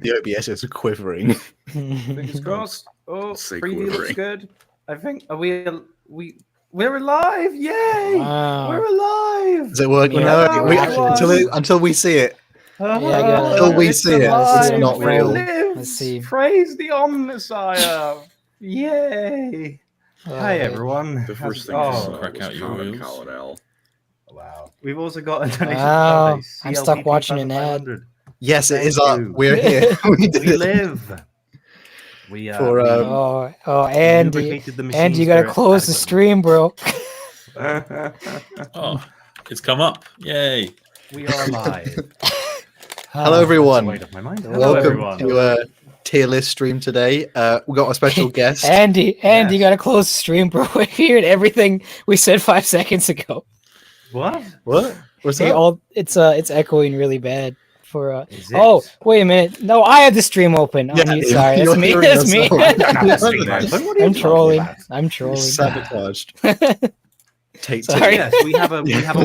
The OBS is quivering. Fingers crossed. Oh, Say preview looks quivering. good. I think we're alive! Yay! Wow. We're alive! Does it work? Yeah, No, reactions. until we see it. Until we see it, it's not We real. live. Let's see. Praise the Omnissiah! Yay! Hi everyone. The first thing Oh, I saw Crack was out your Colin wheels. Colin L. wow. We've also got a donation. Wow. from I'm stuck CLPP watching an ad. 500. Yes, it Thank is up. you. We're here. We did We it. live. We For, Andy, lubricated the machine Andy, you gotta spirit close the stream, bro. Oh, it's come up. Yay. We are alive. Hello, everyone. That's the weight of my mind. Hello, Welcome everyone. to a tier list stream today. We got a special guest. Andy, Yes. you gotta close the stream, bro. We heard everything we said 5 seconds ago. What? What? What's Hey, that? it's echoing really bad. For Is it? oh, wait a minute. No, I had the stream open. Yeah, Sorry, you're that's me. hearing That's me. yourself. I don't have the stream open. What are you I'm talking trolling. about? I'm trolling. Sabotaged. Take Sorry. Yes, we have a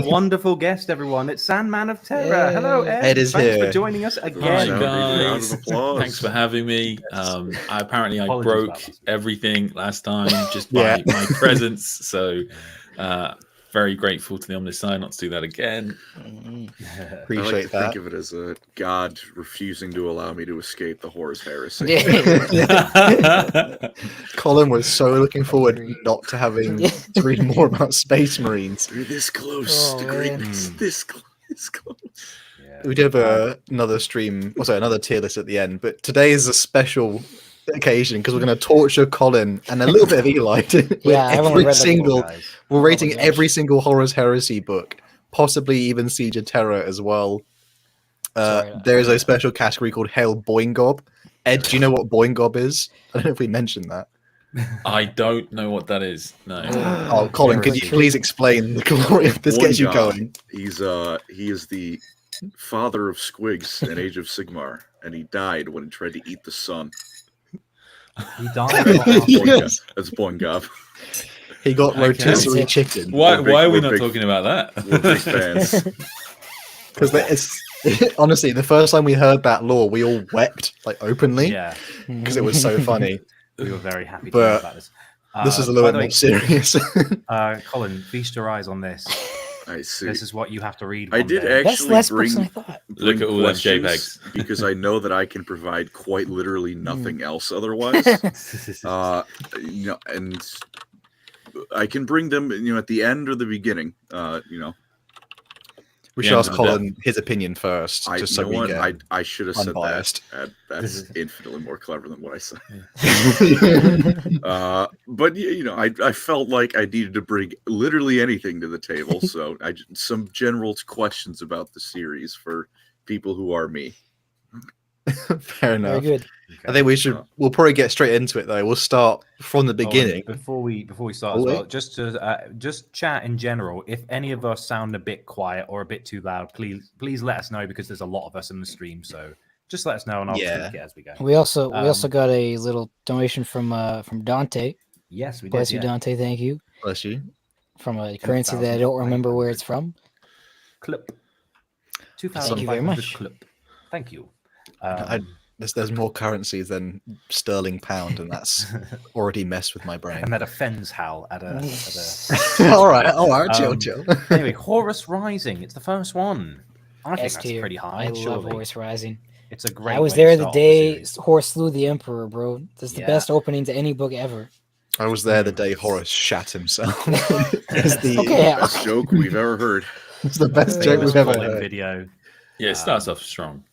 wonderful guest, everyone. It's Sandman of Terra. Yay. Hello, Ed. Ed is Thanks here. for joining us Hi, again. Round guys. of applause. Thanks for having me. Apparently, I Apologies broke about this. everything last time just by Yeah. my presence. So, very grateful to the Omnissiah not to do that again. I Appreciate like to that. think of it as a god refusing to allow me to escape the Hours Heresy. Yeah. Colin was so looking forward not to having to read more about Space Marines. We're this close Oh, to man. greatness. This close. Yeah. We did have another stream, another tier list at the end, but today is a special occasion because we're going to torture Colin and a little bit of Eli. with Yeah, I've only every read the single. Guys. We're rating gosh. every single Horus Heresy book, possibly even Siege of Terror as well. Sorry. There is a special category called Hail Boingob. Ed, do you know what Boingob is? I don't know if we mentioned that. I don't know what that is. No. Oh, Colin, could you Heresy. please explain the glory of this? Gets you going. He is the father of Squigs in Age of Sigmar, and he died when he tried to eat the sun. He died. Yes. That's Boingob. He got Okay. rotisserie chicken. Why are we we're not big- talking about that? We're big fans. Because honestly, the first time we heard that lore, we all wept like openly Yeah, because it was so funny. we were very happy to But know about this. This is a little by bit the more way, serious. Colin, feast your eyes on this. I see. This is what you have to read. I one did day. That's actually less books than I bring thought. Look at all them questions JPEGs. because I know that I can provide quite literally nothing else otherwise. And I can bring them, at the end or the beginning. We Yeah, should ask no, Colin his opinion first, I just you so know we what? get. I should have said unbiased. that. That's infinitely more clever than what I said. Yeah. But I felt like I needed to bring literally anything to the table. So some general questions about the series for people who are me. Fair Very enough. good. I think we'll probably get straight into it though. We'll start from the beginning. Before we start Oh, as wait. well, just chat in general. If any of us sound a bit quiet or a bit too loud, please let us know because there's a lot of us in the stream. So just let us know and I'll Yeah. tweak it as we go. We also got a little donation from Dante. Yes, we did. Bless you, Yeah. Dante. Thank you. Bless you. From a currency that I don't remember where it's from. Clip. Thank you very 2,500 much. clip. Thank you. There's more currencies than sterling pound, and that's already messed with my brain. and that offends Hal at a all right, chill. Anyway, Horus Rising. It's the first one. I think S that's tier. pretty high. I love surely. Horse Rising. It's a great. I was way to there the start off day series. Horse slew the Emperor, bro. That's the Yeah. best opening to any book ever. I was there the day Horus shat himself. It's the Okay, Best joke we've ever heard. it's the best joke Famous we've ever Colin heard. video. Yeah, it starts off strong.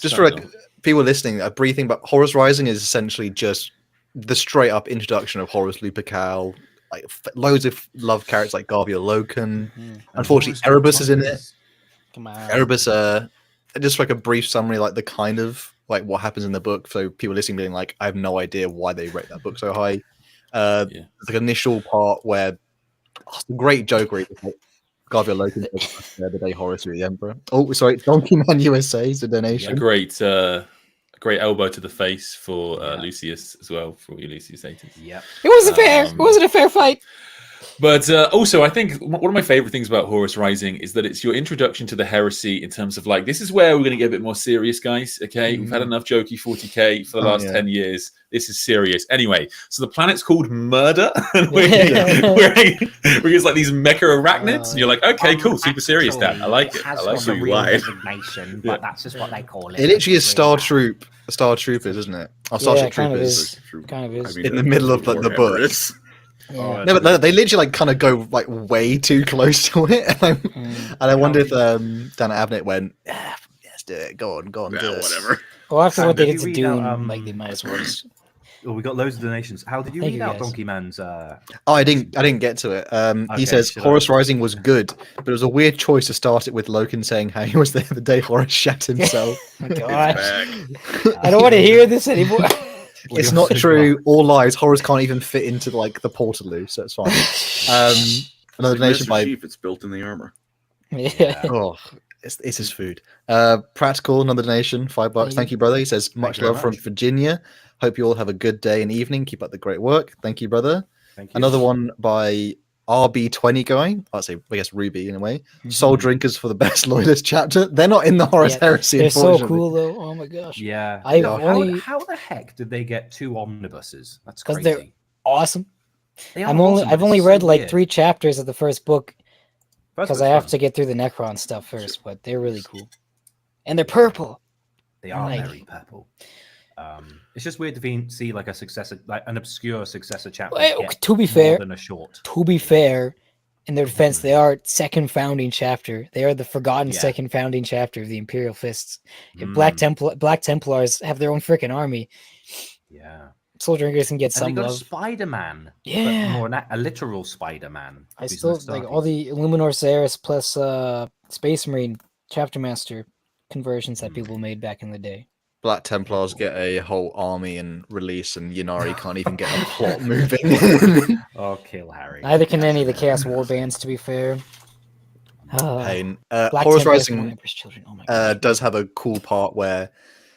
Just for Starts off- people listening, a brief thing about Horus Rising is essentially just the straight up introduction of Horus Lupercal. Like loads of love characters like Garvia Loken. Unfortunately, Erebus is in it. Come on. Erebus, just like a brief summary, like the kind of like what happens in the book. So people listening being like, I have no idea why they rate that book so high. Yeah. There's like an initial part where it's a great joke where he's like, Garvia Loken the day Horus threw the Emperor. Oh, sorry, Donkey Man USA is a A donation. great elbow to the face for Lucius as well, for all you Lucius haters. Yep. It wasn't fair. It wasn't a fair fight. But also, I think one of my favorite things about Horus Rising is that it's your introduction to the heresy in terms of like, this is where we're going to get a bit more serious, guys. Okay, we've had enough jokey 40k for the last 10 years. This is serious. Anyway, so the planet's called Murder, and we're just like these mecha arachnids, and you're like, okay, cool, super serious, Dan. I like it. I like has a it. real designation, but that's just what they call it. It literally is Star Troopers, isn't it? Or Starship kind of Troopers. is. Kind of is. I mean, In the middle of the Warhammer book. is. Yeah. No, but they literally like kind of go like way too close to it, and I wonder if Dan Abnett went, "Let's do it. Go on, do it." Whatever. Well, after what they did Did to you read Dune, out, like they might as well. Just... Well, we got loads of donations. How did you Thank read you, out guys. Donkey Man's? Oh, I didn't get to it. Okay, He says should Horus Rising was good, but it was a weird choice to start it with Loken saying how he was there the day Horus shat himself. Oh my It's gosh, back. I don't want to hear this anymore. It's not true. All lies. Horus can't even fit into like the Portaloo, so it's fine. Another donation Master by Chief, it's built in the armor. Yeah. oh, it's his food. Practical, another donation, $5. Thank you, brother. He says much you very love from much. Virginia. Hope you all have a good day and evening. Keep up the great work. Thank you, brother. Thank you. Another one by RB20 guy. I'd say, I guess Ruby in a way. Soul Drinkers for the best loyalist chapter. They're not in the Horus Yeah, Heresy. They're so unfortunately. cool though. Oh my gosh, Yeah. I Yeah. only How the heck did they get 2 omnibuses? That's 'Cause crazy. they're awesome. They are I've awesome, but only it's read so like weird. 3 chapters of the first book First because one's I have fun. to get through the Necron stuff first. But they're really cool, and they're purple. They are like very purple. It's just weird to see like a successor, like an obscure successor chapter. Well, get to be more fair, than a short. in their defense, they are second founding chapter. They are the forgotten Yeah. second founding chapter of the Imperial Fists. Mm, Black Templars have their own freaking army. Yeah. Soul Drinkers can get And they some got a love. Spider-Man. Yeah. But more a literal Spider-Man. I who's in still the like Stargates. all the Illuminor Ceres plus Space Marine Chapter Master conversions that people made back in the day. Black Templars get a whole army and release, and Yannari can't even get a plot moving. Oh, kill Harry. Neither can any of the Chaos War bands, to be fair. Pain. Black Horus Templars from Rising Emperor's Children. Oh my gosh. does have a cool part where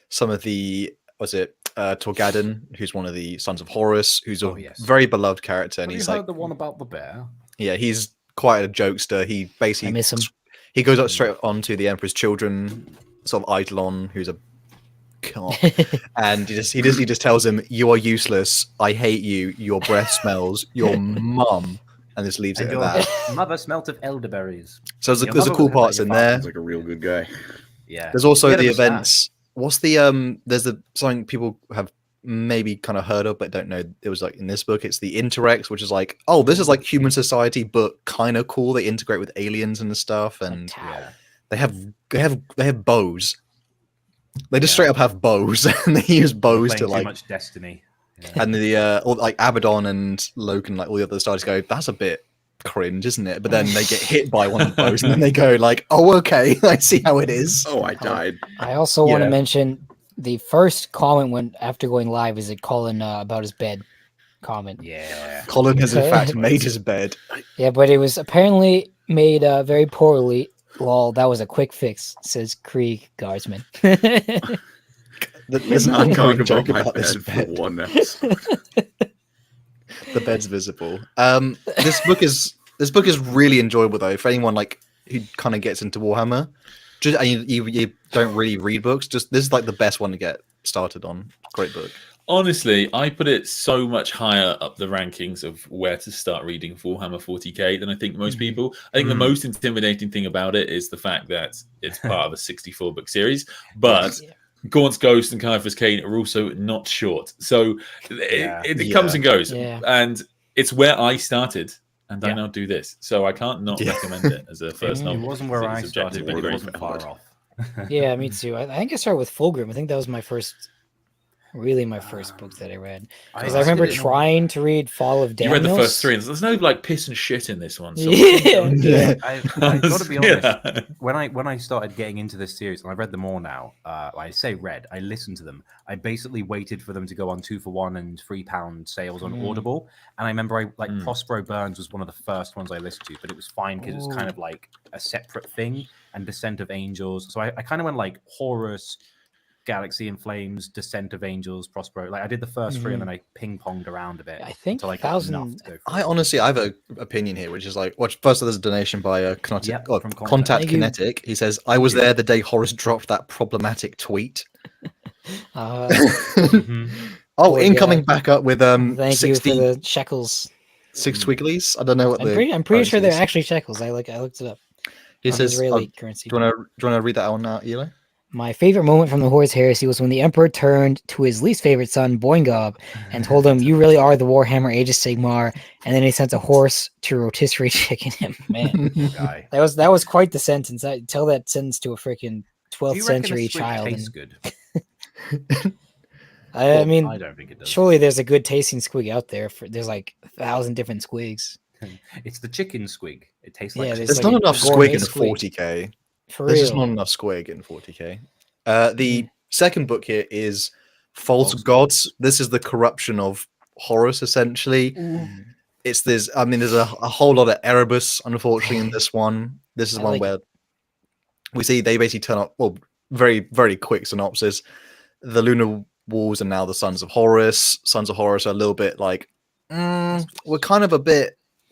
some of the Torgadon, who's one of the sons of Horus, who's a Oh, yes. very beloved character, and Have you he's heard like, the one about the bear? yeah, he's quite a jokester. He basically I miss him. He goes up straight onto the Emperor's Children, sort of Eidolon, who's a cock, and he just tells him, "You are useless. I hate you. Your breath smells. Your mum," and just leaves it And at your that. mother smelt of elderberries. So there's Your a mother cool would have parts let in your there. Sounds like a real good guy. Yeah. There's also Yeah, the there was that. events. What's the there's the something people have maybe kind of heard of but don't know. It was like in this book, it's the Interrex, which is like, oh, this is like human society, but kind of cool. They integrate with aliens and stuff, and Yeah. they have bows. They just Yeah. straight up have bows, and they use bows Playing to too like. much Destiny. Yeah. And the or, like Abaddon and Loken, like all the other stars go, that's a bit cringe, isn't it? But then they get hit by one of the bows, and then they go like, oh, okay, I see how it is. Oh, I died. I also want to Yeah. mention the first comment when after going live is it Colin about his bed comment. Yeah. Colin has in fact made his bed. Yeah, but it was apparently made very poorly. Lol, that was a quick fix, says Krieg Guardsman. There's an Not talk ongoing about joke my about this bed for bed. one episode. The bed's visible. This book is really enjoyable though. For anyone like who kind of gets into Warhammer, just and you don't really read books. Just this is like the best one to get started on. Great book. Honestly, I put it so much higher up the rankings of where to start reading Warhammer 40k than I think most people. I think the most intimidating thing about it is the fact that it's part of a 64-book series, but Gaunt's Ghost and Caiaphas Cain are also not short. So it comes and goes. Yeah. And it's where I started, and I Yeah. now do this. So I can't not Yeah. recommend it as a first It novel. wasn't where I It's started, but it objectively wasn't great. far off. Yeah, me too. I think I started with Fulgrim. I think that was my first book that I read. Because I remember trying to read Fall of Damnos. You read the first 3, and there's no like piss and shit in this one. So Yeah. I got to be honest. Yeah. When I started getting into this series, and I read them all now. I say read. I listened to them. I basically waited for them to go on 2-for-1 and £3 sales on Audible. And I remember Prospero Burns was one of the first ones I listened to, but it was fine because it was kind of like a separate thing. And Descent of Angels. So I kind of went like Horus, Galaxy in Flames, Descent of Angels, Prospero. Like I did the first three, and then I ping-ponged around a bit. I think until I got enough to go I honestly, I have an opinion here, which is like, first there's a donation by from Contact Thank you. Kinetic. He says, "I was there the day Horace dropped that problematic tweet." Oh, Poor incoming guy. backup with Thank 60 you for the shekels. 6 twigglies. I don't know what I'm pretty sure they're actually shekels. I looked it up. He On says, Israeli currency. Do you want to read that one now, Eli? My favorite moment from the Horus Heresy was when the Emperor turned to his least favorite son, Boingob, and told him, "You really are the Warhammer Age of Sigmar," and then he sent a horse to rotisserie chicken him. Man, guy. that was quite the sentence. I tell that sentence to a freaking 12th century child. Tastes good. I mean, I don't think it does. surely there's a good tasting squig out there. There's like 1,000 different squigs. It's the chicken squig. It tastes like chicken. There's like not enough a gourmet squig in squig. 40k. For There's real. just not enough squig in 40k. The second book here is False Gods. This is the corruption of Horus, essentially. There's a whole lot of Erebus, unfortunately, in this one. This is one where we see they basically turn up. Well, very, very quick synopsis. The Lunar Wolves are now the Sons of Horus. Sons of Horus are a little bit like, we're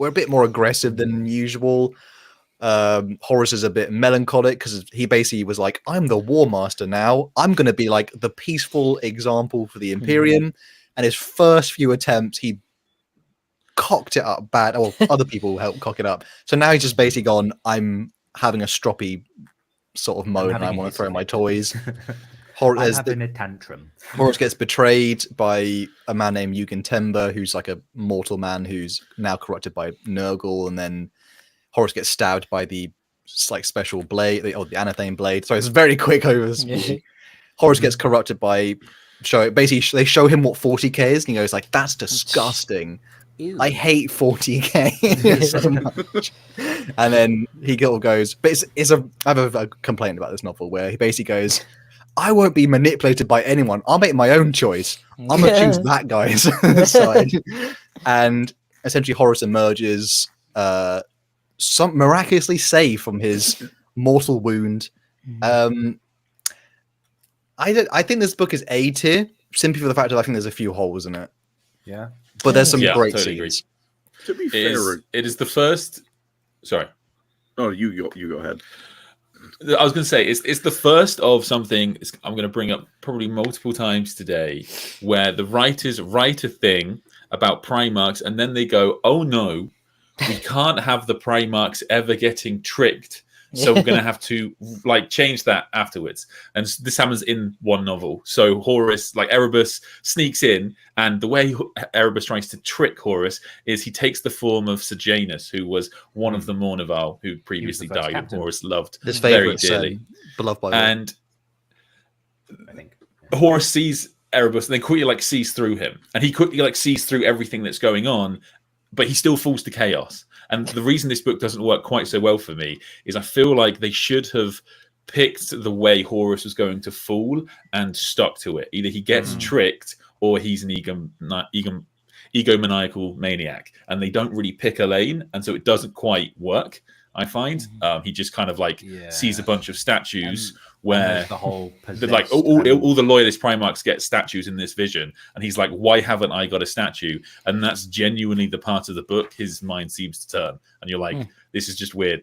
a bit more aggressive than usual. Horus is a bit melancholic because he basically was like, I'm the War Master now. I'm going to be like the peaceful example for the Imperium. And his first few attempts, he cocked it up bad. Well, other people helped cock it up. So now he's just basically gone, I'm having a stroppy sort of mode and I want to throw my toys. I'm having a tantrum. Horus gets betrayed by a man named Yugen Temba, who's like a mortal man who's now corrupted by Nurgle, and then Horus gets stabbed by the like special blade, the Anathane blade. So it's very quick over. Horus gets corrupted by basically they show him what 40k is, and he goes like, "That's disgusting. Ew. I hate 40k so much." And then he goes, but I have a complaint about this novel where he basically goes, I won't be manipulated by anyone. I'll make my own choice. I'm going to choose that guy's side. And essentially Horus emerges miraculously safe from his mortal wound. I think this book is A tier, simply for the fact that I think there's a few holes in it. Yeah. But there's some great totally scenes. To be fair, it is the first... Sorry. Oh, you go ahead. I was going to say, it's the first of something I'm going to bring up probably multiple times today, where the writers write a thing about Primarchs, and then they go, oh no, we can't have the Primarchs ever getting tricked. So we're going to have to like change that afterwards. And this happens in one novel. So Horus, like Erebus, sneaks in, and the way Erebus tries to trick Horus is he takes the form of Sejanus, who was one of the Mournival who previously died, and Horus loved His very favorite dearly. Beloved by And I think Horus sees Erebus and then quickly like sees through him, and he quickly like sees through everything that's going on, but he still falls to chaos. And the reason this book doesn't work quite so well for me is I feel like they should have picked the way Horus was going to fall and stuck to it. Either he gets tricked or he's an egomaniacal maniac, and they don't really pick a lane, and so it doesn't quite work. I find he just kind of like sees a bunch of statues where the whole like all the loyalist Primarchs get statues in this vision, and he's like, why haven't I got a statue? And that's genuinely the part of the book his mind seems to turn, and you're like, this is just weird.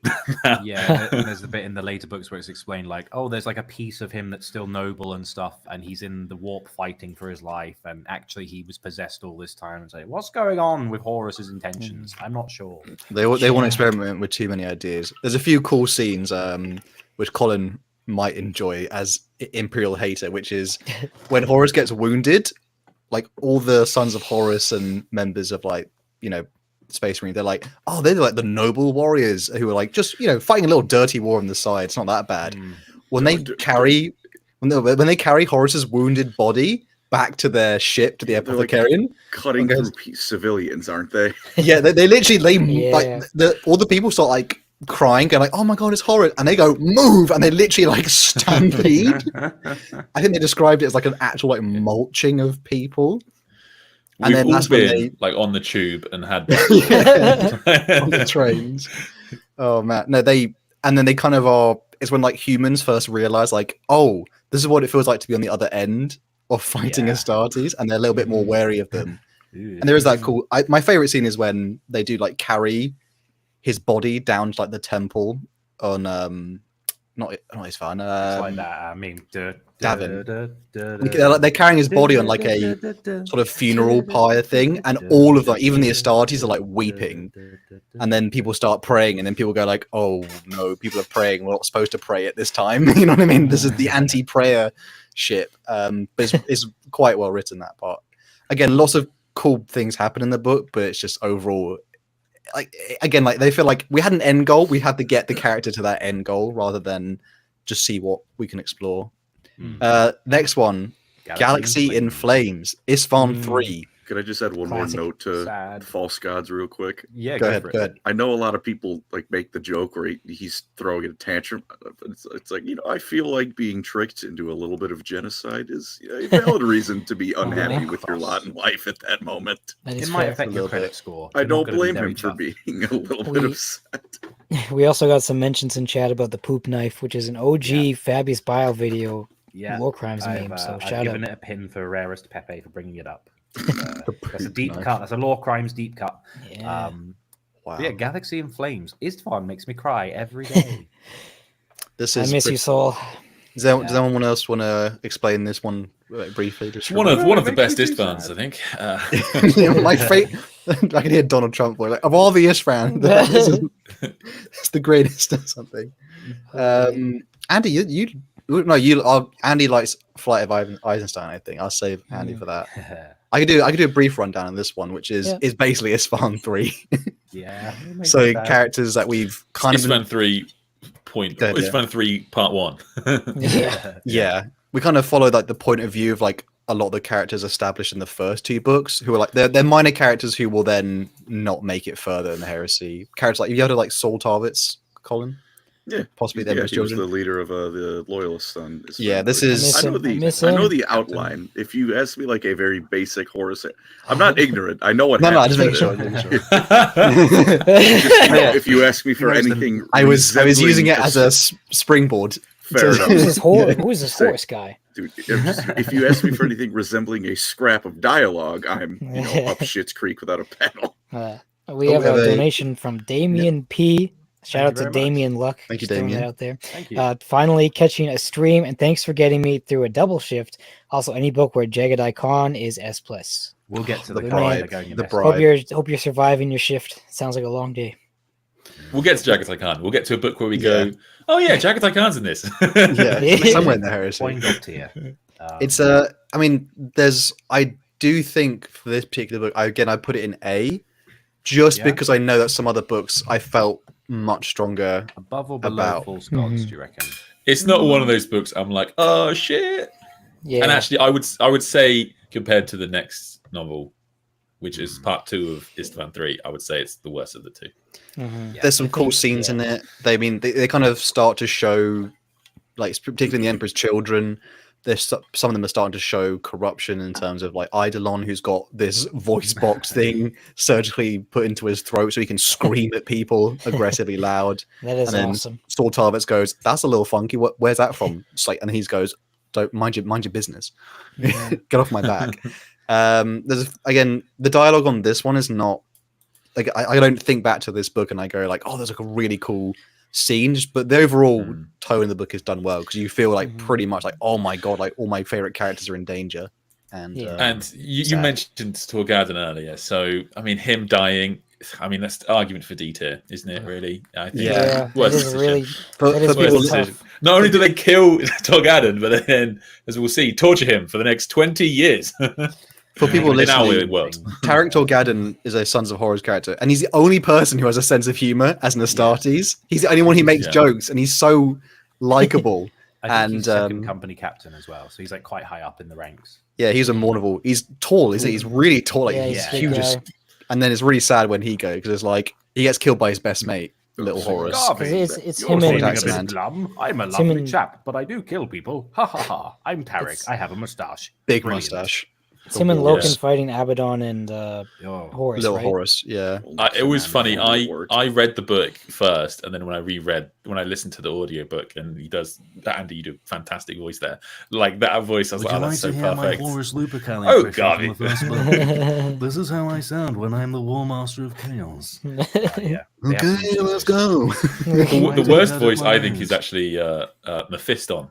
Yeah, and there's a bit in the later books where it's explained like, oh, there's like a piece of him that's still noble and stuff, and he's in the warp fighting for his life, and actually he was possessed all this time, and say, what's going on with Horus's intentions? I'm not sure. They want to experiment with too many ideas. There's a few cool scenes which Colin might enjoy as Imperial hater, which is when Horus gets wounded, like all the Sons of Horus and members of like, Space Marine, they're like, oh, they're like the noble warriors who are like just fighting a little dirty war on the side. It's not that bad. When they carry Horus's wounded body back to their ship, to the Apothecarian, cutting through civilians, aren't they? Yeah, they literally like all the people start like crying, going like, oh my god, it's Horus, and they go move, and they literally like stampede. I think they described it as like an actual like mulching of people. We've then all that's when been like on the tube and had on the trains. Oh man, no, then they kind of are. It's when like humans first realize like, oh, this is what it feels like to be on the other end of fighting Yeah. Astartes, and they're a little bit more wary of them. Ooh. And there is that cool. My favorite scene is when they do like carry his body down to like the temple on not his fan. It's like that. I mean, Davin. They're carrying his body on like a sort of funeral pyre thing, and all of them, even the Astartes, are like weeping. And then people start praying, and then people go like, "Oh no, people are praying. We're not supposed to pray at this time." You know what I mean? This is the anti-prayer ship. But it's quite well written, that part. Again, lots of cool things happen in the book, but it's just overall, like, again, like they feel like we had an end goal. We had to get the character to that end goal rather than just see what we can explore. Next one, Galaxy in Flames, Isfahan 3. Could I just add one Classic. more note to Sad. False Gods real quick? Yeah, Go go ahead, for it. go ahead. I know a lot of people like make the joke where he's throwing a tantrum. It's like, I feel like being tricked into a little bit of genocide is a valid reason to be unhappy with your lot in life at that moment. That It is might fair. affect your little credit bit. score. I You're not don't gonna be blame very him for tough. being a little bit We- upset. We also got some mentions in chat about the poop knife, which is an OG Yeah. Fabius Bile video. Yeah, Lorecrimes I've, meme. So I've shout out. given it a pin for rarest Pepe for bringing it up. That's a poop deep knife. cut. That's a Lorecrimes deep cut. Yeah. Wow. But yeah, Galaxy in Flames. Istvan makes me cry every day. This I is miss you, Soul. Does anyone else want to explain this one briefly? Just One of the makes best me too Istvans, sad. I think. Yeah, my favorite. I can hear Donald Trump voice like, of all the Isfran, it's the greatest or something. Andy, Andy likes Flight of Eisenstein. I think I'll save Andy for that. I could do a brief rundown on this one, which is basically Isfahan 3. Yeah. it makes So me sad. characters that we've kind of Istvan 3 point. Go ahead, yeah. Istvan 3 part 1. Yeah. we kind of follow like the point of view of like a lot of the characters established in the first two books, who are like they're minor characters who will then not make it further in the heresy. Characters like you heard of like Saul Tarvitz, Colin, Yeah, possibly the yeah, Emperor's he was the Children. leader of the Loyalists on. Yeah, this is- I know I miss him. the outline. If you ask me like a very basic Horus, I'm not ignorant. I know what. No, I happens just in make it. sure. Just make sure. If you ask me for knows the- anything, I was using it as a resembling springboard. fair enough. Who's this horse? Yeah. Who is this Say- horse guy? Dude, if you ask me for anything resembling a scrap of dialogue, I'm up Shit's Creek without a paddle. We Oh, have we have a a- donation from Damien P. Shout out Thank you to very much. Damien Luck. Thank you, Just throwing that Damien. out there. Thank you. Finally catching a stream, and thanks for getting me through a double shift. Also, any book where Jagged Icon is S plus. We'll get to The the bride. they're going in The best. bride. Hope you're surviving your shift. Sounds like a long day. We'll get to Jagged Icon. We'll get to a book where we go, oh yeah, Jagged Icon's in this. Yeah, somewhere in the heresy. Point up tier. It's I mean, I do think for this particular book, I put it in A, just Yeah. because I know that some other books I felt much stronger. above or below about- False Gods, Mhm. do you reckon? It's not one of those books I'm like, oh shit. Yeah. And actually, I would say compared to the next novel, which is part 2 of Istvan 3, I would say it's the worst of the two. Mhm. There's some cool scenes in it. They kind of start to show, like particularly in the Emperor's Children, some of them are starting to show corruption in terms of like Eidolon, who's got this voice box thing surgically put into his throat so he can scream at people aggressively loud. That is And then awesome. Saul Tarvitz goes, "That's a little funky. Where's that from?" It's like, and he goes, "Don't mind your business. Yeah. Get off my back." There's again, the dialogue on this one is not like I don't think back to this book and I go like, "Oh, there's like a really cool scene," but the overall tone of the book is done well because you feel like pretty much like, "Oh my god, like all my favorite characters are in danger." And Yeah. And you sad. mentioned Torgaden earlier, so I mean, him dying. I mean, that's the argument for D tier, isn't it? Really, I think. Yeah. That Worst is decision. really for, that is for Worst people, really decision. tough. Not only do they kill Torgaden, but then, as we'll see, torture him for the next 20 years. for people in our listening, world. Tarek Torgaden is a Sons of Horrors character, and he's the only person who has a sense of humor as an Astartes. He's the only one who makes Yeah. jokes, and he's so likable. I think And, he's second um, company captain as well, so he's like quite high up in the ranks. Yeah, he's a mournable. He's tall, isn't he? He's really tall. Like, Yeah, he's he's a big huge. guy. And then it's really sad when he goes because it's like he gets killed by his best mate, Little Horus. It's You're him seeming seeming and- a bit glum. I'm a him lovely and- chap, but I do kill people. Ha ha ha! I'm Tarek. It's- I have a mustache. Big Brilliant. mustache. It's him and Loken Yes. fighting Abaddon and Horus, Little right? Horus, yeah. It was funny. Worked. I read the book first, and then when I listened to the audiobook, and he does that. Andy, you do a fantastic voice there. Like that voice, I was like, oh, that's so perfect. Lupercal Oh, impression God. from the first book? This is how I sound when I'm the War Master of Chaos. Yeah. Okay, let's go. The worst voice I think is actually Mephiston.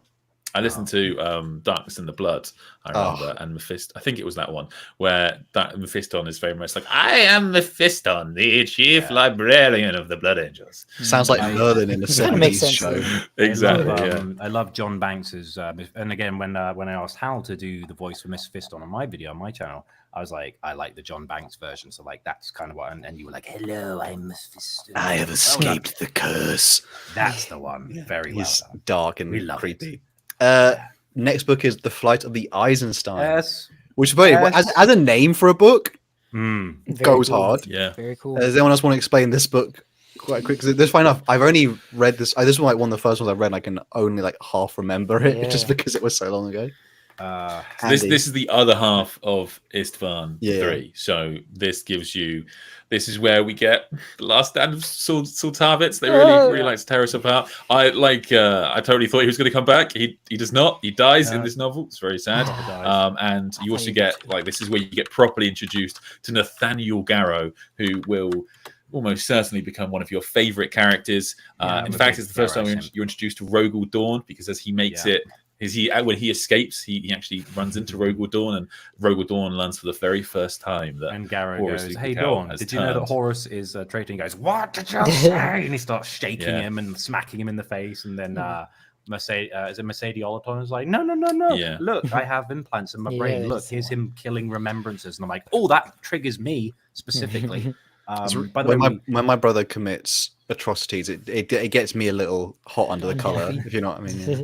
I listened to Darkness in the Blood, I remember, and Mephiston. I think it was that one where that Mephiston is very much like, I am Mephiston, the chief librarian of the Blood Angels. Sounds like Merlin in a Kinda makes 70s sense, show. though. Exactly. I love John Banks's, and again, when I asked Hal to do the voice for Mephiston on my video on my channel, I was like, I like the John Banks version, so like that's kind of what. And you were like, hello, I'm Mephiston. I have escaped the curse. That's the one. Very well He's done. dark and We love creepy. Next book is The Flight of the Eisenstein, Yes. which as a name for a book Mm. Very goes cool. hard. Yeah. Very cool. Does anyone else want to explain this book quite quick? Because there's fine enough. I've only read this. This was like one of the first ones I read. And I can only like half remember it just Yeah. because it was so long ago. So this is the other half of Istvan Yeah. 3. So this gives you, this is where we get the last stand of Sultavits. They really like to tear us apart. I totally thought he was going to come back. He does not. He dies in this novel. It's very sad. And you also get like, this is where you get properly introduced to Nathaniel Garrow, who will almost certainly become one of your favorite characters. In fact, it's the first time you're introduced to Rogel Dawn, because as he makes it, when he escapes, he actually runs into Rogel Dawn, and Rogel Dawn learns for the very first time that And Garrow Horus goes, Lupercal hey, Dawn, has did you know that turned. Horus is a traitor? And he goes, what did you say? And he starts shaking Yeah. him and smacking him in the face. And then Mercedes Olaton is like, no. Yeah. Look, I have implants in my Yeah, brain. Look, it's- here's him killing remembrancers. And I'm like, oh, that triggers me specifically. By the when way, when my brother commits atrocities, it gets me a little hot under the collar, Unhappy. if you know what I mean. Yeah.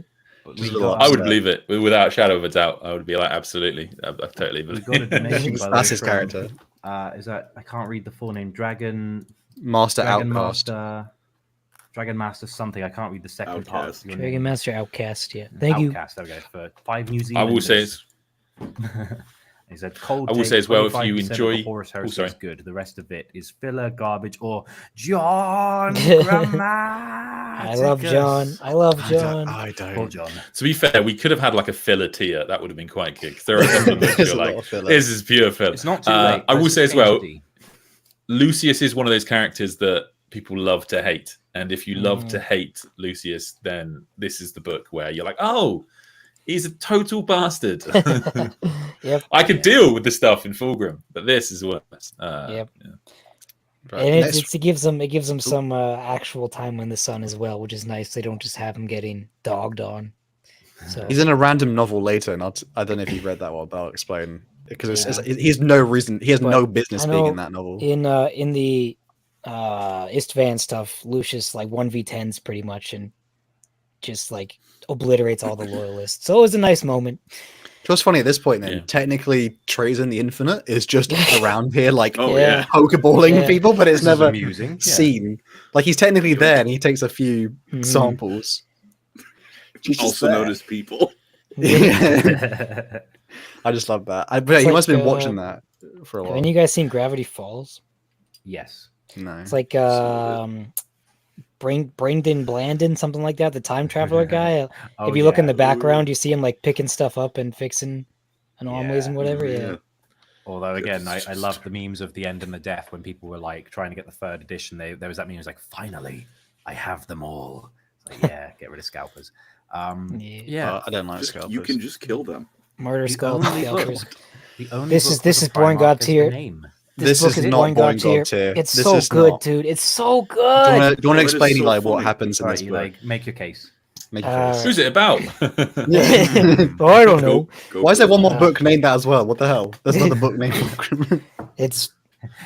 we a little got, I would believe it without a shadow of a doubt. I would be like, absolutely, I totally we believe got a it. donation, by the That's way, his from, character. Is that, I can't read the full name, Dragon Master Outcast. Dragon Master something. I can't read the second part. Outcast. Of your Dragon name. Master Outcast, yeah. Thank you. Outcast, there we go. For 5 New I Zealanders. will say it's He said, cold I will take, say as well, if 25% you of the enjoy- Horus Oh, Heresy sorry. is good. The rest of it is filler, garbage, or John Grammaticus. I love John. I love John. I Poor don't. John. To be fair, we could have had like a filler tier. That would have been quite good. 'Cause there are a couple of books There's you're a lot like, of filler. this is pure filler. It's not too late. I will Let's say as change well, the D. Lucius is one of those characters that people love to hate. And if you love to hate Lucius, then this is the book where you're like, oh, he's a total bastard. Yep. I could deal with the stuff in Fulgrim, but this is worse. Yep. Yeah. Right, And next- it gives them some actual time in the sun as well, which is nice. They don't just have him getting dogged on. So He's in a random novel later, and I don't know if you've read that one, but I'll explain. Because he has no reason, he has But no business I being know in that novel. in the Istvan stuff, Lucius like 1v10s pretty much and just like obliterates all the loyalists. So it was a nice moment. Just funny at this point, then Yeah. technically, Trazen the Infinite is just around here, like Oh Yeah. yeah. pokeballing Yeah. people, but it's This is never amusing. Yeah. seen. Like he's technically there, and he takes a few Mhm. samples. He's just Also there. known as people. Yeah. I just love that. But he like, must have been watching that for a Have while. any of you guys seen Gravity Falls? Yes. No. It's like Bringden Blandon, something like that, the time traveler guy. Oh, If you look in yeah. the background, you see him like picking stuff up and fixing anomalies and whatever. Yeah. Although again, I love the memes of the end and the death when people were like trying to get the third edition. There was that meme. It was like, finally, I have them all. It's like, yeah, get rid of scalpers. Yeah. I don't like Just, scalpers. you can just kill them. Murder The Skull only book- Scalpers. The only This book is- this with is a Boring Primarch God as the tier. name. This book is is not Boring Boring God God tier. tier. It's This so is good, not. dude. It's so Do good. you want Oh, to it is explain, so Eli, what funny. happens in All this right, book? like, make your case. Make your Uh, case. Who's it about? Oh, I don't know. Go Why is for there one it. more book named that as well? What the hell? There's another book named Fulgrim. It's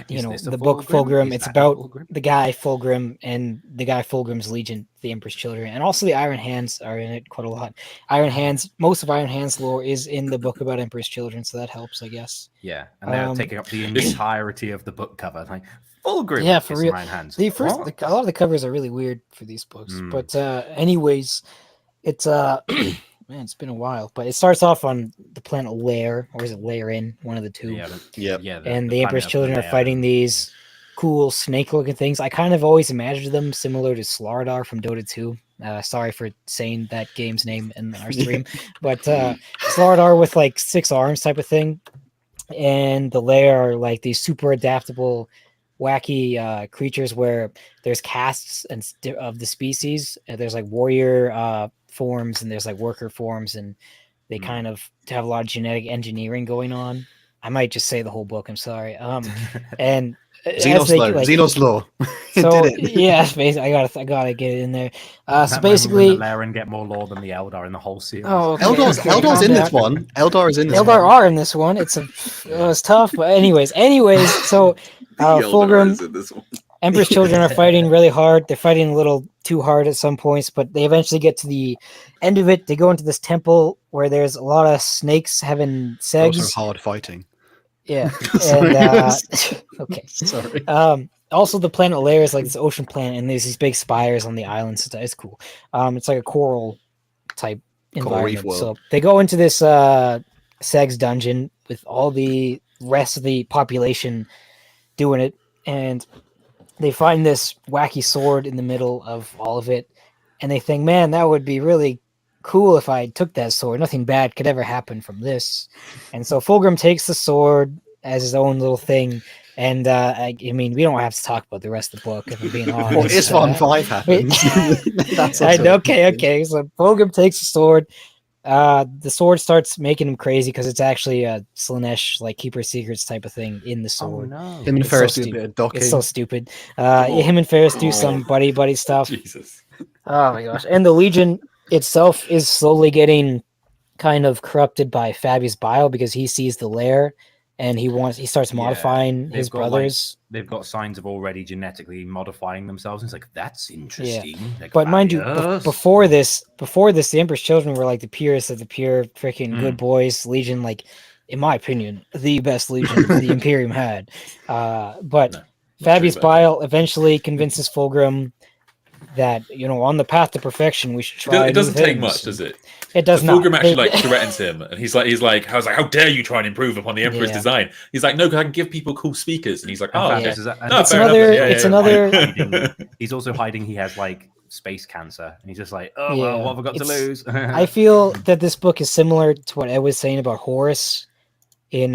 Is know this a the book Fulgrim? Fulgrim. Is It's that a about Fulgrim? the guy Fulgrim and the guy Fulgrim's Legion, the Emperor's Children, and also the Iron Hands are in it quite a lot. Iron Hands, most of Iron Hands lore is in the book about Emperor's Children, so that helps, I guess. Yeah, and they're taking up the It's- entirety of the book cover. Like, Fulgrim. Yeah, for is real. Iron Hands. The first, What? a lot of the covers are really weird for these books, Mm. but anyways, it's Man, it's been a while, but it starts off on the planet Lair, or is it Lairin? One of the two. Yeah. And the Emperor's planet of children are Lair. fighting these cool snake-looking things. I kind of always imagined them similar to Slardar from Dota 2. Sorry for saying that game's name in our stream, but Slardar with like 6 arms type of thing, and the Lair are like these super adaptable, wacky creatures where there's castes and of the species. And there's like warrior forms and there's like worker forms, and they kind of have a lot of genetic engineering going on. I might just say the whole book. I'm sorry. And Xenos Law. So Did it. yeah, basically, I gotta get it in there. So That moment basically, when the Laren get more lore than the Eldar in the whole series. oh, okay, Eldar's okay, in calm this down. one. Eldar is in this Eldar one. are in this one. It's tough, but anyways. So The Eldar Fulgrim, is in this one. Emperor's children are fighting really hard. They're fighting a little too hard at some points, but they eventually get to the end of it. They go into this temple where there's a lot of snakes having They're also segs. hard fighting. Yeah, Sorry. and okay. Sorry. Also, the planet Lair is like this ocean planet, and there's these big spires on the islands. It's cool. It's like a coral type Coral reef environment. world. So they go into this Segs dungeon with all the rest of the population doing it, and they find this wacky sword in the middle of all of it, and they think, man, that would be really cool if I took that sword. Nothing bad could ever happen from this. And so Fulgrim takes the sword as his own little thing. And I mean, we don't have to talk about the rest of the book, if I'm being honest. Well, Isfon 5 happens. That's also okay. So Fulgrim takes the sword. The sword starts making him crazy because it's actually a Slanesh, like Keeper Secrets type of thing in the sword. Oh no. Him and It's Ferris so do a bit of docking. It's so stupid. Him and Ferris do some buddy stuff. Jesus. Oh my gosh. And the Legion itself is slowly getting kind of corrupted by Fabius Bile because he sees the lair and he starts modifying his brothers. They've got signs of already genetically modifying themselves. And it's like, that's interesting. Like, But mind you, Fabius. before this, the Emperor's children were like the purest of the pure, freaking good boys. Legion, like, in my opinion, the best Legion the Imperium had. But Fabius Bile eventually convinces Fulgrim that, on the path to perfection, we should try. It doesn't new take things. much, does it? It does So not. Fulgrim actually threatens him, and he's like, how dare you try and improve upon the Emperor's design? He's like, no, because I can give people cool speakers, and he's like, oh, Fabius okay. is No, it's fair another. enough. It's another. hiding. He's also hiding. He has like space cancer, and he's just like, oh well, what have I got to lose? I feel that this book is similar to what Ed was saying about Horus in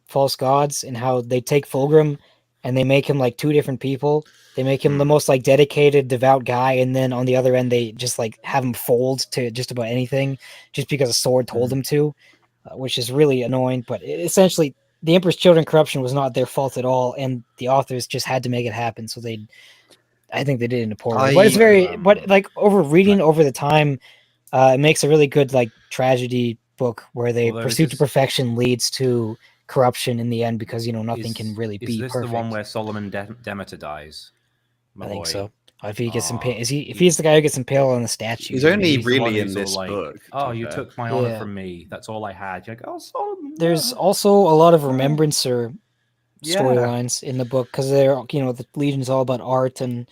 False Gods, and how they take Fulgrim and they make him like two different people. They make him the most like dedicated, devout guy, and then on the other end, they just like have him fold to just about anything, just because a sword told him to, which is really annoying. But essentially, the Emperor's Children corruption was not their fault at all, and the authors just had to make it happen. So I think they did it in a poor way. But it's but like reading over the time, it makes a really good like tragedy book where the pursuit to perfection leads to corruption in the end because nothing can really be this perfect. The one where Solomon Demeter dies? I think so. If he gets impaled, if he's the guy who gets impaled on the statue, he's only the one really in who's all this like, book. Oh, you took my honor from me. That's all I had. You're like, oh, Solomon. There's also a lot of Remembrancer storylines in the book because they're the Legion's all about art and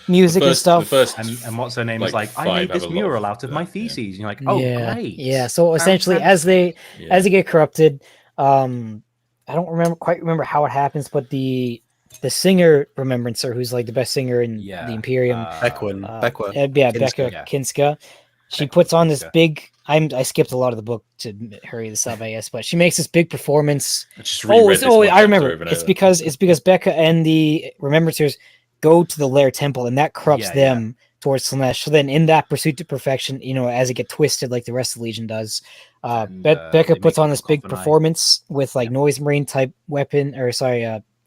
music and stuff. And what's her name is like, I made this mural out of my feces. And you're like, oh, great. Yeah. So essentially, as they get corrupted, I don't quite remember how it happens, but the singer Remembrancer, who's like the best singer in the Imperium, Becca Kinska. She puts on this big. I skipped a lot of the book to hurry this up, I guess, but she makes this big performance. I remember. It's because Becca and the Remembrancers go to the Lair Temple, and that corrupts them towards Slanesh. So then, in that pursuit to perfection, as it gets twisted like the rest of the Legion does, Becca puts on this big performance with like noise marine type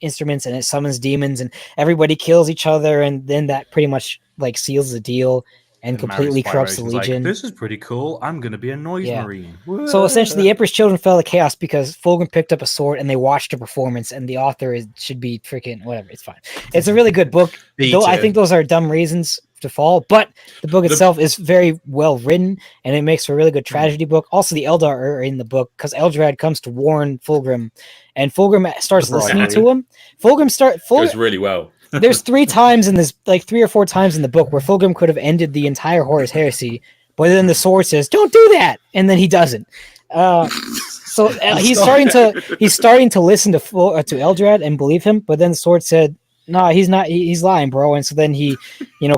instruments, and it summons demons, and everybody kills each other, and then that pretty much like seals the deal and completely corrupts the Legion. Like, this is pretty cool. I'm going to be a noise marine. So essentially, the Emperor's Children fell to chaos because Fulgrim picked up a sword and they watched a performance, and the author should be freaking whatever. It's fine. It's a really good book. I think those are dumb reasons to fall, but the book itself is very well written, and it makes for a really good tragedy book. Also, the Eldar are in the book because Eldrad comes to warn Fulgrim, and Fulgrim starts listening to him. Fulgrim goes really well. There's 3 or 4 times in the book where Fulgrim could have ended the entire Hours Heresy, but then the sword says, "Don't do that," and then he doesn't. So he's starting to listen to Eldrad and believe him, but then the sword said, "No, he's not. He's lying, bro." And so then he,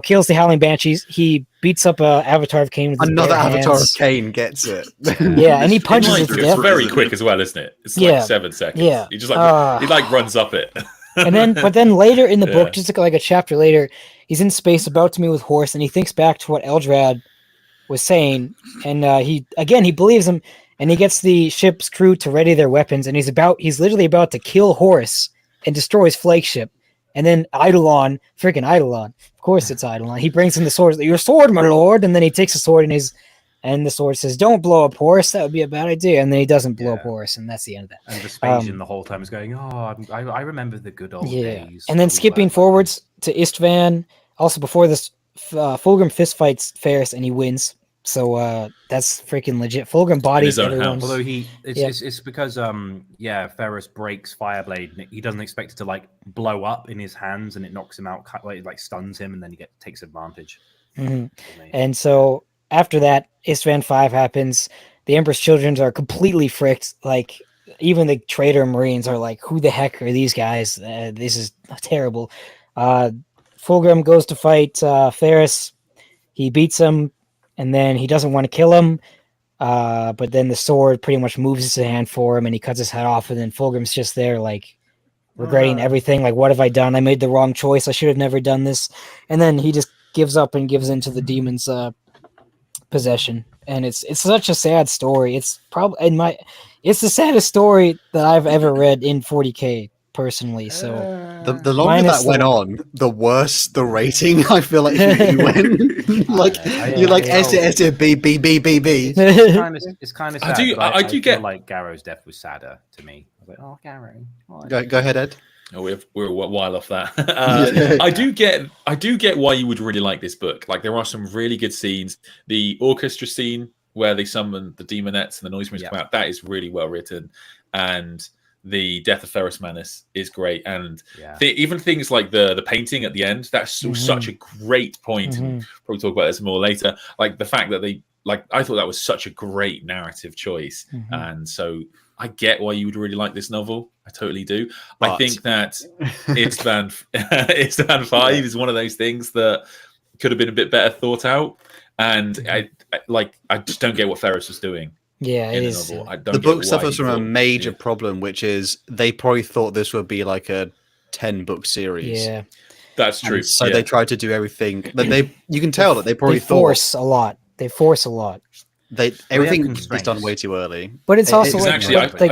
kills the Howling Banshees. He beats up Avatar of Cain with his Another bare Avatar hands. of Cain gets it. Yeah, and he punches it to It's death. very quick as well, isn't it? It's like 7 seconds. Yeah. He just he runs up it. But then later in the book, just like a chapter later, he's in space about to meet with Horus, and he thinks back to what Eldrad was saying, and he believes him, and he gets the ship's crew to ready their weapons, and he's literally about to kill Horus and destroy his flagship. And then Eidolon, of course it's Eidolon, he brings him the sword. "Your sword, my lord," and then he takes the sword and the sword says, "Don't blow up Horus, that would be a bad idea." And then he doesn't blow up Horus, and that's the end of that. And Vespasian the whole time is going, "Oh, I remember the good old days." And then skipping forwards to Istvan, also before this, Fulgrim fist fights Ferris and he wins. So that's freaking legit. Fulgrim bodies everyone. Although it's because Ferris breaks Fireblade and he doesn't expect it to blow up in his hands and it knocks him out, like stuns him, and then he takes advantage. Mm-hmm. And so after that, Istvan 5 happens. The Emperor's children are completely fricked. Like even the traitor Marines are like, "Who the heck are these guys? This is terrible." Fulgrim goes to fight Ferris. He beats him. And then he doesn't want to kill him, but then the sword pretty much moves his hand for him, and he cuts his head off. And then Fulgrim's just there, regretting everything. Like, what have I done? I made the wrong choice. I should have never done this. And then he just gives up and gives into the demon's possession. And it's such a sad story. It's probably it's the saddest story that I've ever read in 40K. Personally, so the longer that went on, the worse the rating I feel like you went. You're like S B B B B B. It's kind of sad. I do get like Garrow's death was sadder to me. I was like, "Oh, Garrow." Go ahead, Ed. Oh, we're a while off that. I do get why you would really like this book. Like, there are some really good scenes. The orchestra scene where they summon the demonettes and the noise come out, that is really well written. And the death of Ferrus Manus is great, and even things like the painting at the end, that's such a great point. And probably talk about this more later. Like the fact that I thought that was such a great narrative choice, and so I get why you would really like this novel. I totally do. But I think that Istvan 5 is one of those things that could have been a bit better thought out, and I just don't get what Ferrus was doing. Yeah, it is. The book suffers from a major problem, which is they probably thought this would be like a 10-book series. Yeah, that's true. And so they tried to do everything. But you can tell that they probably force a lot. They force a lot. Everything is done way too early. But it's also I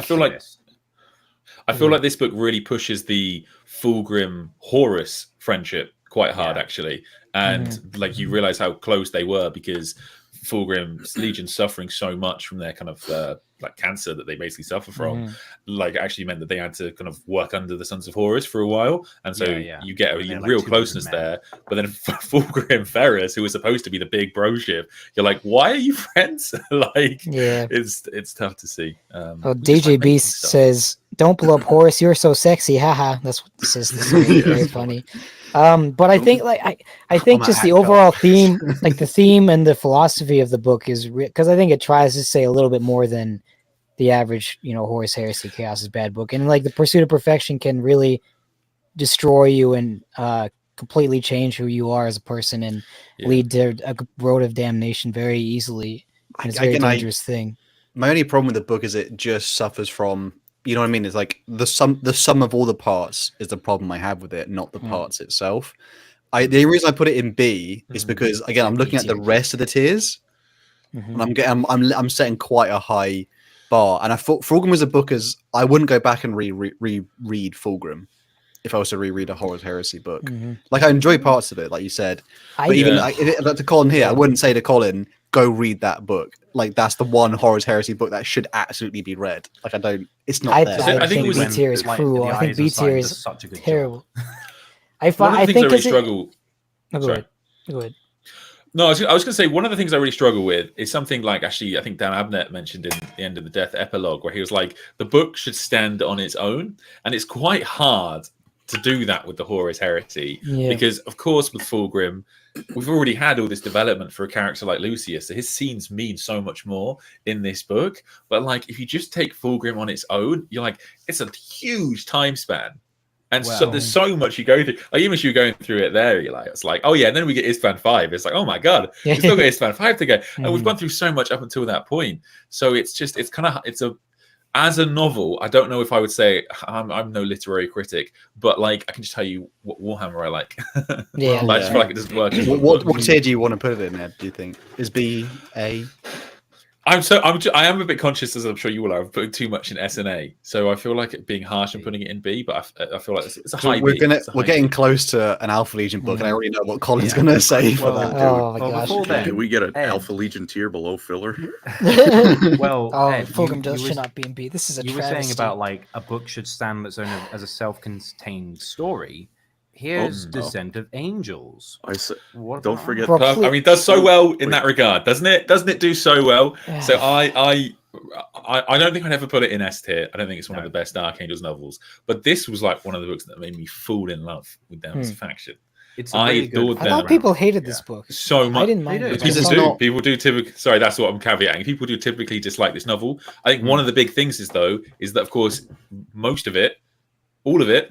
feel like this book really pushes the Fulgrim Horus friendship quite hard, actually, and you realize how close they were because Fulgrim's Legion suffering so much from their kind of cancer that they basically suffer from, actually meant that they had to kind of work under the Sons of Horus for a while, and so you get a real closeness there. But then Fulgrim Ferris, who was supposed to be the big bro ship, you're like, why are you friends? It's tough to see. DJ Beast says, "Don't blow up Horus, you're so sexy, haha." That's what this is. This is very funny. But I think I think just the overall theme, the theme and the philosophy of the book is because I think it tries to say a little bit more than the average, Horus Heresy Chaos is bad book. And the Pursuit of Perfection can really destroy you and completely change who you are as a person and lead to a road of damnation very easily. And it's a very dangerous thing. My only problem with the book is it just suffers from, you know what I mean? It's like the sum of all the parts is the problem I have with it, not the parts itself. The reason I put it in B is because, again, I'm looking at the rest of the tiers, and I'm setting quite a high bar. And I thought Fulgrim was a book as I wouldn't go back and reread Fulgrim if I was to reread a Horus Heresy book. I enjoy parts of it, like you said, but to Colin here, I wouldn't say to Colin, go read that book. That's the one Horus Heresy book that should absolutely be read. It's not there. I think B tier is cruel. I think B tier is such a good terrible. I think I really struggle. Sorry. Go ahead. No, I was going to say one of the things I really struggle with is something actually I think Dan Abnett mentioned in the End of the Death epilogue, where he was like, the book should stand on its own, and it's quite hard to do that with the Horus Heresy, Yeah. because of course with Fulgrim, we've already had all this development for a character like Lucius, so his scenes mean so much more in this book. But like, if you just take Fulgrim on its own, you're like, it's a huge time span. And so there's so much you go through. Like, even as you're going through it there, you're like, it's like, oh yeah, and then we get Istvan 5. It's like, oh my god, we still got Istvan 5 to go. And we've gone through so much up until that point. So it's as a novel, I don't know if I would say I'm no literary critic, but like I can just tell you what Warhammer I like. Yeah. But I just feel like it doesn't work. What tier do you want to put it in, Ed? Do you think is B, A? I am a bit conscious, as I'm sure you all are, of putting too much in S and A. So I feel like it being harsh and putting it in B, but I feel like it's a high B. We're getting close to an Alpha Legion book, and I already know what Colin's going to say for that. Oh my gosh. Before then, Can we get an Alpha Legion tier below filler? well, Oh, Ed, Fulgrim you should not be in B. This is a you were saying travesty. about like a book should stand on its own as a self-contained story. Here's Descent of Angels. I say, What don't about- forget. Bro, I mean, it does so well in that regard, doesn't it? Doesn't it do so well? So I don't think I'd ever put it in S tier. I don't think it's one of the best Dark Angels novels. But this was like one of the books that made me fall in love with Damned's Faction. It's a I really good adored I them. thought people hated this book. So much. I didn't mind it. People I do. thought- People do typically. Sorry, that's what I'm caveating. People do typically dislike this novel. I think one of the big things is that of course most of it, all of it,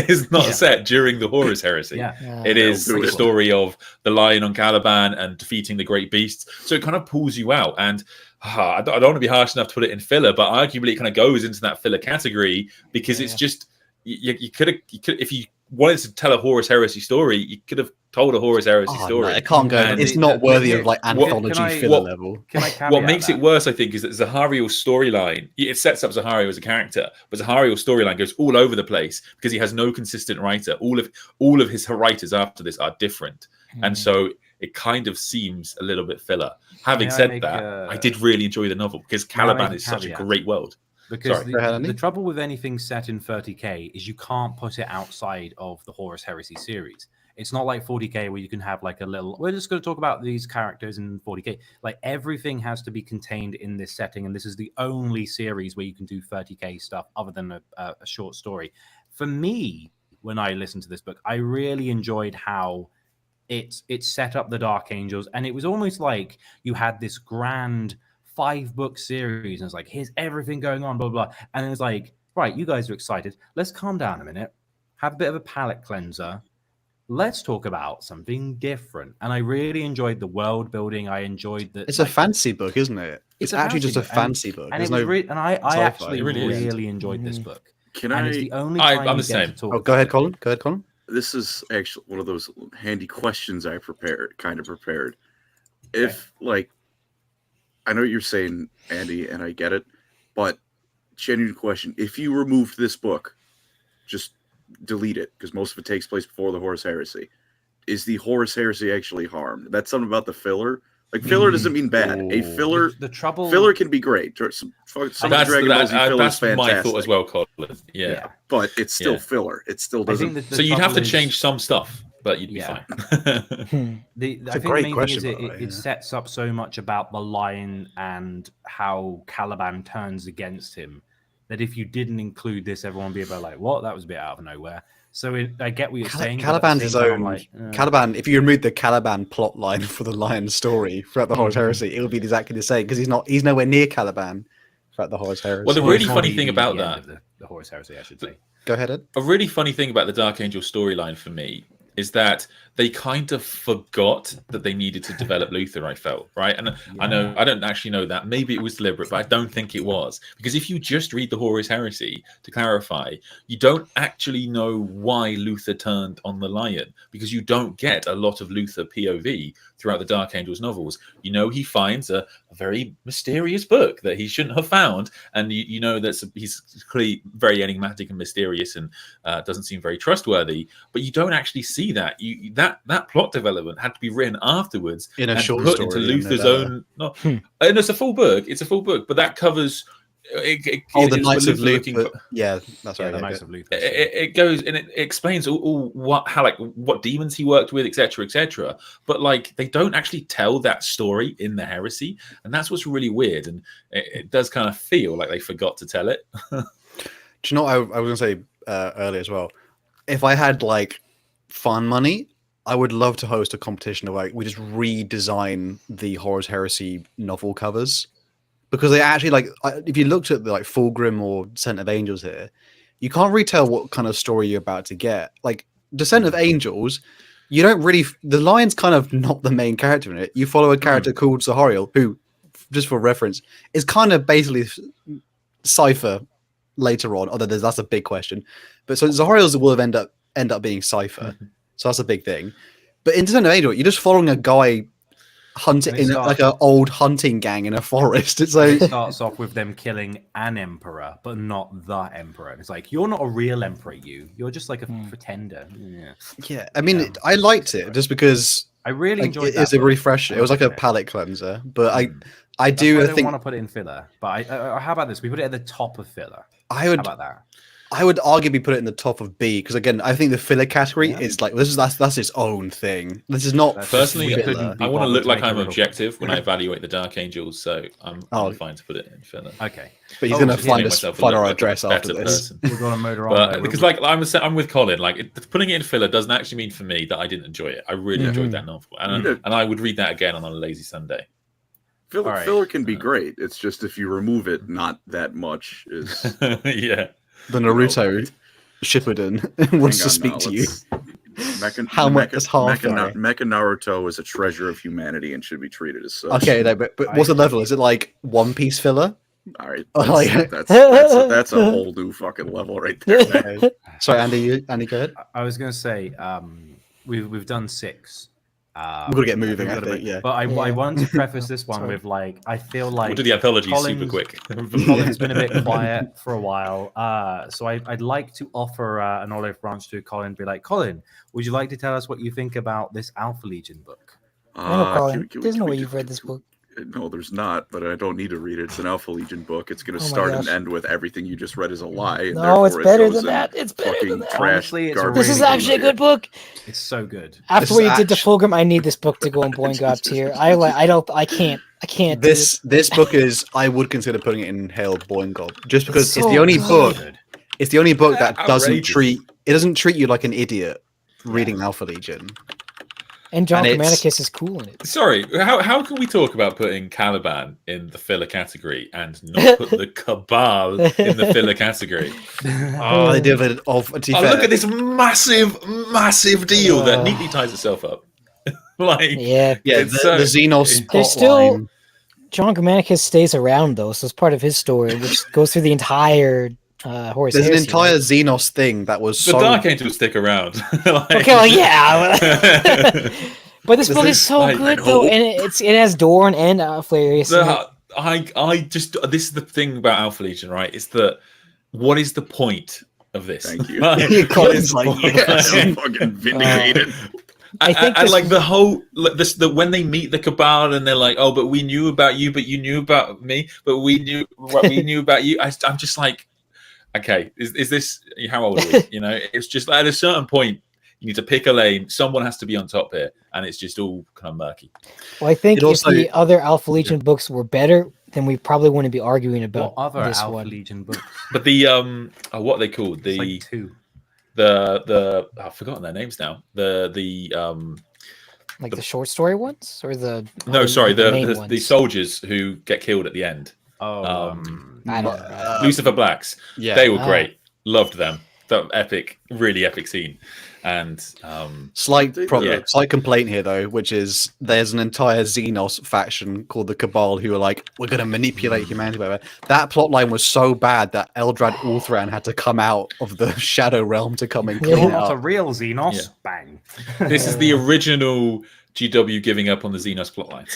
is not set during the Horus Heresy. It is the story of the lion on Caliban and defeating the great beasts. So it kind of pulls you out. And I don't want to be harsh enough to put it in filler, but arguably it kind of goes into that filler category because it's just you could if you wanted to tell a Horus Heresy story, you could have told a Horus Heresy story. No, it can't go. And It's not worthy of like anthology filler level. Can I what makes that? it worse, I think, is that Zahariel's storyline, it sets up Zahariel as a character, but Zahariel's storyline goes all over the place because he has no consistent writer. All of his writers after this are different. And so it kind of seems a little bit filler. Having said that, I did really enjoy the novel because Caliban is such a great world. Because the trouble with anything set in 30k is you can't put it outside of the Horus Heresy series. It's not like 40k where you can have like a little, we're just going to talk about these characters in 40k. Like everything has to be contained in this setting. And this is the only series where you can do 30k stuff other than a short story. For me, when I listened to this book, I really enjoyed how it set up the Dark Angels. And it was almost like you had this grand 5-book series. And it's like, here's everything going on, blah, blah, blah. And it was like, right, you guys are excited. Let's calm down a minute. Have a bit of a palate cleanser. Let's talk about something different. And I really enjoyed the world building. I enjoyed the. It's a fancy book, isn't it? It's actually just a fancy book. And, I actually really enjoyed this book. Can and I? It's the only time I'm the same. Oh, go ahead, Colin. Go ahead, Colin. This is actually one of those handy questions I kind of prepared. If like, I know what you're saying, Andy, and I get it, but genuine question: if you removed this book, just delete it because most of it takes place before the Horus Heresy. Is the Horus Heresy actually harmed? That's something about the filler. Like filler doesn't mean bad. A filler, filler can be great. Some that's Dragon Ball Z filler is fantastic. My thought as well, Colin. Yeah. But it's still filler. It still doesn't. So you'd have to change some stuff, but you'd be fine. I think the main thing is it sets up so much about the lion and how Caliban turns against him that if you didn't include this, everyone would be about like, what? That was a bit out of nowhere. So I get what you're saying. Caliban's his own. Caliban, if you remove the Caliban plot line for the lion story throughout the Horus Heresy, it would be exactly the same because he's nowhere near Caliban throughout the Horus Heresy. Well, the really funny thing about that, the Horus Heresy, I should say. Go ahead, Ed. A really funny thing about the Dark Angel storyline for me is that they kind of forgot that they needed to develop Luther, I felt, right? And I know, I don't actually know that. Maybe it was deliberate, but I don't think it was. Because if you just read the Horus Heresy, to clarify, you don't actually know why Luther turned on the lion, because you don't get a lot of Luther POV throughout the Dark Angels novels. You know, he finds a very mysterious book that he shouldn't have found, and you know that he's clearly very enigmatic and mysterious and doesn't seem very trustworthy, but you don't actually see that. That plot development had to be written afterwards in a short put story into Luther's own. And it's a full book. It's a full book, but that covers. The Knights of Luther. Yeah, that's right. The Knights of Luther. It goes and it explains all what demons he worked with, etc., etc. But like they don't actually tell that story in the Heresy, and that's what's really weird. And it does kind of feel like they forgot to tell it. Do you know what I was going to say earlier as well? if I had like fun money, I would love to host a competition where we just redesign the Horus Heresy novel covers, because they actually if you looked at the like Fulgrim or Descent of Angels here, you can't really tell what kind of story you're about to get. Like Descent of Angels, you don't really, the lion's kind of not the main character in it. You follow a character called Zahariel, who, just for reference, is kind of basically Cypher later on, although that's a big question. But so Zahariel's will end up being Cypher, so that's a big thing. But in Descent of Angel, you're just following a guy hunting in like an old hunting gang in a forest. It starts off with them killing an emperor, but not the emperor. And it's like, you're not a real emperor. You're just like a pretender. Yeah. I mean, I liked it just because I really enjoyed it. It's a refresher. It was like a palate cleanser. But I think want to put it in filler. But how about this? We put it at the top of filler. How about that? I would arguably put it in the top of B, because again, I think the filler category is like that's its own thing. This is not personally. I want to look like I'm objective when I evaluate the Dark Angels, so I'm fine to put it in filler. Okay, but he's gonna find our address after this. We're gonna motor on, because like I'm with Colin. Like putting it in filler doesn't actually mean for me that I didn't enjoy it. I really enjoyed that novel, and I would read that again on a lazy Sunday. Filler can be great. It's just if you remove it, not that much is. Yeah. The Naruto Shippuden wants to speak to you. How much is half? Mecha Naruto is a treasure of humanity and should be treated as such. Okay, but what's the level? Is it like One Piece filler? All right, that's a whole new fucking level right there. Sorry, Andy, go ahead. I was gonna say we've done 6. We're gonna get moving, I think, yeah. But I wanted to preface this one with like, I feel like we'll do the anthology super quick. Colin's been a bit quiet for a while, so I'd like to offer an olive branch to Colin. Be like, Colin, would you like to tell us what you think about this Alpha Legion book? Colin, there's no way you've read this book. No, there's not, but I don't need to read it. It's an Alpha Legion book. It's going to start and end with everything you just read is a lie. And no, it's better than that. It's better than that. Honestly, this is actually a good book. It's so good. After what you did to Fulgrim, I need this book to go in Boingop tier. I can't. This book is, I would consider putting it in Hail Boingop, just because it's the only book. It's the only book that doesn't treat you like an idiot reading Alpha Legion. And John Germanicus is cool in it. Sorry, how can we talk about putting Caliban in the filler category and not put the Cabal in the filler catery? They did it off. Look at this massive deal that neatly ties itself up. The Xenos. There's still John Germanicus stays around though, so it's part of his story, which goes through the entire. Horus There's Heresy, an entire Xenos thing that was the Dark Angels stick around. Okay, well, yeah, but this book is so good though, and it has Dorn and Alpha Legion. This is the thing about Alpha Legion, right? It's that what is the point of this? Thank you. Colin's like, yes. I'm fucking vindicated. I think like the whole when they meet the Cabal and they're like, oh, but we knew about you, but you knew about me, but we knew about you. I'm just like. Okay, is this how old are we? You know, it's just at a certain point you need to pick a lane. Someone has to be on top here, and it's just all kind of murky. Well, I think if the other Alpha Legion books were better, then we probably wouldn't be arguing about other this Alpha one. Legion books. But the what are they called? The like 2. The I've forgotten their names now. The short story ones or the the soldiers who get killed at the end. Lucifer Blacks. Yeah, they were great. Loved them. That really epic scene. And slight complaint here though, which is there's an entire Xenos faction called the Cabal who are like, we're going to manipulate humanity. Whatever. That plotline was so bad that Eldrad Ulthran had to come out of the Shadow Realm to come and clean it up. A real Xenos. Yeah. Bang. This is the original GW giving up on the Xenos plotline.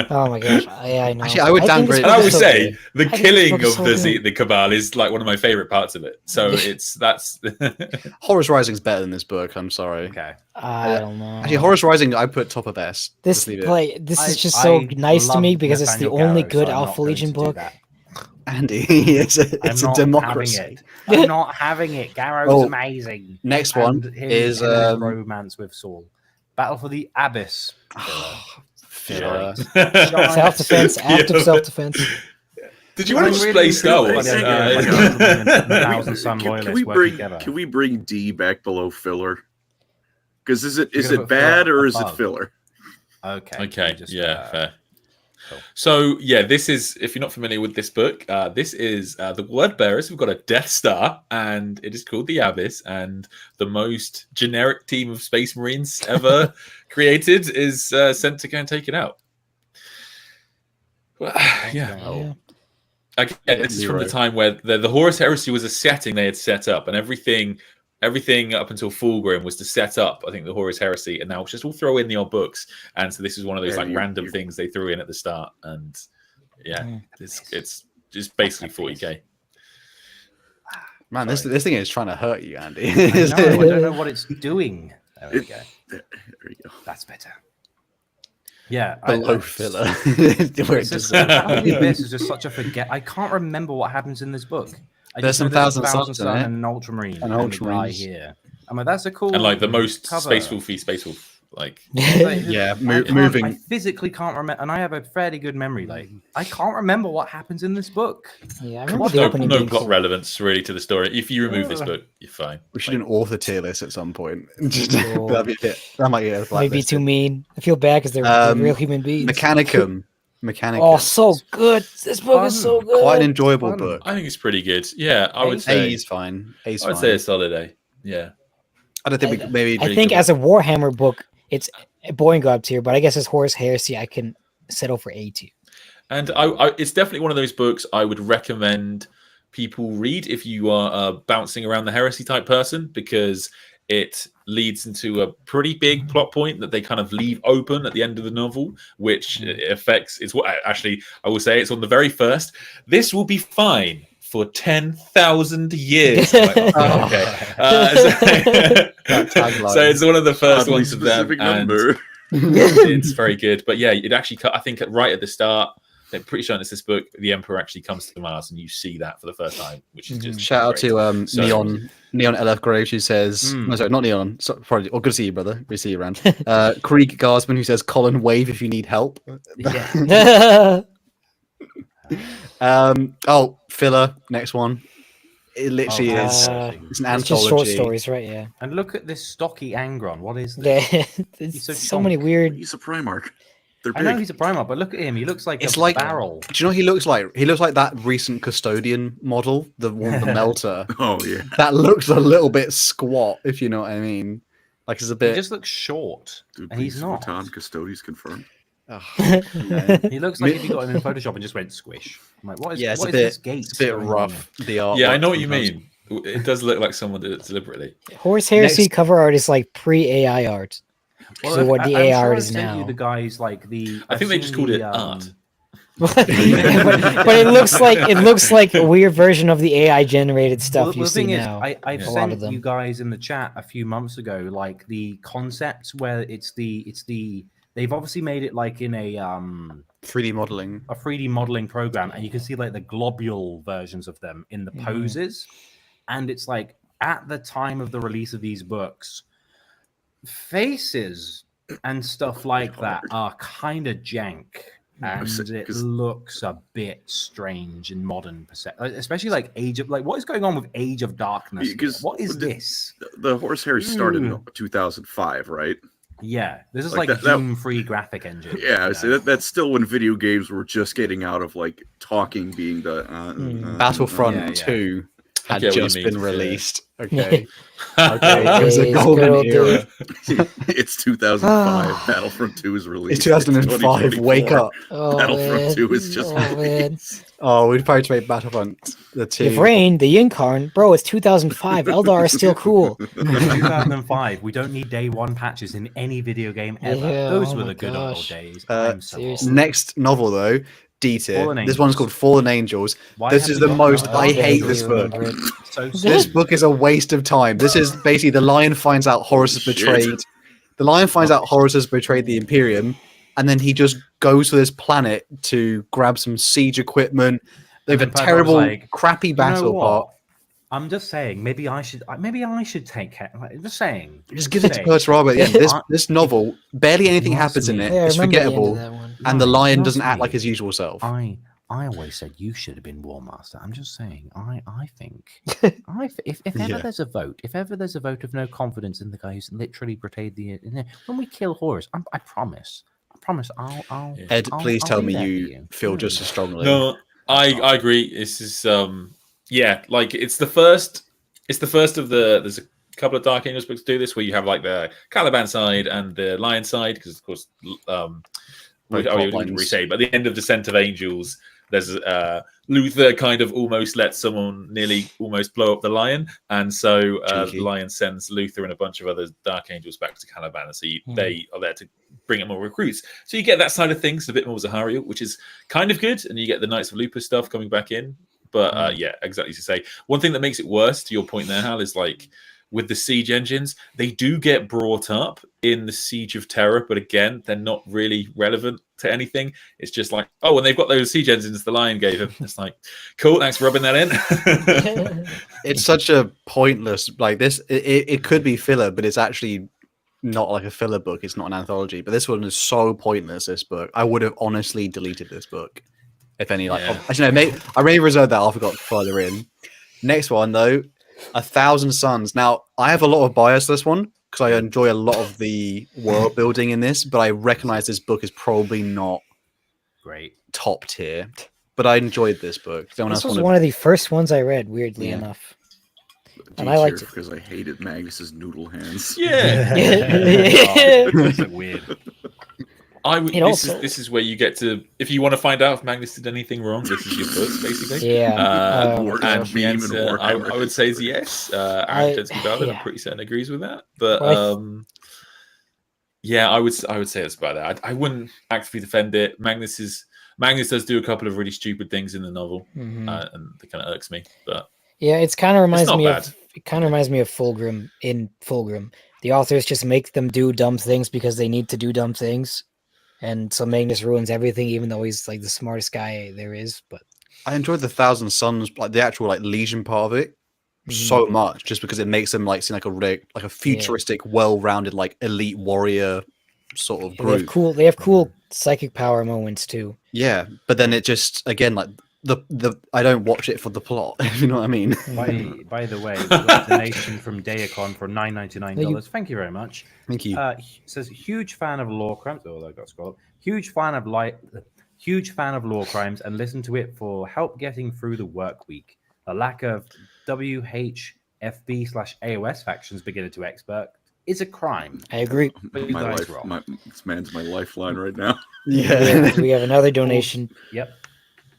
Oh my gosh! I know. Actually, I would downgrade. And I would say the killing of the Cabal is like one of my favorite parts of it. So that's Horus Rising is better than this book. I'm sorry. Okay, I don't know. Actually, Horus Rising I put top of S. This is just so nice to me because it's the only good Alpha Legion book. Andy, it's a democracy. I'm not having it. Garrow's amazing. Next one is romance with Saul. Battle for the Abyss. Filler. Self-defense, active self-defense. Did you want to play Star Wars? Can we bring D back below filler? Because is it bad or is it filler? Okay. Fair. Cool. So yeah, this is, if you're not familiar with this book, this is the Word Bearers. We've got a Death Star, and it is called the Abyss. And the most generic team of Space Marines ever created is sent to go and take it out. Well, yeah. Again, this is from the time where the Horus Heresy was a setting they had set up, and everything up until Fulgrim was to set up, I think, the Horus Heresy, and now it's just all throw in the old books. And so this is one of those random things they threw in at the start, and it's just basically 40k. Man, this thing is trying to hurt you, Andy. I don't know what it's doing. There we go. There you go. That's better. Yeah, below filler. The Abyss is just such a forget. I can't remember what happens in this book. There's some Thousand Suns and an Ultramarine and Ultramarine here. I mean, that's a cool and like the most cover. Space Wolf. Like moving. I physically can't remember, and I have a fairly good memory. Like I can't remember what happens in this book. Yeah, I remember no plot relevance really to the story. If you remove this book, you're fine. We should do an author tier list at some point. That'd be a hit. That might get might be too mean. I feel bad because they're real human beings. Mechanicum. Oh, so good. This book is so good. Quite an enjoyable book. I think it's pretty good. Yeah, I would say A is fine. I would say a solid A. Yeah. I don't think I think as a Warhammer book, it's going up tier, but I guess as Horus Heresy, I can settle for A tier. And it's definitely one of those books I would recommend people read if you are a bouncing around the heresy type person, because it leads into a pretty big plot point that they kind of leave open at the end of the novel, which affects. It's what actually I will say. It's on the very first. This will be fine for 10,000 years. Like, okay, so it's one of the first ones of them. Number. It's very good, but yeah, it actually. I think right at the start. I'm pretty sure it's this book. The Emperor actually comes to Mars, and you see that for the first time, which is just shout out great. To Neon LF Graves, who says, no, sorry, not Neon. Probably, good to see you, brother. Good to see you around. Krieg Garsman, who says, Colin, wave if you need help. Yeah. Filler. Next one. It literally is. It's an anthology. Just short stories, right? Yeah. And look at this stocky Angron. What is this? There's so many weird. He's a Primarch. I know he's a Primarch, but look at him. He looks like it's a like, barrel. Do you know what he looks like? He looks like that recent Custodian model, the one with the melter. Oh, yeah. That looks a little bit squat, if you know what I mean. Like it's a bit. He just looks short. Dude, and he's not. Custodians confirmed. Oh, he looks like if you got him in Photoshop and just went squish. I'm like, what is this gate? It's a bit rough. The art. Yeah, I know what you mean. It does look like someone did it deliberately. Horus Heresy cover art is like pre-AI art. Well, so what the AI art is now. The guys like the. I think they just called it art. but it looks like a weird version of the AI generated stuff you see now. I've sent you guys in the chat a few months ago, like the concepts where it's the they've obviously made it like in a 3D modeling, a 3D modeling program, and you can see like the globule versions of them in the poses, and it's like at the time of the release of these books, faces and stuff like that are kind of jank. And it looks a bit strange in modern perception, especially like what is going on with Age of Darkness? Because what is this? The Horus Heresy started in 2005, right? Yeah, this is like a Doom-free graphic engine. Yeah, so that's still when video games were just getting out of like talking being the Battlefront 2 had just been released. Okay. It was a golden era. It's 2005. Battlefront 2 is released. It's 2005. Wake up. Battlefront 2 is just released. Oh, we'd probably make Battlefront the 2. Yvrain, the Incarn, bro, it's 2005. Eldar is still cool. 2005. We don't need day one patches in any video game ever. Yeah, Those were the good old days. Next novel, though, D tier. This one's called Fallen Angels. This is the most. I hate this book. This book is a waste of time. This is basically the Lion finds out Horus has betrayed. The Lion finds out Horus has betrayed the Imperium, and then he just goes to this planet to grab some siege equipment. They have a terrible, crappy battle part. I'm just saying, maybe I should take care. I'm just saying. Just give it to Perturabo at the end. This novel, barely anything happens in it. It's forgettable, and the Lion doesn't act like his usual self. I I always said you should have been War Master. I'm just saying. I think if ever Yeah. there's a vote, if ever there's a vote of no confidence in the guy who's literally betrayed the when we kill Horus, I promise, I'll Ed, please I'll tell be me there for you feel just as strongly. No, I agree. This is yeah, like it's the first of the there's a couple of Dark Angels books do this where you have like the Caliban side and the Lion side, because of course I didn't really say, but at the end of Descent of Angels, there's Luther kind of almost lets someone nearly almost blow up the Lion, and so the Lion sends Luther and a bunch of other Dark Angels back to Caliban, and so they are there to bring in more recruits. So you get that side of things, a bit more Zahariel, which is kind of good, and you get the Knights of Lupus stuff coming back in. But yeah, exactly as you say. One thing that makes it worse, to your point there, Hal, is like with the siege engines, they do get brought up in the Siege of Terror, but again, they're not really relevant to anything. It's just like, oh, when they've got those siege engines the Lion gave him, it's like, cool, thanks for rubbing that in. It's such a pointless, like this, it could be filler, but it's actually not like a filler book. It's not an anthology, but this one is so pointless, this book. I would have honestly deleted this book. If any, like, actually, no, I may reserve that. I forgot further in. Next one, though, 1,000 Suns. Now, I have a lot of bias to this one because I enjoy a lot of the world building in this, but I recognize this book is probably not great top tier. But I enjoyed this book. This was one of the first ones I read, weirdly enough. And I liked it because I hated Magnus's noodle hands. Yeah, it's weird. This is where you get to, if you want to find out if Magnus did anything wrong, this is your book, basically. Yeah. And the answer, I would say, is yes. I'm pretty certain agrees with that. But yeah, I would say it's about that. I wouldn't actively defend it. Magnus does do a couple of really stupid things in the novel, and that kind of irks me. But yeah, it kind of reminds me of Fulgrim. In Fulgrim, the authors just make them do dumb things because they need to do dumb things. And so Magnus ruins everything, even though he's like the smartest guy there is. But I enjoyed the 1,000 Suns, like the actual like Legion part of it, so much, just because it makes them like seem like a futuristic, well-rounded, like elite warrior sort of group. They have cool psychic power moments too. Yeah, but then it just again like the I don't watch it for the plot. If you know what I mean. By the way, we got a donation from Deacon for $9.99. Thank you very much. Thank you. Says huge fan of Lorecrimes. Oh, I got to scroll up. Huge fan of Lorecrimes, and listen to it for help getting through the work week. A lack of WHFB/AOS factions beginner to expert is a crime. I agree. This man's my lifeline right now. Yeah. We have another donation. Yep.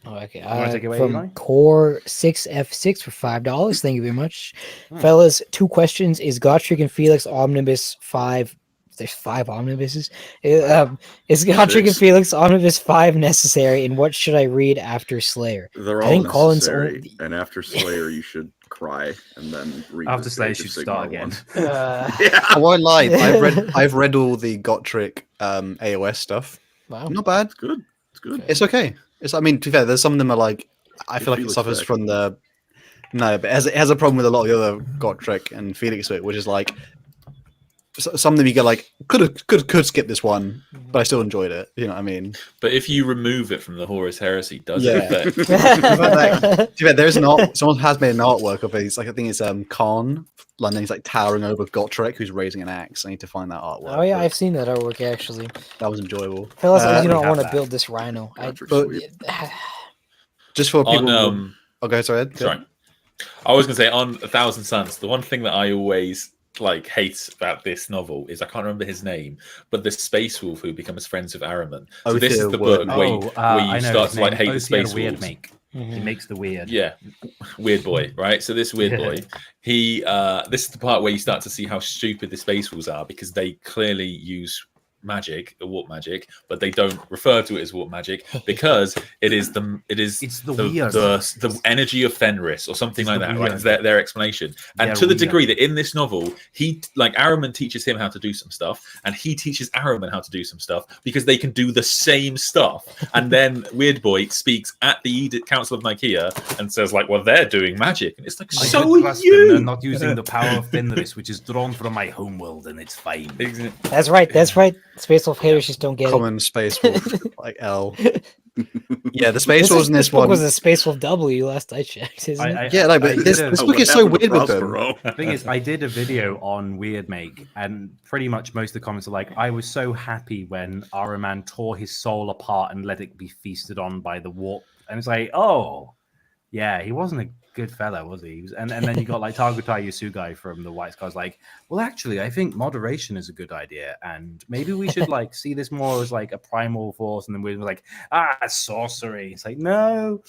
Oh, okay. Take it away, from Eli? Core 6F6 for $5. Thank you very much. Fellas, 2 questions. Is Gotrek and Felix Omnibus 5? There's 5 omnibuses. Is Gotrek and Felix Omnibus 5 necessary? And what should I read after Slayer? They're all necessary. And after Slayer, you should cry and then read. After Slayer, you should start again. I won't lie. I've read all the Gotrek AOS stuff. Wow. Not bad. It's good. It's good. It's okay. I mean, to be fair, there's some of them are like, I feel like it suffers from the... No, but it has a problem with a lot of the other Gotrek and Felix bit, which is like, some of them you get like, could skip this one, but I still enjoyed it. You know what I mean? But if you remove it from the Horus Heresy, does it affect? To be fair, there's someone has made an artwork of it. It's like, I think it's Khan, London. He's like towering over Gotrek, who's raising an axe. I need to find that artwork. Oh yeah, I've seen that artwork actually. That was enjoyable. Fellas, I do not want to build this rhino. Just for people. Okay, sorry, Ed. Sorry. I was going to say on 1,000 Suns, the one thing that I always like hate about this novel is I can't remember his name, but the space wolf who becomes friends with Araman. So this is the book where you start to like hate the space wolves. He makes the weird. Yeah, weird boy, right? So this weird boy, this is the part where you start to see how stupid the space wolves are, because they clearly use magic, warp magic, but they don't refer to it as warp magic because it's the energy of Fenris or something like that, right? It's their explanation. And to the degree that in this novel, Araman teaches him how to do some stuff, and he teaches Araman how to do some stuff because they can do the same stuff. And then Weird Boy speaks at the Council of Nicaea and says like, well, they're doing magic. And it's like, so are you? They're not using the power of Fenris, which is drawn from my homeworld, and it's fine. That's right. Space Wolf haters just don't get Common Space Wolf, like L. Yeah, the Space Wolves in this book one. was a Space Wolf W last I checked, isn't it? Yeah, no, but I this did a- book What is so happened to weird with them. Prospero? The thing is, I did a video on Weird Make, and pretty much most of the comments are like, I was so happy when Ahriman tore his soul apart and let it be feasted on by the warp. And it's like, oh, yeah, he wasn't a good fella, was he? And then you got like Tagutai Yasugai from the White Scars, like, well, actually, I think moderation is a good idea, and maybe we should like see this more as like a primal force. And then we're like, sorcery. It's like, no,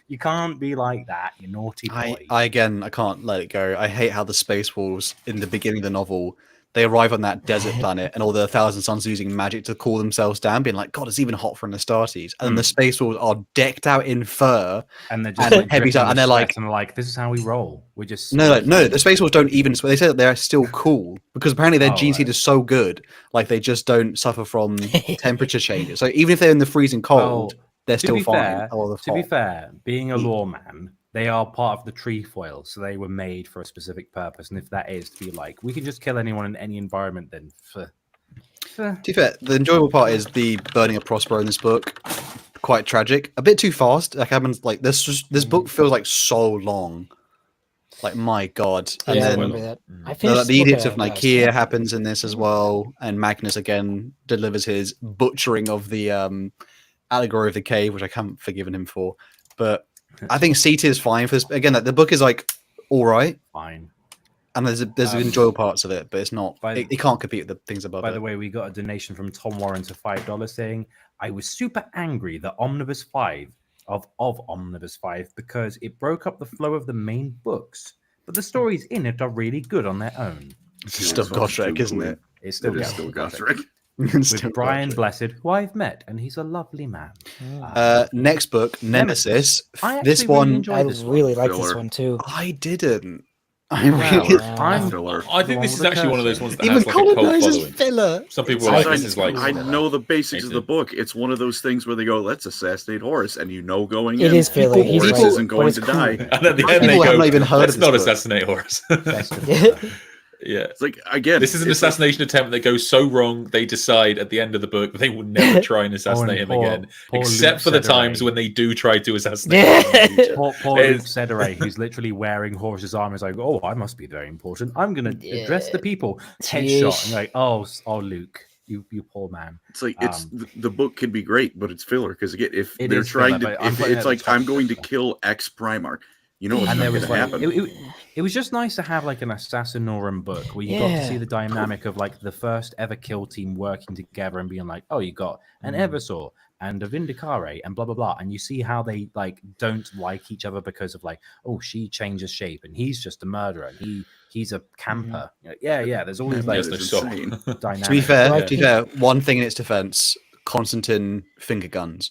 you can't be like that, you naughty boy. I can't let it go. I hate how the Space Wolves in the beginning of the novel, they arrive on that desert planet and all the Thousand Suns using magic to cool themselves down, being like, God, it's even hot from the Astartes. And then the Space Wolves are decked out in fur And they're just and like heavy dripping stuff, and with they're sweat, like, and they're like, this is how we roll. We're just no, the Space Wolves don't even. They say that they're still cool because apparently their gene seed is so good, like they just don't suffer from temperature changes. So even if they're in the freezing cold, they're still fine. To be fair, being a lawman, they are part of the trefoil, so they were made for a specific purpose. And if that is to be like, we can just kill anyone in any environment, then To be fair, the enjoyable part is the burning of Prospero in this book. Quite tragic, a bit too fast. Like happens like this. This book feels like so long. Like my God, and Yeah, I then remember that. I the finished the book Edict at of last Nicaea night. happens in this as well, and Magnus again delivers his butchering of the allegory of the cave, which I haven't forgiven him for. But I think CT is fine for this. Again, the book is like all right, fine. and there's enjoyable parts of it, but it's not. It can't compete with the things above By it. the way, we got a donation from Tom Warren to $5 saying, I was super angry that Omnibus 5 of Omnibus 5 because it broke up the flow of the main books. But the stories in it are really good on their own. It's still Gotrek, isn't it? It's still, It is still Gotrek. With Brian Blessed, who I've met, and he's a lovely man. Next book, Nemesis. I actually This really one, enjoyed I this really one. like this one too. I didn't. I really. Filler. I think this is actually one of those ones that Even has like a cult colonizers following. filler. Some people are like, this is like. I know the basics of the Nathan. book. It's one of those things where they go, "Let's assassinate Horus," and you know going It in, is filler. He's Horus right, isn't but going it's to cool. die. And at the end, they People have go, not even heard let's of not this book." assassinate Horus. Yeah. It's like again, This is an it's like- assassination attempt that goes so wrong, they decide at the end of the book that they will never try and assassinate him again. Except Luke for the Cederay. times when they do try to assassinate him in the future. Poor Luke It's- Cederay, who's literally wearing Horus's armor, is like, oh, I must be very important. I'm going to address the people. Headshot. And you're like, oh, Luke, you poor man. It's like the book can be great, but it's filler because again, if It they're is trying filler, to, but I'm if putting it's it at like the top. I'm going to kill X Primarch, you know, it's And not there going was to like, happen. it was just nice to have like an Assassinorum book where you got to see Yeah. the dynamic of like the first ever kill team working together and being like, oh, you got an Eversaw and a Vindicare and blah blah blah, and you see how they like don't like each other because of like, oh, she changes shape and he's just a murderer and he's a camper. Yeah. There's all these like That is Like, insane. dynamics. To be fair, Like one thing in its defense: Constantine finger guns.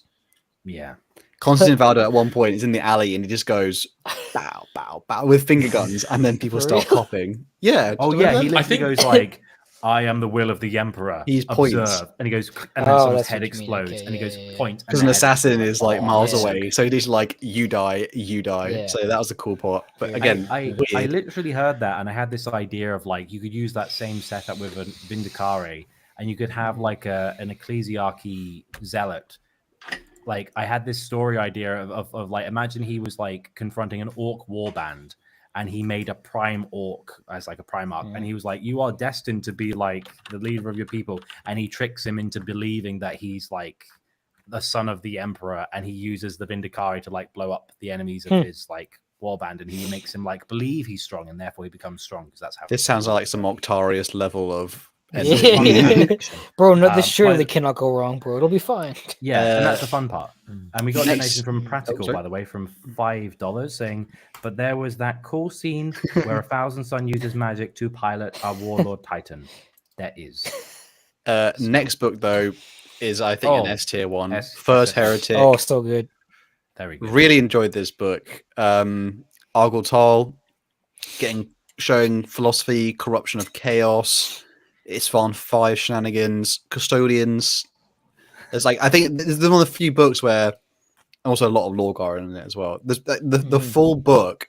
Yeah. Constantine Valdo at one point is in the alley and he just goes bow, bow, bow with finger guns, and then people For start real? popping. Yeah. Oh do you yeah, remember he that? literally goes like, "I am the will of the emperor." He's points. Observe. And he goes, and then Oh, someone's that's head what you mean. explodes, Okay, and he yeah, goes, yeah, yeah. point. Because and an the head assassin is like Oh, miles yeah. away, so he's like, you die, you die. Yeah. So that was the cool part. But Yeah. again, I weird. literally heard that, and I had this idea of like you could use that same setup with a Vindicare, and you could have like an ecclesiarchy zealot. Like I had this story idea of like imagine he was like confronting an orc warband, and he made a prime orc as like a primarch, and he was like, "You are destined to be like the leader of your people," and he tricks him into believing that he's like the son of the emperor, and he uses the Vindicare to like blow up the enemies of his like warband, and he makes him like believe he's strong, and therefore he becomes strong because that's how. This sounds like some Octarius level of. Bro, no, this by surely the- cannot go wrong, bro. It'll be fine. Yeah, and that's the fun part. And we got a Next- donation from Practical, sorry. by the way, from $5 saying, but there was that cool scene where a Thousand Sun uses magic to pilot our Warlord Titan. There is. Next book though is I think an Oh, S tier one. S- First S- Heretic. Oh, still good. Very good. Really enjoyed this book. Argyle Tal showing philosophy, corruption of chaos. Isfahan 5 shenanigans, custodians. There's like I think this is one of the few books where also a lot of Lorgar in it as well. The full book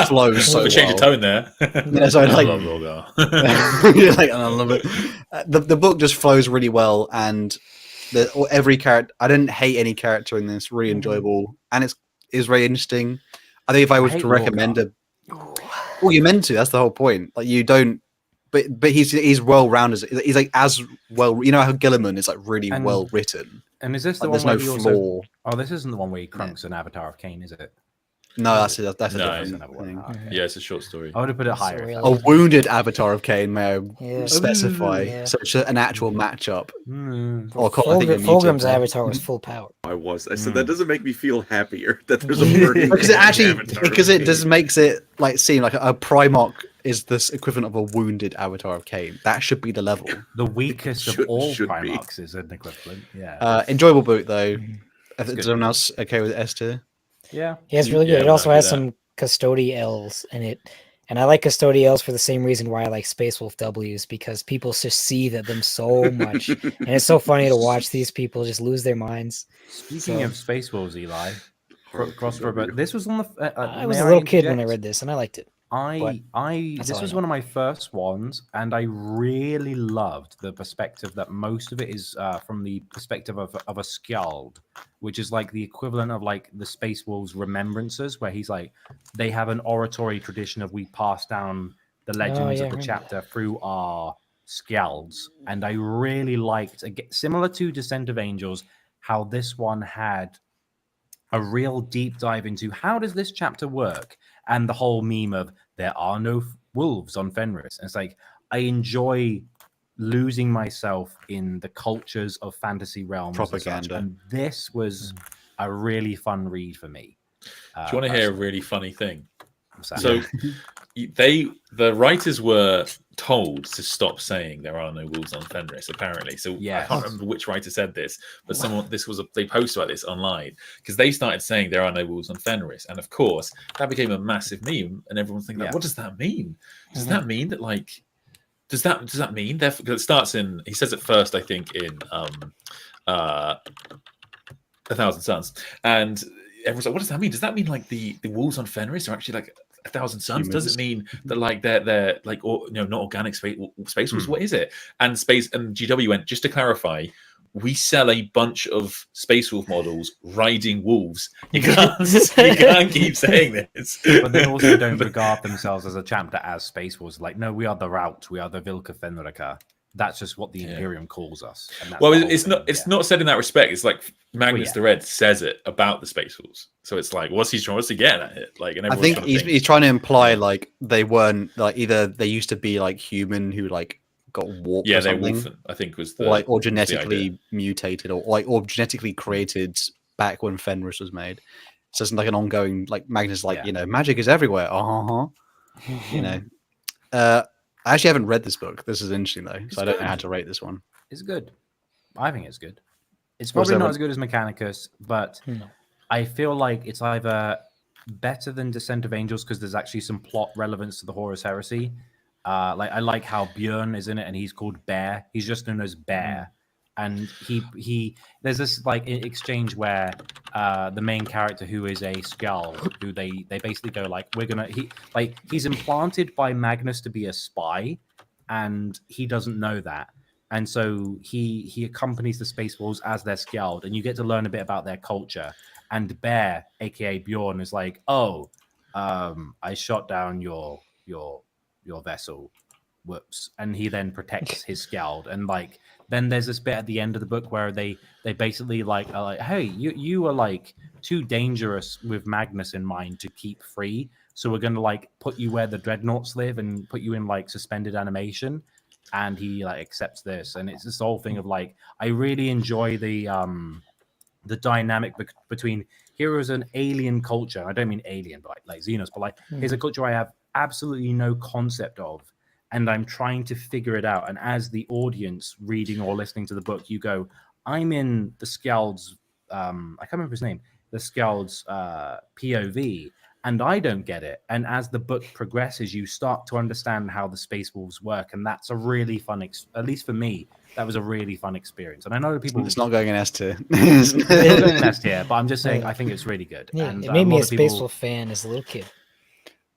flows so We change well. the tone there. Yeah, so like, I love Lorgar. You're like, I love it. The book just flows really well, and every character. I didn't hate any character in this. Really enjoyable, and it's very interesting. I think if I was to recommend well, you're meant to. That's the whole point. Like you don't. But he's well rounded. He's like as well. You know how Gilliman is like really well written. And is this the like, one where there's no he flaw. also? Oh, this isn't the one where he crunks an Avatar of Cain, is it? No, that's a No, different thing. Yeah, it's a short story. I would have put it That's higher. surreal. A wounded Avatar of Cain, may I Yeah. specify? Yeah. So it's an actual matchup. Mm. Or I think you're Fulgrim's muted. avatar was full power. I said that doesn't make me feel happier that there's a burning Because it actually, Avatar because of it Cain. just makes it like seem like a Primarch is the equivalent of a wounded Avatar of Cain. That should be the level. The weakest of Should- all should be. Primarchs is an equivalent. Yeah. Enjoyable book though. Is good. everyone else okay with S tier? Yeah. Yeah, it's really Yeah, good. It I'm also happy has with some Custody L's in it. And I like Custody L's for the same reason why I like Space Wolf W's, because people just see them so much. And it's so funny to watch these people just lose their minds. Speaking of Space Wolves, Eli, Crossroad, W. but this was on the. I was may a little kid when I interject? read this, and I liked it. But that's This all I was know. one of my first ones, and I really loved the perspective that most of it is from the perspective of a skald, which is like the equivalent of like the Space Wolves Remembrancers, where he's like, they have an oratory tradition of we pass down the legends yeah, of the I remember chapter through our scalds, and I really liked, similar to Descent of Angels, how this one had a real deep dive into how does this chapter work, and the whole meme of there are no wolves on Fenris. And it's like I enjoy losing myself in the cultures of fantasy realms and such, Propaganda. and this was a really fun read for me. Do you want to hear a really funny thing? So So the writers were told to stop saying there are no wolves on Fenris, apparently. So Yes. I can't remember which writer said this, but they posted about this online because they started saying there are no wolves on Fenris, and of course that became a massive meme, and everyone's thinking, like, Yeah. what does that mean? Does that mean that like does that mean that it starts in, he says it first, I think, in A Thousand Suns, and everyone's like, what does that mean? Does that mean like the wolves on Fenris are actually like A Thousand Suns? Does it mean that like they're like, or not organic space wolves? What is it? And GW went, just to clarify, we sell a bunch of Space Wolf models riding wolves. You can't keep saying this. but they also don't regard themselves as a chapter as Space Wolves. Like, no, we are the Rout, we are the Vilka Fenrika. That's just what the Imperium calls us. And that's Well, the whole it's thing, not not said in that respect. It's like Magnus yeah. the Red says it about the Space Wolves. So it's like, what's he getting at it? Like, and I everyone's think trying to think. he's trying to imply like they weren't like either they used to be like human who like got warped Yeah, or they're something, wolfen, I think was or like or was the idea. genetically mutated or genetically created back when Fenris was made. So it's like an ongoing like Magnus like magic is everywhere. You know. I actually haven't read this book. This is interesting though, so I don't know how to rate this one. It's good. I think it's good. It's What's probably that not one? as good as Mechanicus, but No. I feel like it's either better than Descent of Angels because there's actually some plot relevance to the Horus Heresy. Like I like how Björn is in it and he's called Bear. He's just known as Bear. And he there's this like exchange where the main character who is a Skald, who they basically go like, he's implanted by Magnus to be a spy, and he doesn't know that. And so he accompanies the Space Wolves as their Skald, and you get to learn a bit about their culture. And Bear, aka Bjorn, is like, I shot down your vessel. Whoops. And he then protects his Skald. And like then there's this bit at the end of the book where they basically like are like, hey, you are like too dangerous with Magnus in mind to keep free. So we're gonna like put you where the dreadnoughts live and put you in like suspended animation. And he like accepts this. And it's this whole thing of like, I really enjoy the dynamic between here is an alien culture. I don't mean alien, but like Xenos, but like here's a culture I have absolutely no concept of, and I'm trying to figure it out. And as the audience reading or listening to the book, you go, I'm in the Skald's, I can't remember his name, the Skald's POV, and I don't get it. And as the book progresses, you start to understand how the Space Wolves work, and that's a really fun, at least for me, that was a really fun experience. And I know that people... It's not going in S tier. It's not going in S tier, but I'm just saying, I think it's really good. Yeah, And it made me lot a of people- Space Wolf fan as a little kid.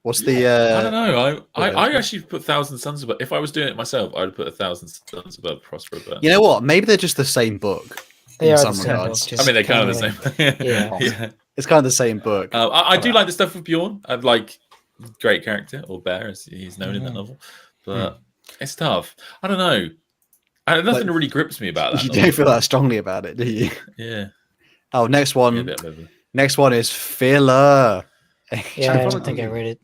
What's the? I don't know. I actually put Thousand Suns above. If I was doing it myself, I would put 1,000 Suns above Prospero Burns. You know what? Maybe they're just the same book. They in are some the same regards. book, I mean, they're kind of kinda the same. Yeah. Yeah. It's kind of the same book. I do like the stuff with Bjorn. I'd like great character, or Bear as he's known in that Mhm. novel, but it's tough. I don't know. Nothing really grips me about that. You novel. don't feel that strongly about it, do you? Yeah. Oh, next Yeah, a one. bit of a- Next one is Filler. Yeah, I don't Anthology. think I read it.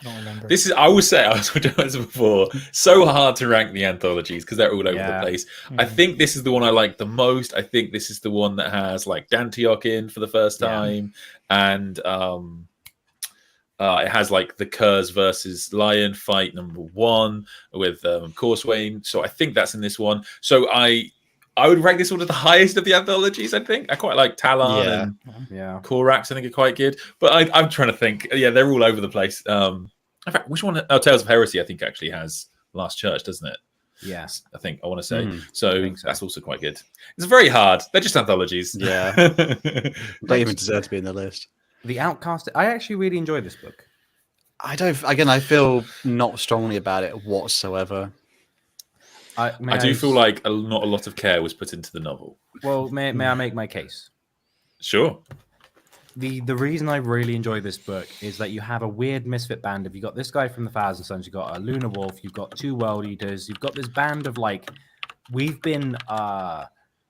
I don't remember. This is, I would say, I was talking about this before, so hard to rank the anthologies because they're all over the place. I think this is the one I like the most. I think this is the one that has like Dantiok in for the first time, and it has like the Kurz versus Lion fight #1 with Coursewayne. So I think that's in this one. So I would rank this one as the highest of the anthologies. I think I quite like Talon and Korax. I think are quite good. But I'm trying to think. Yeah, they're all over the place. In fact, which one? Oh, Tales of Heresy. I think actually has Last Church, doesn't it? Yes, I think I want to say. I So think so. that's also quite good. It's very hard. They're just anthologies. Yeah. Don't even deserve to be in the list. The Outcast. I actually really enjoy this book. I don't. Again, I feel not strongly about it whatsoever. I do feel like not a lot of care was put into the novel. Well, may I make my case? Sure. The reason I really enjoy this book is that you have a weird misfit band. If you got this guy from the Thousand Suns, you've got a Lunar Wolf, you've got 2 World Eaters, you've got this band of like we've been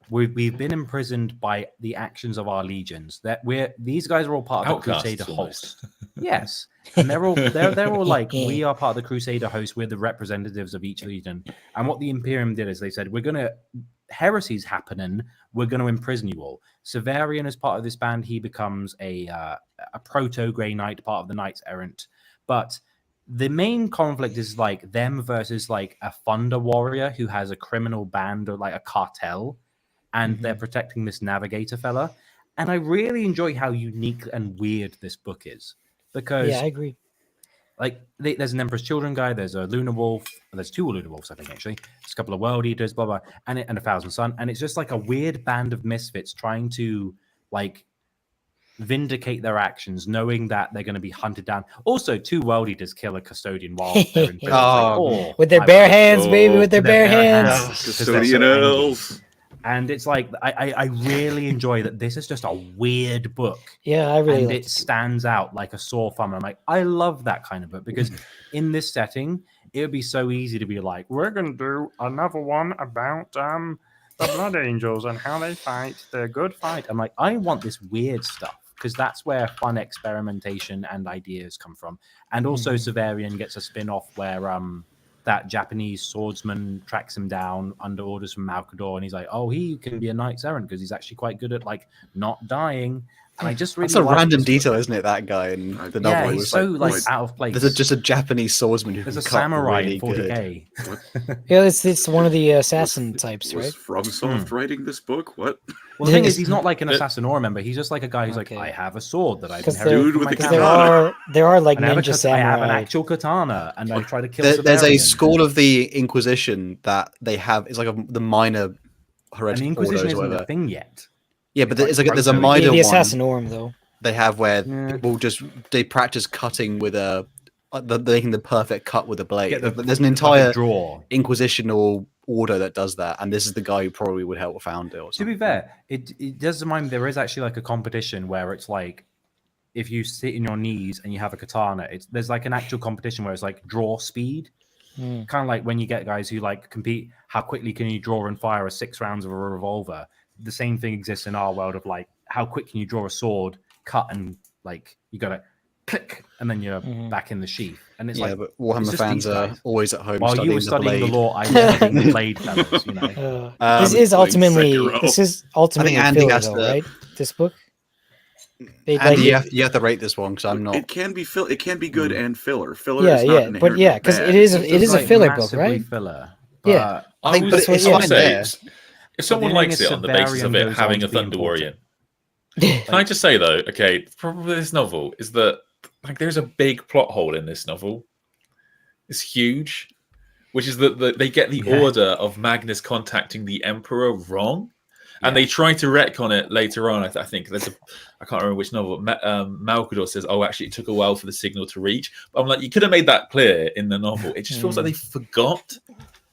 imprisoned by the actions of our legions. That these guys are all part of the Outcasts, Crusader almost. host. Yes. And they're all like, we are part of the Crusader host, we're the representatives of each legion. And what the Imperium did is they said, heresy's happening, we're going to imprison you all. Severian is part of this band. He becomes a proto-Grey Knight, part of the Knights Errant. But the main conflict is like them versus like a Thunder Warrior who has a criminal band or like a cartel, and they're protecting this navigator fella. And I really enjoy how unique and weird this book is. Because Yeah, I agree. like there's an Emperor's Children guy, there's a Lunar Wolf, there's 2 Lunar Wolves, I think actually. There's a couple of World Eaters, blah blah, and a Thousand Sun, and it's just like a weird band of misfits trying to like vindicate their actions, knowing that they're going to be hunted down. Also, 2 World Eaters kill a custodian while they're in prison. With their bare hands, baby, with their bare hands. Custodian elves. And it's like I really enjoy that. This is just a weird book. Yeah, I really and like it stands out like a sore thumb. I'm like, I love that kind of book because in this setting, it would be so easy to be like, we're gonna do another one about the Blood Angels and how they fight their good fight. I'm like, I want this weird stuff because that's where fun experimentation and ideas come from. And also, Severian gets a spin-off where that Japanese swordsman tracks him down under orders from Malkador, and he's like, "Oh, he can be a knights errant because he's actually quite good at like not dying." And I just really That's a like random this detail, book. isn't it? That guy in the Yeah, novel he's was so like, like out of place. there's just a Japanese swordsman who There's a can cut samurai really in 40k. Yeah, it's one of the assassin types, Was right? FromSoft writing this book? What? Well, the thing is, he's not like an assassin or a member. He's just like a guy who's Okay. like, I have a sword that I've Because inherited Dude from with my the grandfather. there are like And I have, ninja I have an samurai. actual katana, and I try to kill. There's a Severian. school of the Inquisition that they have. It's like the minor And the heretical Inquisition orders or isn't whatever. a thing yet. Yeah, but It's there's a proto- minor The one assassinorum, though. they have where Yeah. people they practice cutting with making the perfect cut with a blade. Get the There's an fucking entire draw. Inquisitional order that does that, and this is the guy who probably would help found it. Or To something. be fair, it does remind me there is actually like a competition where it's like if you sit in your knees and you have a katana, there's like an actual competition where it's like draw speed. Kind of like when you get guys who like compete, how quickly can you draw and fire 6 rounds of a revolver? The same thing exists in our world of like how quick can you draw a sword, cut, and like you gotta click, and then you're back in the sheath. And it's Yeah, like but Warhammer just fans these are guys. always at home while you were studying studying the blade. law, I was studying the blade fellows, you know. This is playing ultimately Sekiro. Andy filler, has though, to- right? This book. They, Andy, like, you have to rate this one because I'm not. It can be it can be good and filler. Filler Yeah, is not yeah, but inherently yeah, 'cause bad. it is a- It's it is just a like filler book, massively right? Filler. Yeah. I think- was but it's gonna fine say, there. if someone the likes thing it is on the basis of Severian it goes having on a to be Thunder important. Warrior, can I just say though, okay, the problem with this novel is that like there's a big plot hole in this novel. It's huge, which is that they get the order of Magnus contacting the Emperor wrong, and they try to retcon it later on. I think there's I can't remember which novel. Malkador says, "Oh, actually, it took a while for the signal to reach." But I'm like, you could have made that clear in the novel. It just feels like they forgot.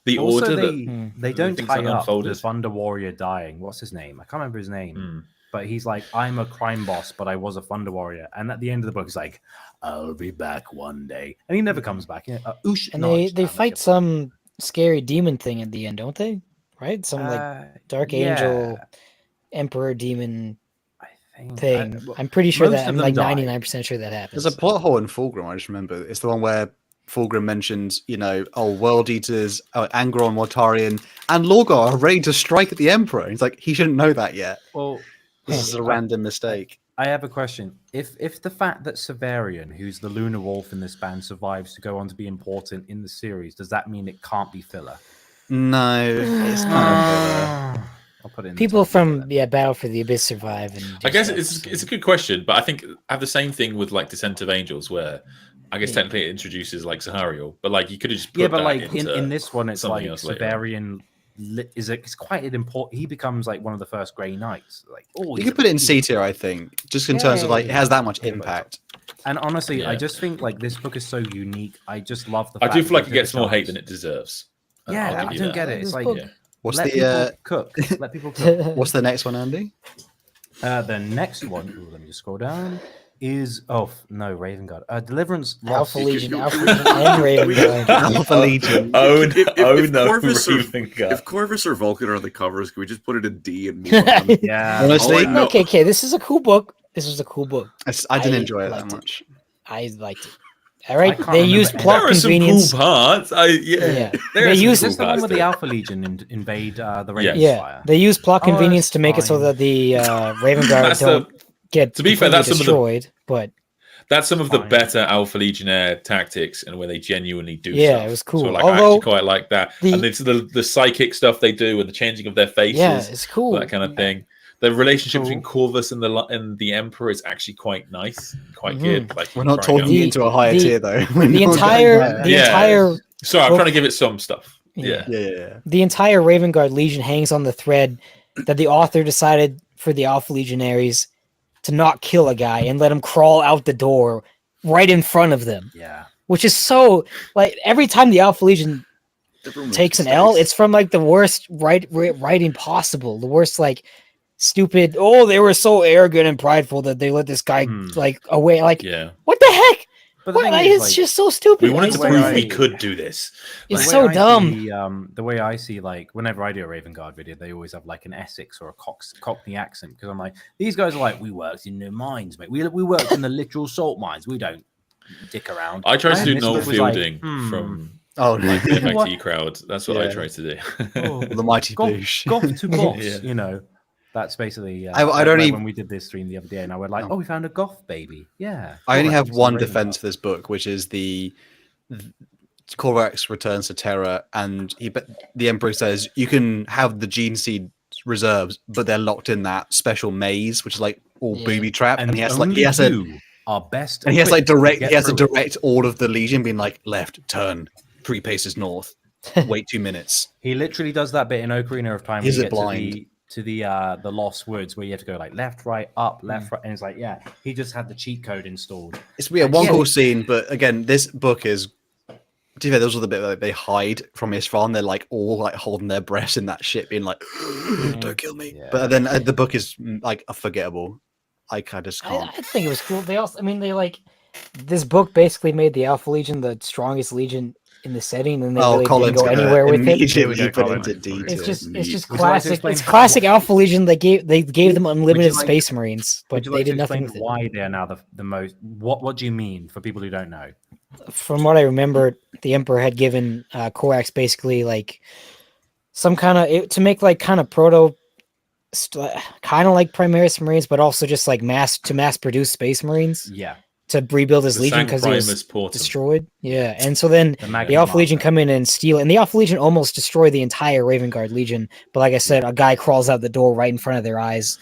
The Also, order they that they don't things tie are up the unfolded. Thunder Warrior dying. What's his name? I can't remember his name. Hmm. But he's like, I'm a crime boss, but I was a Thunder Warrior. And at the end of the book, he's like, I'll be back one day. And he never comes back. And they fight some scary demon thing at the end, don't they? Right? Some like dark angel, emperor demon thing. I'm pretty sure that I'm like 99% sure that happens. There's a plot hole in Fulgrim. I just remember it's the one where Fulgrim mentions, World Eaters, Angron, Mortarion, and Lorgar are ready to strike at the Emperor. He's like, he shouldn't know that yet. Well, this is a random mistake. I have a question. If the fact that Severian, who's the Lunar Wolf in this band, survives to go on to be important in the series, does that mean it can't be filler? No, it's not. I'll put it in People from Battle for the Abyss survive. And I guess it's a good question, but I think I have the same thing with like Descent of Angels, where I guess technically it introduces like Zahariel, but like you could have just put but that like into in this one, it's like else later. Severian it's quite an important. He becomes like one of the first Grey Knights. Like, you could put it in C tier, I think, just in terms of like it has that much impact. And honestly, I just think like this book is so unique. I just love the. I fact do feel like that it gets more hate than it deserves. Yeah, I don't get it. It's like what's let the people cook? Let people cook. What's the next one, Andy? The next one. Ooh, let me just scroll down. Is Raven Guard. Deliverance Alpha Legion, and Raven Guard. Alpha Legion. If Corvus or Vulcan are on the covers, can we just put it in D and move on? Yeah. Honestly, okay. This is a cool book. This was a cool book. I didn't enjoy it that much. I liked it. All right, they used plot convenience. There are some cool parts. They used the one with the Alpha Legion invade the Raven Spire. They used plot convenience to make it so that the Raven Guard don't get to be fair, that's destroyed. But that's some of the better Alpha Legionnaire tactics, and where they genuinely do. Yeah, stuff. it was cool. So like, I actually quite like that, and it's the psychic stuff they do, and the changing of their faces. Yeah, it's cool. That kind of thing. The relationship between Corvus and the Emperor is actually quite nice, quite good. Like, we're not talking into a higher tier though. The entire. Sorry, I'm trying to give it some stuff. Yeah. The entire Raven Guard Legion hangs on the thread that the author decided for the Alpha Legionaries to not kill a guy and let him crawl out the door right in front of them. Yeah. Which is so like every time the Alpha Legion takes an L, it's from like the worst writing possible. The worst like stupid. They were so arrogant and prideful that they let this guy like away. Like, what the heck? But it's just so stupid. We wanted to prove we could do this. It's so dumb. The way I see, like, whenever I do a Raven Guard video, they always have like an Essex or a Cockney accent because I'm like, these guys are like, we worked in the mines, mate. We worked in the literal salt mines. We don't dick around. I tried to do Noel Fielding from like the FXE crowd. That's what I tried to do. The mighty boosh. Goth to boss, That's basically when we did this stream the other day, and I went like, we found a goth baby. Yeah. I only have one defense for this book, which is the Corax returns to Terra, and the Emperor says you can have the gene seed reserves, but they're locked in that special maze, which is like all booby trap, and he has to direct all of the Legion, being like left, turn 3 paces north, wait 2 minutes. He literally does that bit in Ocarina of Time. Is it blind? To the Lost Woods where you have to go like left, right, up, left, right, and it's like he just had the cheat code installed. It's one cool scene, but again, this book is. To be fair, those are the bit that they hide from Isfahan. They're like all like holding their breaths in that shit, being like, "Don't kill me." Yeah. But then the book is like unforgettable. I just can't. I think it was cool. They also, this book basically made the Alpha Legion the strongest Legion in the setting, and they really didn't go anywhere with it. It's just classic. It's classic Alpha Legion. They gave them unlimited Space Marines, but they did nothing with it. Why they are now the most? What do you mean for people who don't know? From what I remember, the Emperor had given Corax basically like some kind of to make like kind of proto, kind of like Primaris Marines, but also just like mass produce Space Marines. Yeah. To rebuild his Legion because he was destroyed. Yeah, and so then the Alpha Legion come in and steal, and the Alpha Legion almost destroy the entire Raven Guard Legion. But like I said, a guy crawls out the door right in front of their eyes,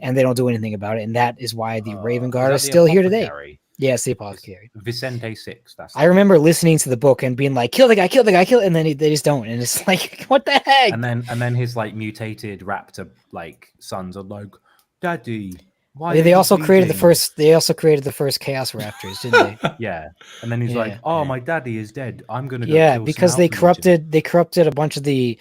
and they don't do anything about it. And that is why the Raven Guard is still here today. Yeah, it's the Apothecary. Vicente 6. I remember listening to the book and being like, "Kill the guy, kill the guy, kill!" And then they just don't, and it's like, what the heck? And then his like mutated raptor like sons are like, "Daddy, why They are you also created the weeping?" first. They also created the first Chaos Raptors, didn't they? Yeah, and then he's Yeah. like, "Oh, my daddy is dead. I'm gonna go Yeah, kill because some they Alpha Legion." corrupted a bunch of the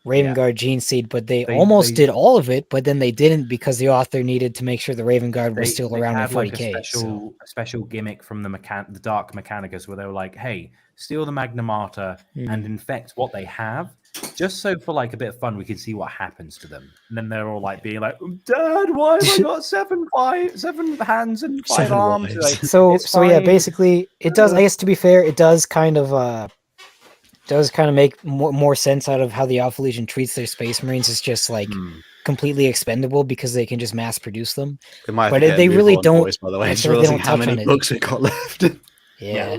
Raven Guard gene seed, but they almost did all of it, but then they didn't because the author needed to make sure the Raven Guard was still around in had like 40k. a special gimmick from the Dark Mechanicus where they were like, "Hey, steal the Magna Mater and infect what they have, just so for like a bit of fun we can see what happens to them." And then they're all like being like, "Dad, why have I got seven hands and 5 arms?" wives. Like, So "It's yeah, fine." basically it does. I guess to be fair, it does kind of make more sense out of how the Alpha Legion treats their Space Marines. It's just like completely expendable because they can just mass produce them. We might have But to get a they move really on, don't- boys, by the way. I Just feel like they realizing don't how touch on many it. books we've got left. Yeah,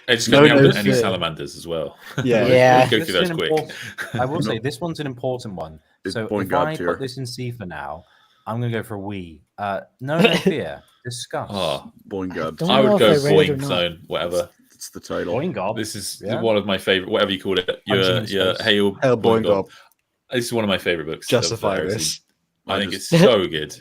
It's going to No, be no any fear. salamanders as well. Yeah. Yeah. Go This through is those an quick. important- I will say this one's an important one. It's So Boing if God I tier. put this in C for now, I'm gonna go for a we. No fear. Discuss. Oh, Boing God. don't I know would if go I read it or Boing not. Zone, whatever. It's the title. Boing Gob. This is Yeah. one of my favorite, whatever you call it. Punching Your in space. Hail Hail Boing Gob. Gob. This is one of my favorite books. Justify of Heresy. this. I think it's so good.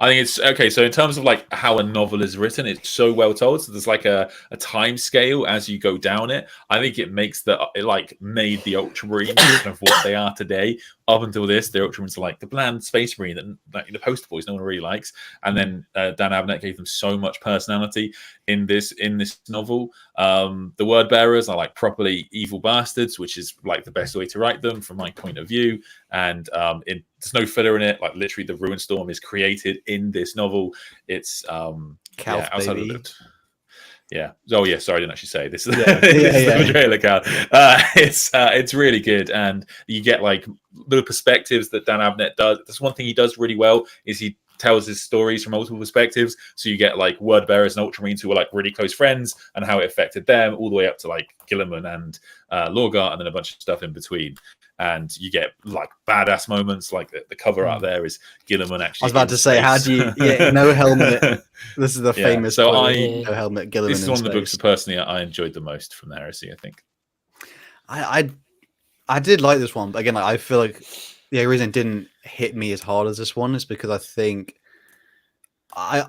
I think it's okay. So in terms of like how a novel is written, it's so well told. So there's like a time scale as you go down it. I think it makes it like made the Ultramarines kind of what they are today. Up until this, the Ultramarines are like the bland Space Marine that like the poster boys no one really likes. And then Dan Abnett gave them so much personality in this novel. The word bearers are like properly evil bastards, which is like the best way to write them from my point of view. And there's no filler in it. Like literally, the Ruin Storm is created in this novel. It's Calf, outside baby. of it. Yeah. Oh, yeah. Sorry, I didn't actually say this. Is Yeah, this is yeah. the trailer count. It's really good, and you get like the perspectives that Dan Abnett does. That's one thing he does really well is he tells his stories from multiple perspectives. So you get like word bearers and Ultramarines who were like really close friends and how it affected them, all the way up to like Gilliman and Lorgar, and then a bunch of stuff in between. And you get like badass moments, like the cover art there is Gilliman actually. I was about to say, how do you? Yeah, no helmet. This is the famous. So quote, no helmet. Gilliman. This is one of the books that personally I enjoyed the most from the Heresy. I think. I did like this one, but again, like, I feel like the reason it didn't hit me as hard as this one is because I think I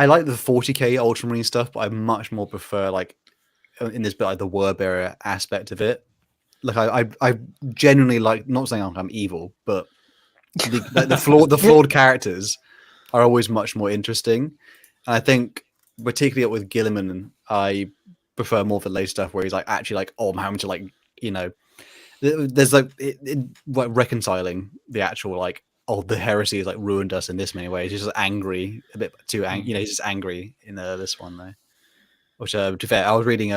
like the 40k Ultramarine stuff, but I much more prefer like in this bit like the word bearer aspect of it. Like I genuinely like, not saying I'm evil, but the flawed characters are always much more interesting. And I think particularly with Gilliman, I prefer more of the later stuff where he's like actually like, oh, I'm having to like, you know, there's like like reconciling the actual like, oh, the heresy has like ruined us in this many ways. He's just angry, a bit too angry. You know, he's just angry in this one though. Which to be fair, I was reading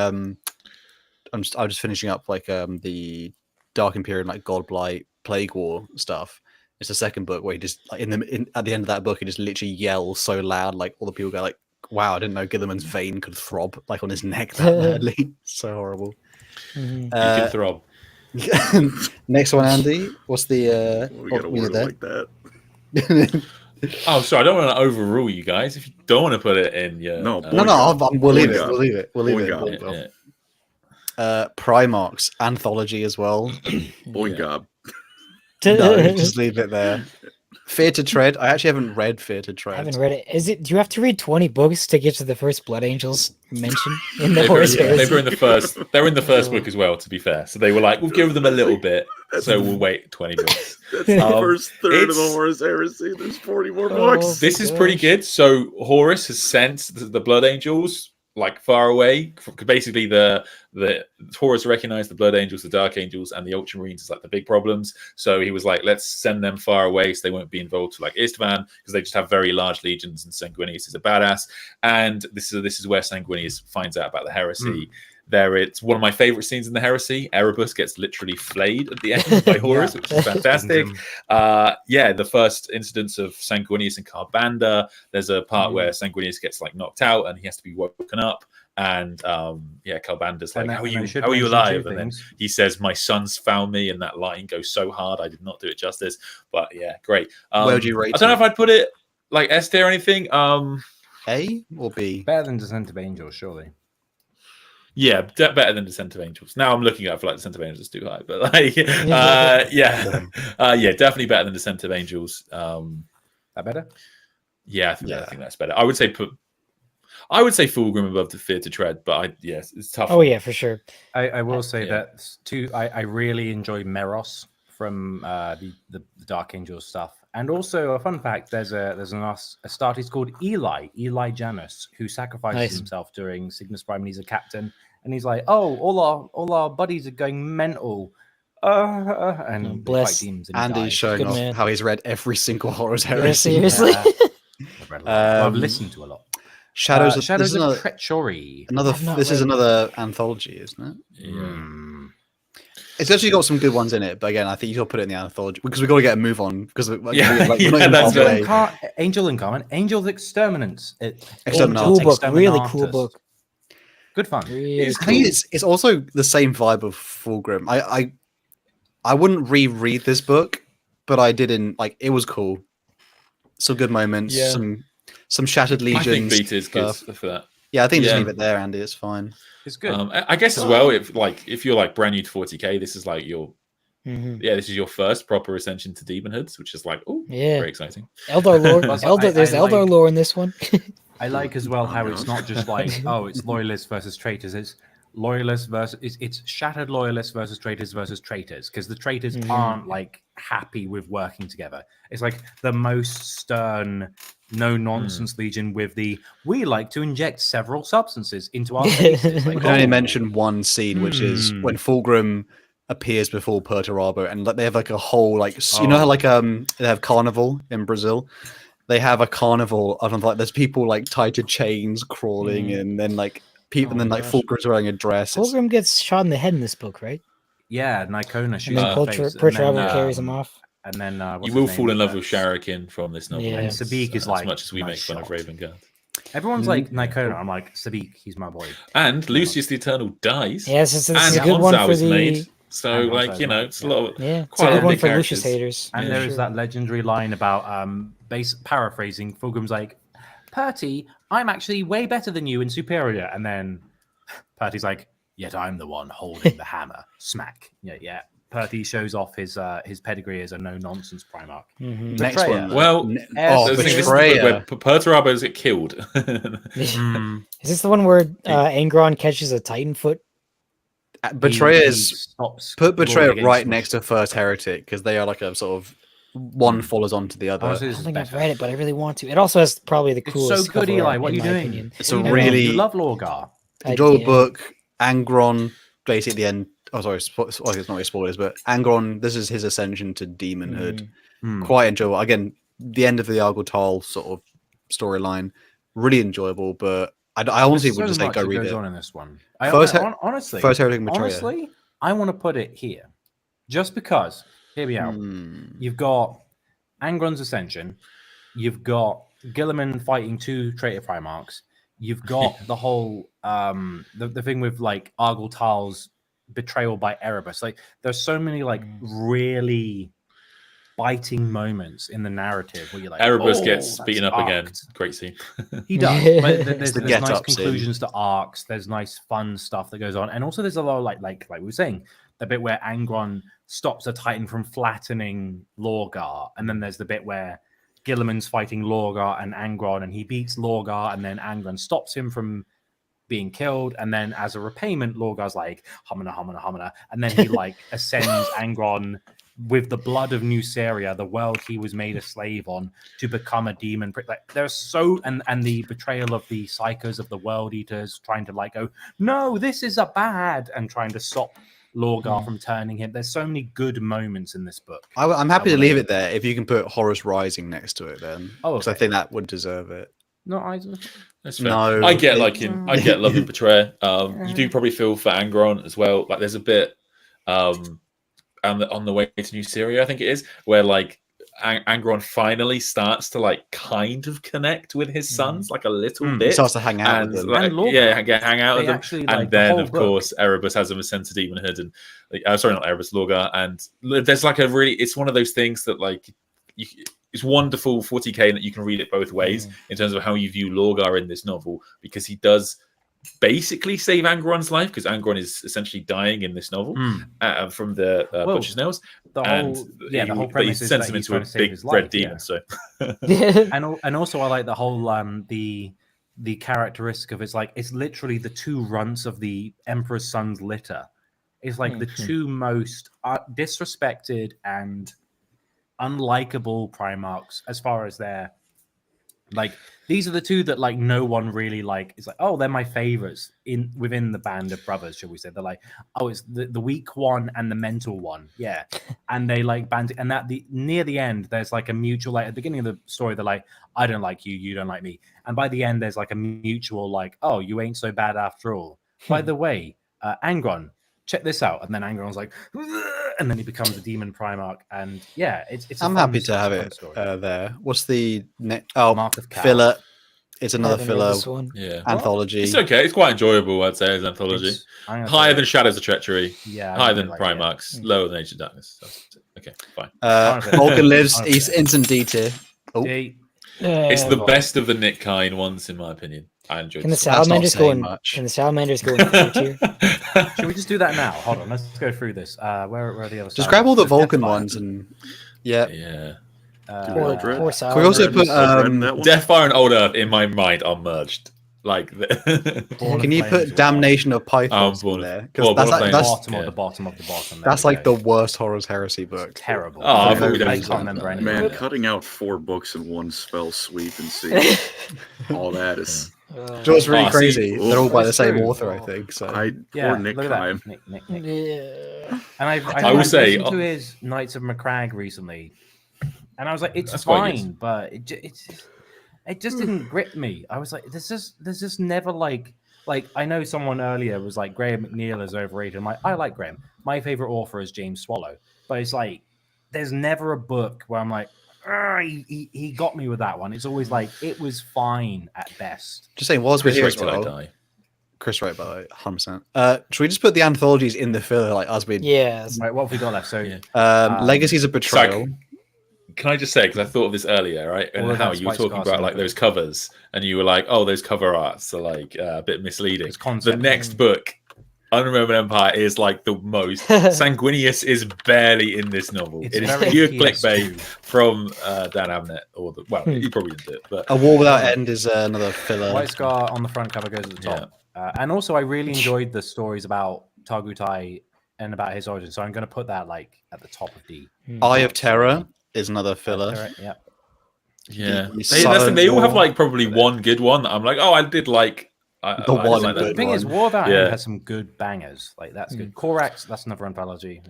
I was just finishing up like the Dark Imperium like Godblight Plague War stuff. It's the second book where he just like at the end of that book he just literally yells so loud, like all the people go like, wow, I didn't know Gilliman's vein could throb like on his neck that badly. So horrible. Mm-hmm. You can throb. Next one, Andy. What's the We gotta word it like that. Oh, sorry, I don't want to overrule you guys. If you don't want to put it in, yeah, No, we'll leave it. God. We'll leave it. We'll leave Boing it. God. Primarch's anthology as well. Boing God. No, just leave it there. Fear to Tread. I actually haven't read Fear to Tread. I haven't read it. Do you have to read 20 books to get to the first Blood Angels mention in the They Horus were Heresy? in the first. They were in the first book as well. To be fair, so they were like, we'll give them a little bit, so we'll wait 20 books. That's the first third of the Horus Heresy. There's 40 more books. This is pretty good. So Horus has sent the Blood Angels like far away. Basically, the Horus recognized the Blood Angels, the Dark Angels, and the Ultramarines as like the big problems. So he was like, let's send them far away so they won't be involved to like Istvan, because they just have very large legions, and Sanguinius is a badass. And this is where Sanguinius finds out about the heresy. It's one of my favorite scenes in the heresy. Erebus gets literally flayed at the end by Horus, which is fantastic. The first incidents of Sanguinius and Carbanda, there's a part where Sanguinius gets like knocked out and he has to be woken up. And Calbanda's like, how are you alive? And then he says, my son's found me, and that line goes so hard. I did not do it justice. But yeah, great. Where would you rate I don't know it? if I'd put it like S tier or anything. A or B? Better than Descent of Angels, surely. Yeah, better than Descent of Angels. Now I'm looking at it, I feel like Descent of Angels is too high, but like, definitely better than Descent of Angels. That better? Yeah, I think that's better. I would say Fulgrim above the Fear to Tread, but yes, it's tough. Oh yeah, for sure. I will say that too. I really enjoy Meros from the Dark Angel stuff, and also a fun fact: there's a star he's called Eli Janus, who sacrifices himself during Cygnus Prime, and he's a captain, and he's like, oh, all our buddies are going mental. And bless fight demons, and Andy's showing off how he's read every single Horus Heresy. Yeah, seriously. I've read a lot. Well, I've listened to a lot. Shadows of Treachery. This is another anthology, isn't it? Yeah. It's actually got some good ones in it, but again, I think you got to put it in the anthology because we've got to get a move on because Angel Incarnate, Angel's Exterminants. Cool book, really cool book. Good fun. Really I think it's also the same vibe of Fulgrim. I wouldn't reread this book, but I didn't it was cool. Some good moments, some Shattered Legions. I think Beta is good for that. Yeah, I think just leave it there, Andy. It's fine. It's good. I guess as well, if you're brand new to 40k, this is your this is your first proper ascension to demonhoods, which is very exciting. Eldar lore. There's Eldar lore in this one. I like as well how it's not just it's loyalists versus traitors. It's loyalists versus it's shattered loyalists versus traitors because the traitors aren't happy with working together. It's the most stern, no nonsense legion with we like to inject several substances into our faces. I can only mention one scene, which is when Fulgrim appears before Perturabo, and they have a whole you know how they have carnival in Brazil. They have a carnival of there's people tied to chains crawling, and then people, and then Fulgrim's wearing a dress. Fulgrim gets shot in the head in this book, right? Yeah, Nicona shoots and then Perturabo carries him off. And then you will fall in love with Sharakin from this novel. Yeah. And Sabik is as much as we make fun of Ravenguard. Everyone's Nicona. I'm Sabik, he's my boy. And Lucius the Eternal dies. Yes, this is a good one for the. Made. So it's a lot of it's a good one for Lucius haters. And there is that legendary line about paraphrasing. Fulgrim's Perty, I'm actually way better than you and superior. And then Perty's yet I'm the one holding the hammer. Smack. Yeah. Perty shows off his pedigree as a no-nonsense Primarch. Next one. Well, Betrayer. Perturabos get killed. Is this the one where Angron catches a Titan foot? Betrayer put Betrayer right next to First Heretic because they are a sort of one follows on to the other. I don't think I've read it, but I really want to. It also has probably the coolest. It's so good, Eli. What are you doing? Opinion. It's a really you love Lorgar. Enjoyable book. Angron, basically at the end. Oh, sorry, it's not really spoilers, but Angron. This is his ascension to demonhood. Quite enjoyable. Again, the end of the Argotal sort of storyline, really enjoyable. But I honestly would just say go read it. On in this one. Honestly, First Heretic Betrayer. Honestly, I want to put it here, just because. Hear me out. You've got Angron's ascension. You've got Gilliman fighting two traitor Primarchs. You've got the whole the thing with Argyltal's betrayal by Erebus. There's so many really biting moments in the narrative where you're Erebus gets beaten up again. Great scene. He does. But there's nice conclusions to arcs. There's nice fun stuff that goes on, and also there's a lot of like we were saying, the bit where Angron stops a Titan from flattening Lorgar, and then there's the bit where Gilliman's fighting Lorgar and Angron, and he beats Lorgar, and then Angron stops him from being killed, and then as a repayment, Lorgar's humana, and then he ascends Angron with the blood of Nuceria, the world he was made a slave on, to become a demon. There's and the betrayal of the psychos of the World Eaters, trying to go, no, this is a bad, and trying to stop Lorgar from turning him. There's so many good moments in this book. I'm happy to leave it there if you can put Horus Rising next to it then. Because I think that would deserve it. No, that's fair. No, I get I get loving Betrayer. You do probably feel for Angron as well. There's a bit on the way to New Syria, I think it is, where Angron finally starts to kind of connect with his sons a little bit. He starts to hang out with them. Hang out with them. Actually, and then of course Erebus has him ascend to demonhood, and sorry, not Erebus, Lorgar. And there's it's one of those things that it's wonderful 40k that you can read it both ways in terms of how you view Lorgar in this novel, because he does basically save Angron's life because Angron is essentially dying in this novel from the butcher's nails. The whole but he premise is sends that him he's into a trying to save big his red life, demon. So and also I like the whole the characteristic of it's literally the two runts of the Emperor's son's litter. It's like the two most disrespected and unlikable Primarchs as far as their these are the two that no one really it's they're my favorites within the band of brothers, shall we say. They're it's the weak one and the mental one, yeah. And they band, and at near the end there's a mutual at the beginning of the story they're I don't like you, you don't like me, and by the end there's a mutual oh, you ain't so bad after all. By the way, Angron, check this out. And then Angron's and then he becomes a demon Primarch. And yeah, it's I'm happy to have it there. What's the next? Mark of Cal. filler. It's another Haven't read this filler one. yeah, anthology. it's okay. It's quite enjoyable, I'd say, as anthology. Higher than Shadows of Treachery. Yeah. Higher than Primarchs. Lower than Age of Darkness. Okay, fine. Vulcan lives. He's instant D tier. Oh. It's the best of the Nick Kine ones, in my opinion. I enjoyed. Can the this salamanders go in? much. Can the salamanders go in third tier? Should we just do that now? Hold on, let's go through this. Where are the other? Just grab all the Vulcan ones and yeah. Poor Can we also put Deathfire and Old Earth in my mind are merged. Can you put Damnation of Pythons in there? Because that's bottom of the bottom of the bottom. That's the worst Horus Heresy book. Terrible. Oh, I can't remember anything. Man, cutting out 4 books in one spell sweep and see all that is. It's really crazy. They're all by the same author, I think. So poor Nick Kine. Nick. Yeah. And I would say listened to his Knights of Macragge recently, and I was like, it's fine, but it just didn't grip me. I was like, there's just never I know someone earlier was like Graham McNeil is overrated. I'm like, I like Graham. My favorite author is James Swallow, but it's there's never a book where I'm like, he got me with that one. It's always it was fine at best. Just saying, whilst we're here as well. Chris wrote by 100%. Should we just put the anthologies in the filler as we? Yeah. Right, what have we got left? So Legacies of Betrayal. Can I just say, because I thought of this earlier, right? And how you were talking about those covers, and you were like, "Oh, those cover arts are a bit misleading." The next book, Unremembered Empire, is the most. Sanguinius is barely in this novel. It is pure clickbait from Dan Abnett, he probably didn't do it. But A War Without End is another filler. White Scar on the front cover goes at the top, and also I really enjoyed the stories about Targutai and about his origin. So I'm going to put that at the top of the Eye of Terror is another filler. Yeah. They all have probably one good one that I'm I did the thing is, War Without End has some good bangers. That's good. Corax, that's another anthology.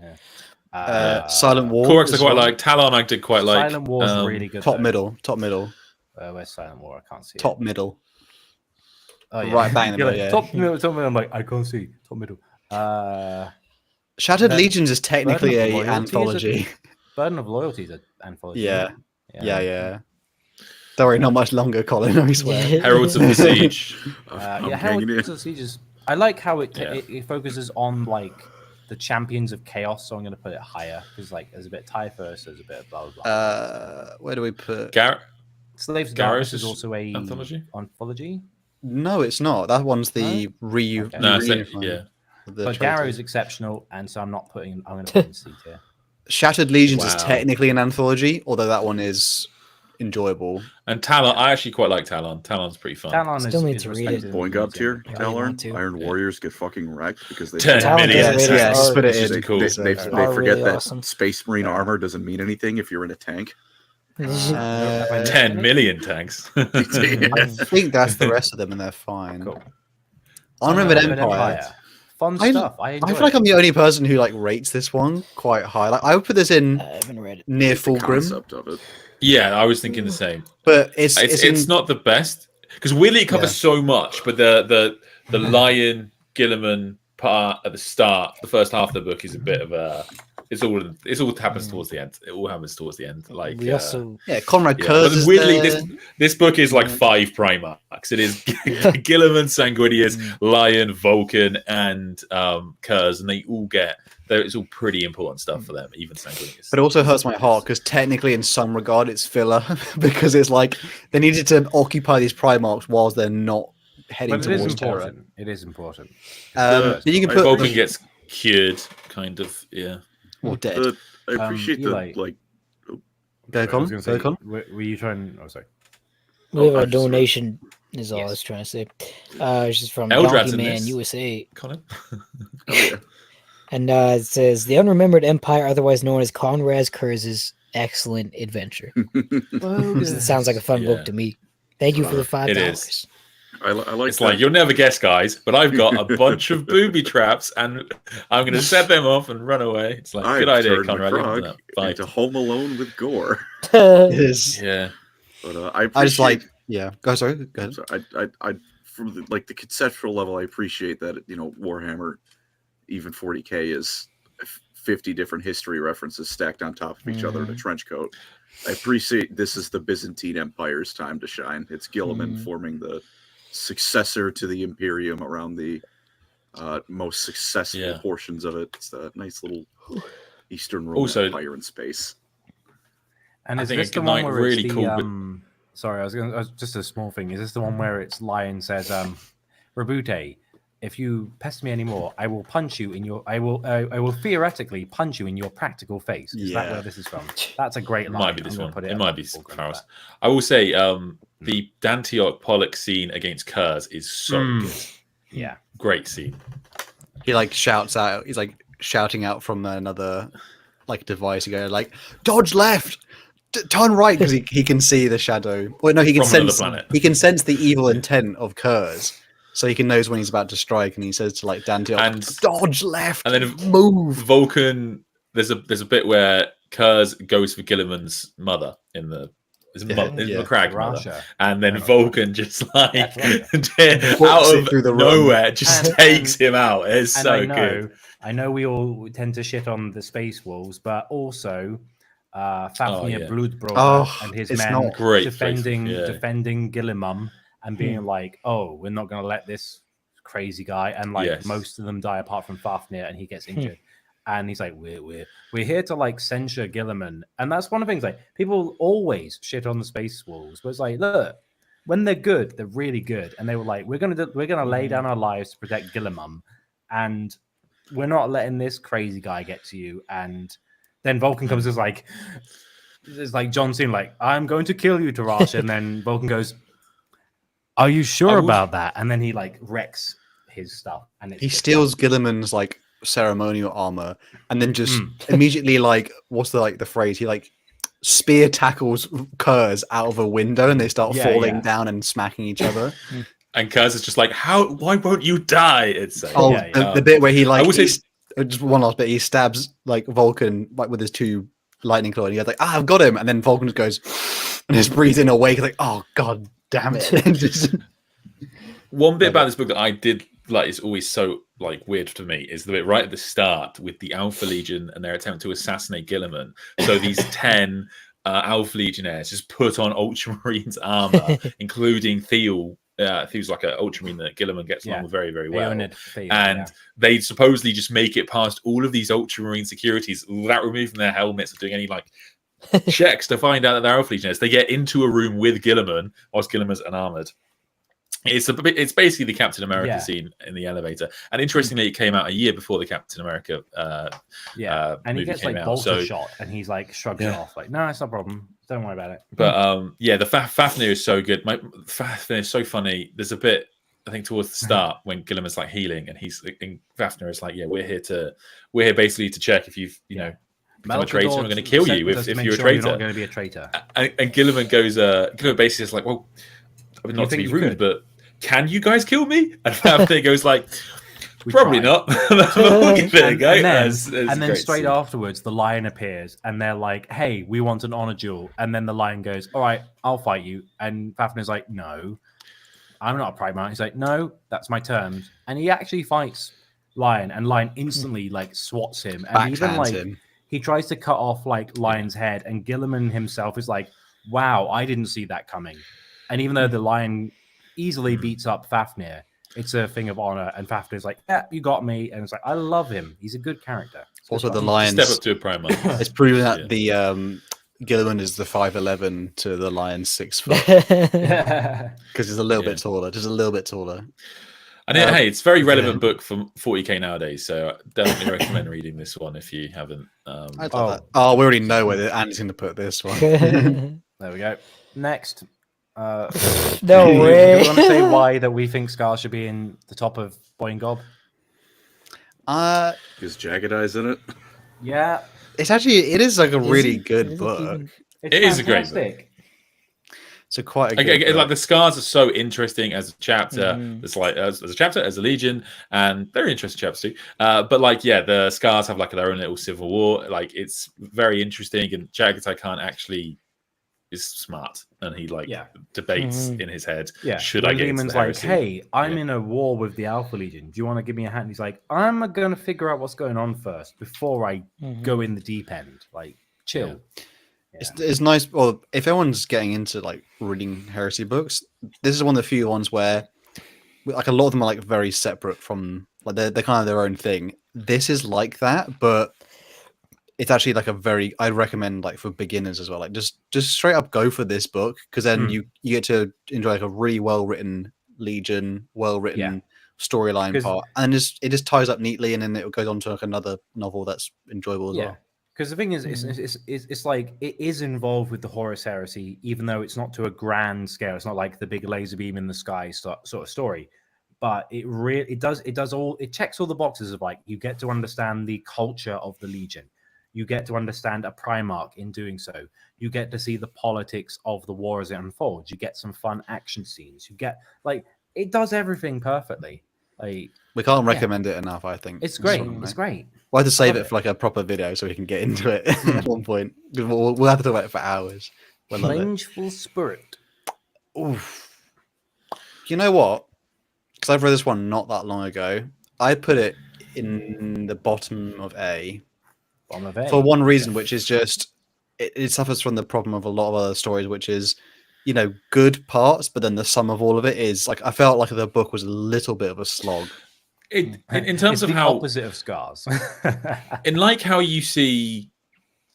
Silent War. Corax I quite like. Talon I did quite like. Silent War is really good. Top middle. Where's Silent War? I can't see. Top middle. Oh yeah. Right bang in the middle, yeah. Top middle. I'm I can't see. Top middle. Shattered Legions is technically an anthology. Burden of Loyalty is an anthology. Yeah. Don't worry, not much longer, Colin, I swear. Heralds of the Siege. Heralds of the Siege is... I like how it focuses on the champions of chaos, so I'm going to put it higher because there's a bit of Typhus, there's a bit of blah blah blah. Where do we put Slaves of Garrus is also a anthology. No, it's not. That one's the But Garrow is exceptional, and so I'm going to put in C tier. Shattered Legions is technically an anthology, although that one is enjoyable. And Talon, I actually quite like Talon. Talon's pretty fun. Talon still need to read it. Boing tier, Talon. Iron Warriors get fucking wrecked because they 10 million. Just put it in. They forget that Space Marine armor doesn't mean anything if you're in a tank. 10 million tanks. I think that's the rest of them, and they're fine. Cool. Unremembered Empire. Fun stuff. I feel like I'm the only person who rates this one quite high. I would put this in near Fulgrim. Yeah, I was thinking the same. But it's not the best because weirdly it covers so much. But the Lion Gilliman part at the start, the first half of the book is a bit of a. It's all happens towards the end. It all happens towards the end. Conrad Kurz. But weirdly, this book is 5 Primarchs. It is Gilliman, Sanguinius, Lion, Vulcan, and Kurz, and they all get. It's all pretty important stuff for them, even Sanguinius. But it also hurts my heart because technically, in some regard, it's filler because it's they needed to occupy these Primarchs whilst they're not heading But it is towards Terra. important. It is important. But you can put Vulcan gets cured, kind of. Yeah. or dead. I appreciate Eli. the like. Go I Con. was going to Go say, Con. were you trying? Oh, sorry. We have I a just- donation, is all I Yes. was trying to say. It's just from Eldrad's Donkey in Man this. USA. Colin. Oh yeah. And it says, The Unremembered Empire, otherwise known as Conraz Kurz's excellent adventure. It sounds like a fun book Yeah. to me. Thank you for the $5. It is. I like. It's like, you'll never guess, guys, but I've got a bunch of booby traps and I'm going to set them off and run away. It's like, good idea, turned Conrad. Leave it to McCrog that. Bye. into Home Alone with gore. It is. Yeah. But I just like, yeah. Go sorry. Go ahead. So I from the conceptual level, I appreciate that Warhammer, even 40K is 50 different history references stacked on top of each other in a trench coat. I appreciate this is the Byzantine Empire's time to shine. It's Guilliman forming the successor to the Imperium around the most successful portions of it. It's a nice little Eastern Roman Empire in space. And I is think this it the could, one like, where really it's cool, the sorry, I was just a small thing. Is this the one where it's Lion says, Rabute, if you pest me anymore, I will punch you in your I will theoretically punch you in your practical face. Is that where this is from? That's a great It line. might be this I'm gonna one. put It up might on be the foreground Faros. for I will say the Dantiok Pollock scene against Kurz is so good. that. Yeah. Great scene. He like shouts out. He's like shouting out from another like device. You go like, dodge left, turn right, because he can see the shadow. Well, no, he can From another sense. planet. He can sense the evil intent of Kurz, so he can knows when he's about to strike. And he says to like Dante, And- dodge left, and then move. Vulcan. There's a bit where Kurz goes for Gilliman's mother in the McCrag mother, Russia. and then Vulcan just like That's Russia. out it of through the room. nowhere just And- takes him out. It's And so good. I know we all tend to shit on the Space Wolves, but also Fafnir yeah. Bloodbrother and his it's men not great defending Space Wolf, yeah. defending Gillimum and being like, oh, we're not going to let this crazy guy, and like Yes. most of them die apart from Fafnir, and he gets injured. And he's like, we're here to like censure Gilliman, and that's one of the things. Like people always shit on the Space Wolves, but it's like, look, when they're good, they're really good, and they were like, we're gonna lay down our lives to protect Gilliman, and we're not letting this crazy guy get to you. And then Vulcan comes as like, it's like John Cena, like, I'm going to kill you, Tarash, and then Vulcan goes, are you sure about that? And then he like wrecks his stuff, and He steals Gilliman's like ceremonial armor, and then just immediately like what's the phrase? He like spear tackles Kurz out of a window, and they start falling down and smacking each other. And Kurz is just like, why won't you die? It's like, the bit where he like I would say- just one last bit. He stabs like Vulcan like with his two lightning claw, and he's like, I've got him, and then Vulcan just goes and just breathes in awake, like, oh god damn it. Just... One bit about this book that I did like is always so like weird to me is the bit right at the start with the Alpha Legion and their attempt to assassinate Gilliman. So these 10 Alpha Legionnaires just put on Ultramarines armor, including Theo. Theo's like an Ultramarine that Gilliman gets along with very, very well. They supposedly just make it past all of these Ultramarine securities without removing their helmets or doing any like checks to find out that they're Alpha Legionnaires. They get into a room with Gilliman whilst Gilliman's unarmored. It's basically the Captain America scene in the elevator, and interestingly, it came out a year before the Captain America. And he gets like bolter shot, and he's like shrugs it off, like, "No, it's not a problem. Don't worry about it." But the Fafnir is so good. Fafnir is so funny. There's a bit I think towards the start when Gilliman's like healing, and Fafnir is like, "Yeah, we're here basically to check if you've become a traitor. We're going to kill you if you're a traitor. You're not going to be a traitor." And Gilliman goes, Gilliman basically is like, "Well, I mean, not to be rude, but can you guys kill me?" And Fafnir goes like, "Probably not." And then straight afterwards, the lion appears, and they're like, "Hey, we want an honor duel." And then the lion goes, "All right, I'll fight you." And Fafnir's like, "No, I'm not a Primarch." He's like, "No, that's my terms." And he actually fights Lion, and Lion instantly like swats him, and even like he tries to cut off like Lion's head, and Gilliman himself is like, "Wow, I didn't see that coming." And even though the Lion easily beats up Fafnir, it's a thing of honor, and Fafnir's like, "Yeah, you got me," and it's like, I love him. He's a good character. Also, the Lion step up to a Primarch. It's proven that Gilliman is the 5'11" to the Lion's 6 foot because he's a little bit taller, just a little bit taller. And hey, it's a very relevant book for 40k nowadays, so definitely recommend reading this one if you haven't. We already know where Andy's going to put this one. There we go. Next. No Do way. you want to say why that we think Scar should be in the top of Boy and Gob? Is Jagged Eyes in it? Yeah. It is like a really good book. It is a great book. So quite a good book. Like the scars are so interesting as a chapter. It's like as a chapter, as a legion, and very interesting chapters too. But like, yeah, the scars have like their own little civil war. Like it's very interesting, and Jagged I can't actually is smart, and he debates in his head. Yeah, should I get into the like, heresy? hey, I'm in a war with the Alpha Legion. Do you want to give me a hand? He's like, I'm going to figure out what's going on first before I go in the deep end. Like, chill. Yeah. It's nice. Well, if everyone's getting into like reading heresy books, this is one of the few ones where, like, a lot of them are like very separate from, like, they're kind of their own thing. This is like that, but it's actually like I'd recommend like for beginners as well. Like just straight up go for this book, because then you get to enjoy like a really well written Legion, well written storyline part, and it just ties up neatly, and then it goes on to like another novel that's enjoyable as well. Because the thing is, it's like it is involved with the Horus Heresy, even though it's not to a grand scale. It's not like the big laser beam in the sky sort of story, but it checks all the boxes of, like, you get to understand the culture of the Legion, you get to understand a Primarch in doing so, you get to see the politics of the war as it unfolds, you get some fun action scenes, you get, like, it does everything perfectly. Like, we can't recommend it enough. I think it's great. It's great. We'll have to save it for like a proper video so we can get into it at one point. We'll have to talk about it for hours. Vengeful Spirit. Oof. You know what? Because I've read this one not that long ago. I put it in the bottom of A. For one reason, which is just it suffers from the problem of a lot of other stories, which is, you know, good parts, but then the sum of all of it is like, I felt like the book was a little bit of a slog. In terms of the how opposite of Scars. In like how you see,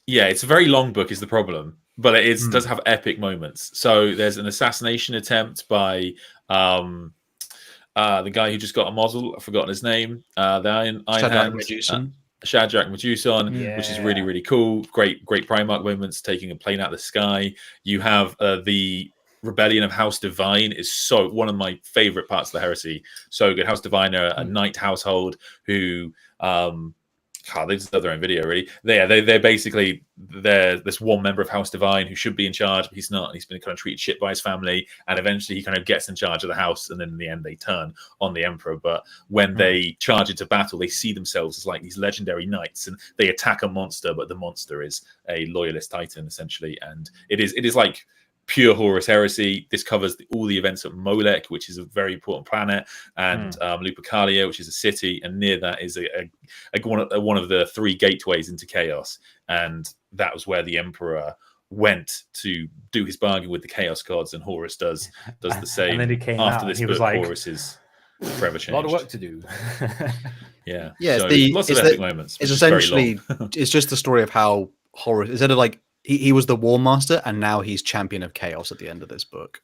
it's a very long book is the problem, but it does have epic moments. So there's an assassination attempt by the guy who just got a muzzle. I've forgotten his name. The Iron Hand. Shadrach Meduson, which is really, really cool. Great Primarch moments, taking a plane out of the sky. You have the Rebellion of House Divine is so one of my favorite parts of the heresy. So good. House Divine are a knight household who they just have their own video, really. They're basically this one member of House Divine who should be in charge, but he's not. He's been kind of treated shit by his family, and eventually he kind of gets in charge of the house, and then in the end they turn on the Emperor. But when they charge into battle, they see themselves as like these legendary knights, and they attack a monster, but the monster is a loyalist titan, essentially. And it is like pure Horus Heresy. This covers all the events of Molech, which is a very important planet, and Lupercalia, which is a city, and near that is one of the three gateways into chaos, and that was where the Emperor went to do his bargain with the Chaos Gods, and Horus does the same. And then he came after out, this he book. was like, Horus is forever changed. A lot of work to do. Yeah. So lots of epic moments. It's essentially it's just the story of how Horus, instead of like he was the War Master, and now he's Champion of Chaos at the end of this book.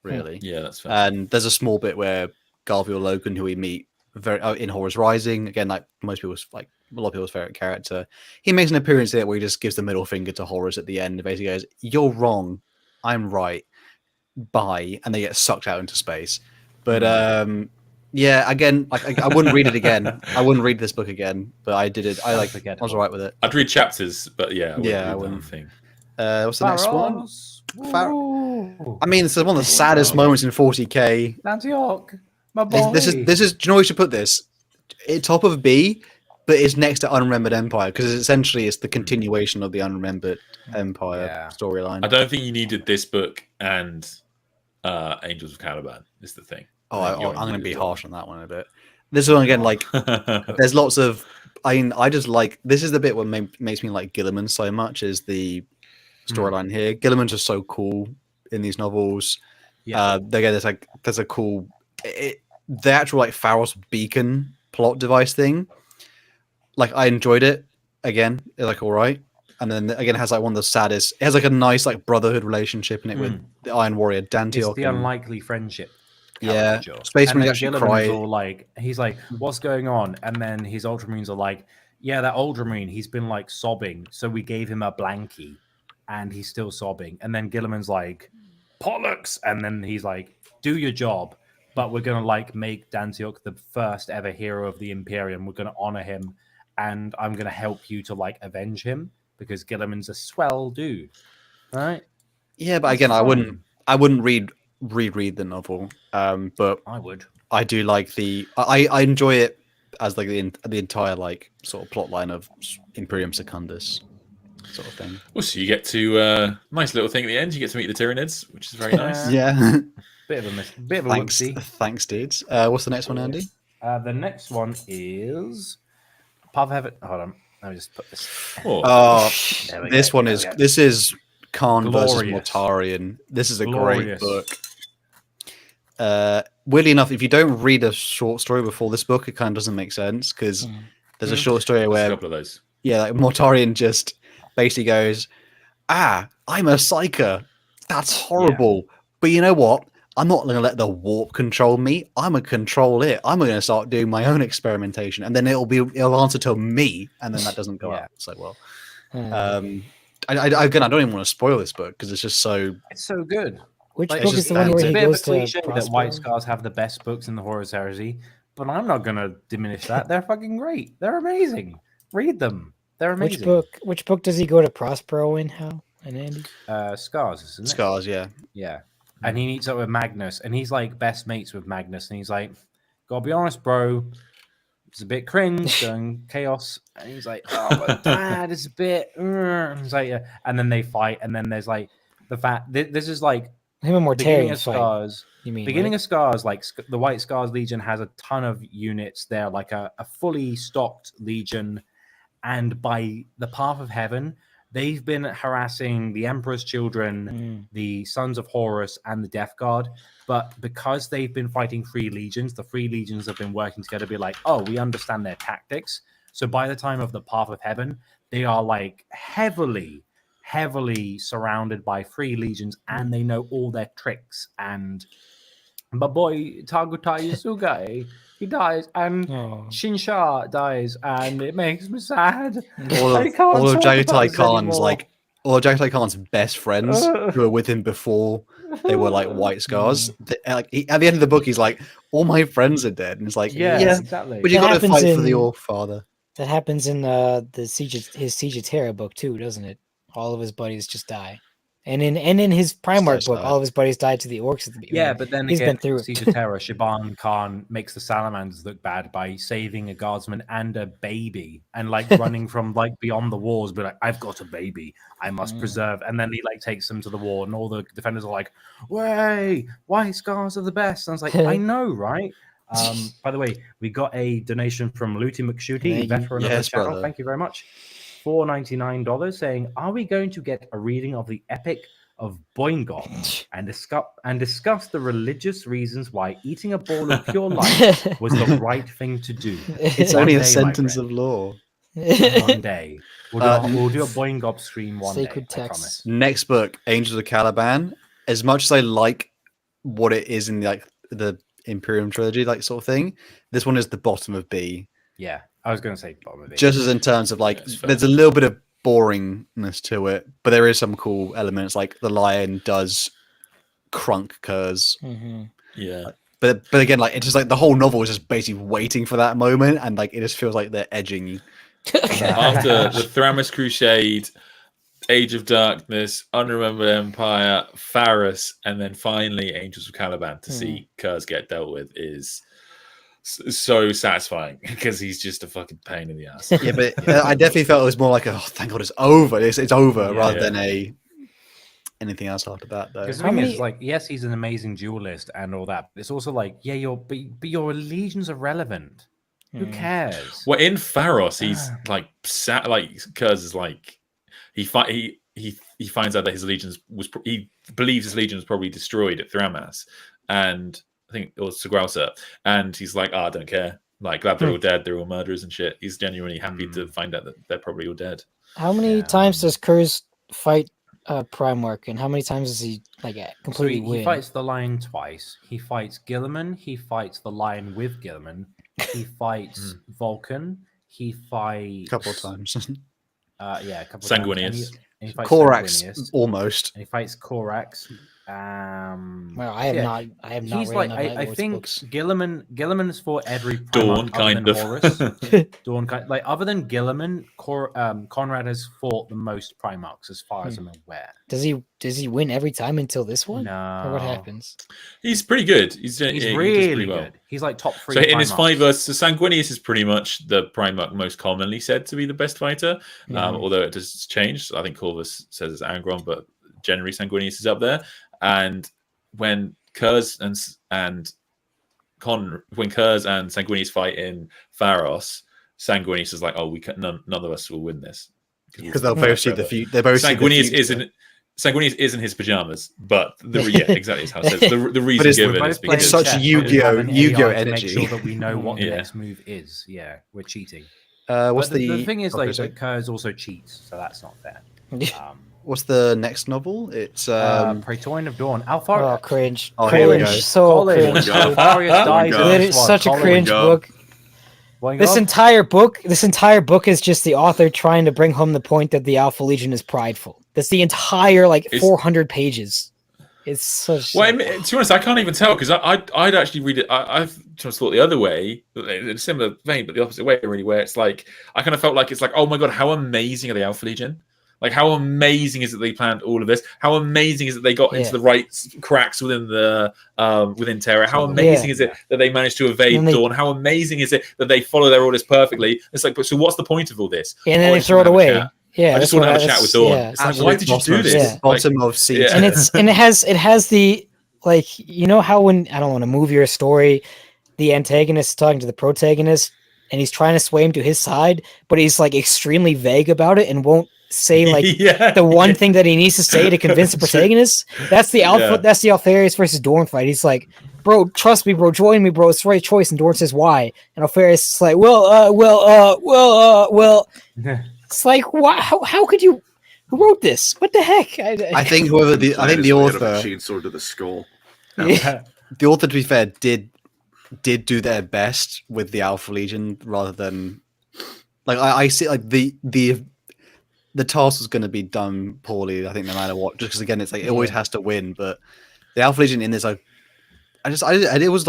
Really, yeah, that's fair. And there's a small bit where Garviel Logan, who we meet in Horus Rising, again, like most people's, like a lot of people's favorite character, he makes an appearance there where he just gives the middle finger to Horus at the end and basically goes, "You're wrong, I'm right, bye," and they get sucked out into space. But again, like I wouldn't read it again. I wouldn't read this book again, but I did it. I was all right with it. I'd read chapters, but I wouldn't think. What's the next one? I mean, it's one of the saddest moments in 40k. Antioch, my boy. This is. Do you know where we should put this? Top of B, but it's next to Unremembered Empire, because essentially it's the continuation of the Unremembered Empire storyline. I don't think you needed this book and Angels of Caliban is the thing. I'm going to be harsh on that one a bit. This one again, like there's lots of. I just like, this is the bit what makes me like Gilliman so much, is the storyline here. Gilliman's just so cool in these novels. There's a cool the actual like Pharos beacon plot device thing. Like I enjoyed it again. Like all right. and then again it has like one of the saddest. It has like a nice like brotherhood relationship in it with the Iron Warrior It's Dantiok. the unlikely friendship. Yeah, caricature. Space And Marines then actually Gilliman's cry. all like, he's like, what's going on? And then his Ultramarines are like, yeah, that Ultramarine, he's been like sobbing, so we gave him a blankie, and he's still sobbing. And then Gilliman's like, Pollux, and then he's like, do your job, but we're gonna like make Dantiok the first ever hero of the Imperium. We're gonna honor him, and I'm gonna help you to like avenge him because Gilliman's a swell dude, right? Yeah, but That's again, fine. I wouldn't reread the novel. But I would. I do like I enjoy it as like the entire like sort of plot line of Imperium Secundus sort of thing. Well, so you get to nice little thing at the end. You get to meet the Tyranids, which is very nice. Yeah. Bit of a Thanks, whoopsie. thanks, dudes. What's the next one, Andy? The next one is Path of Heaven. Hold on, let me just put this. Oh, There we this go, one there is we go. this is Khan versus Glorious. Mortarion. This is a Glorious. great book. Weirdly enough, if you don't read a short story before this book, it kind of doesn't make sense because there's a short story There's a where couple of those. like Mortarion just basically goes, I'm a psyker. That's horrible. But you know what? I'm not going to let the warp control me. I'm going to control it. I'm going to start doing my own experimentation, and then it'll answer to me, and then that doesn't go out so well. Again, I don't even want to spoil this book because it's just so. It's so good. Which Like, book it's is the just- one it's where a he bit of goes a to cliche that White Prospero? Scars have the best books in the Horus Heresy, but I'm not going to diminish that. They're fucking great. They're amazing. Read them. They're amazing. Which book does he go to Prospero in? How and Andy? Scars, isn't it? Scars, yeah. Yeah. And he meets up with Magnus, and he's like best mates with Magnus, and he's like, gotta be honest, bro, it's a bit cringe going chaos. And he's like, oh, but dad, it's a bit. And he's like, yeah. And then they fight, and then there's like the fact this is like Him and beginning Mortarion of fight. Scars. You mean Beginning right? of Scars, like the White Scars Legion has a ton of units there, like a fully stocked legion. And by the Path of Heaven, they've been harassing the Emperor's children, the Sons of Horus, and the Death Guard. But because they've been fighting Free Legions, the Free Legions have been working together to be like, oh, we understand their tactics. So by the time of the Path of Heaven, they are like heavily surrounded by Free Legions, and they know all their tricks. And my boy Tagutai Yasugai, he dies, and Shinsha dies, and it makes me sad. All I can't of talk Jagatai about this Khan's anymore. all of Jagatai Khan's best friends who were with him before they were like White Scars. At the end of the book, he's like, all my friends are dead, and it's like, Yeah, exactly. but you That got to happens fight for in- your father. That happens in his Siege of Terra book too, doesn't it? All of his buddies just die. And in his Primarch So book, sad. all of his buddies died to the orcs at the beginning. Yeah, but then he's again, been through Siege it. of Terror, Shaban Khan makes the Salamanders look bad by saving a guardsman and a baby, and like running from like beyond the walls, but like, I've got a baby, I must preserve. And then he like takes them to the wall, and all the defenders are like, "Way, White Scars are the best." And I was like, I know, right? By the way, we got a donation from Looty McShooty, veteran of the Yes, channel. brother. Thank you very much. $4.99 saying, "Are we going to get a reading of the Epic of Boingob and discuss the religious reasons why eating a ball of pure light was the right thing to do?" It's One only a day, my sentence friend. of law. One day we'll do a Boingob stream one Sacred day. I texts. promise. Next book, Angels of Caliban. As much as I like what it is in like the Imperium trilogy, like sort of thing, this one is the bottom of B. Yeah, I was going to say bottom of it. Just as in terms of like, Yeah, it's fair. there's a little bit of boringness to it, but there is some cool elements. Like the lion does crunk curs, Yeah. but again, like it's just like the whole novel is just basically waiting for that moment, and like it just feels like they're edging you. After the Thramas Crusade, Age of Darkness, Unremembered Empire, Pharos, and then finally Angels of Caliban to see Kurz get dealt with is so satisfying because he's just a fucking pain in the ass. Yeah, but I definitely felt it was more like, oh, thank God it's over. It's over rather than anything else after that, though. Because the thing is, like, yes, he's an amazing duelist and all that. But it's also like, yeah, but your legions are relevant. Who cares? Well, in Pharos, he's like Kurz is like he finds out that his legions he believes his legion was probably destroyed at Thramas, and I think it was Sagrausa, and he's like, I don't care. Like, glad they're all dead. They're all murderers and shit. He's genuinely happy to find out that they're probably all dead. How many times does Kurz fight Primarch, and how many times does he completely win? He fights the Lion twice. He fights Gilliman. He fights the Lion with Gilliman. He fights Vulcan. He fights A couple of times. a couple Sanguinius. of times. And he fights Corax, Sanguinius. almost. And he fights Corax. Well, I have not. I have not. He's read like, enough Night I Lords think books. Gilliman's fought every Primarch Dawn, other kind than of. Horus. Dawn, like other than Gilliman, Conrad has fought the most Primarchs, as far as I'm aware. Does he win every time until this one? No. Or what happens? He's pretty good. He's He's he does really pretty well. good. He's like top 3. So in his Primarchs. 5 versus Sanguinius is pretty much the Primarch most commonly said to be the best fighter, although it does change. I think Corvus says it's Angron, but generally Sanguinius is up there. And when Kurz and Sanguinius fight in Pharos, Sanguinius is like, "Oh, none of us will win this Because they'll both see the future. They both Sanguinius see the future. Sanguinius is in his pajamas, but exactly as how it says. The reason it's- given We're is both playing because such chess, Yu-Gi-Oh! we have an Yu-Gi-Oh! AI to energy. Make sure that we know what the Yeah. next move is. Yeah, we're cheating. What's But the the thing is, okay, like, so that Kurz also cheats, so that's not fair. what's the next novel? It's Praetorian of Dawn. Alpha. Oh, cringe! Oh, here we Cringe! go. So Colin. cringe! Alpharius dies in Literally, this one. such a Colin. cringe Boing book. Boing This up. entire book is just the author trying to bring home the point that the Alpha Legion is prideful. That's the entire 400 pages. It's such. Well, I mean, to be honest, I can't even tell because I'd actually read it. I've just thought the other way, in a similar vein, but the opposite way, really, where it's like I kind of felt like it's like, oh my god, how amazing are the Alpha Legion? Like, how amazing is it they planned all of this? How amazing is it they got into the right cracks within the within Terra? How amazing is it that they managed to evade Dawn? How amazing is it that they follow their orders perfectly? It's like, but so what's the point of all this? And then they throw it away. Yeah, I just want to have a chat with Dawn. Yeah, It's like, why did you do this? Yeah. bottom of season. Yeah. And it has the how when I don't want to move your story, the antagonist is talking to the protagonist and he's trying to sway him to his side, but he's extremely vague about it and won't say the one thing that he needs to say to convince the protagonist. That's the Alpha. That's the Alpharius versus Dorn fight. He's like, bro, trust me, bro, join me, bro. It's the right choice. And Dorn says, why? And Alpharius is like, well. It's like, how could you? Who wrote this? What the heck? I think the author, chainsaw to the skull. Yeah. the author, to be fair, did do their best with the Alpha Legion rather than I see the task was going to be done poorly. I think no matter what, just because again, it's it always has to win. But the Alpha Legion in this, it was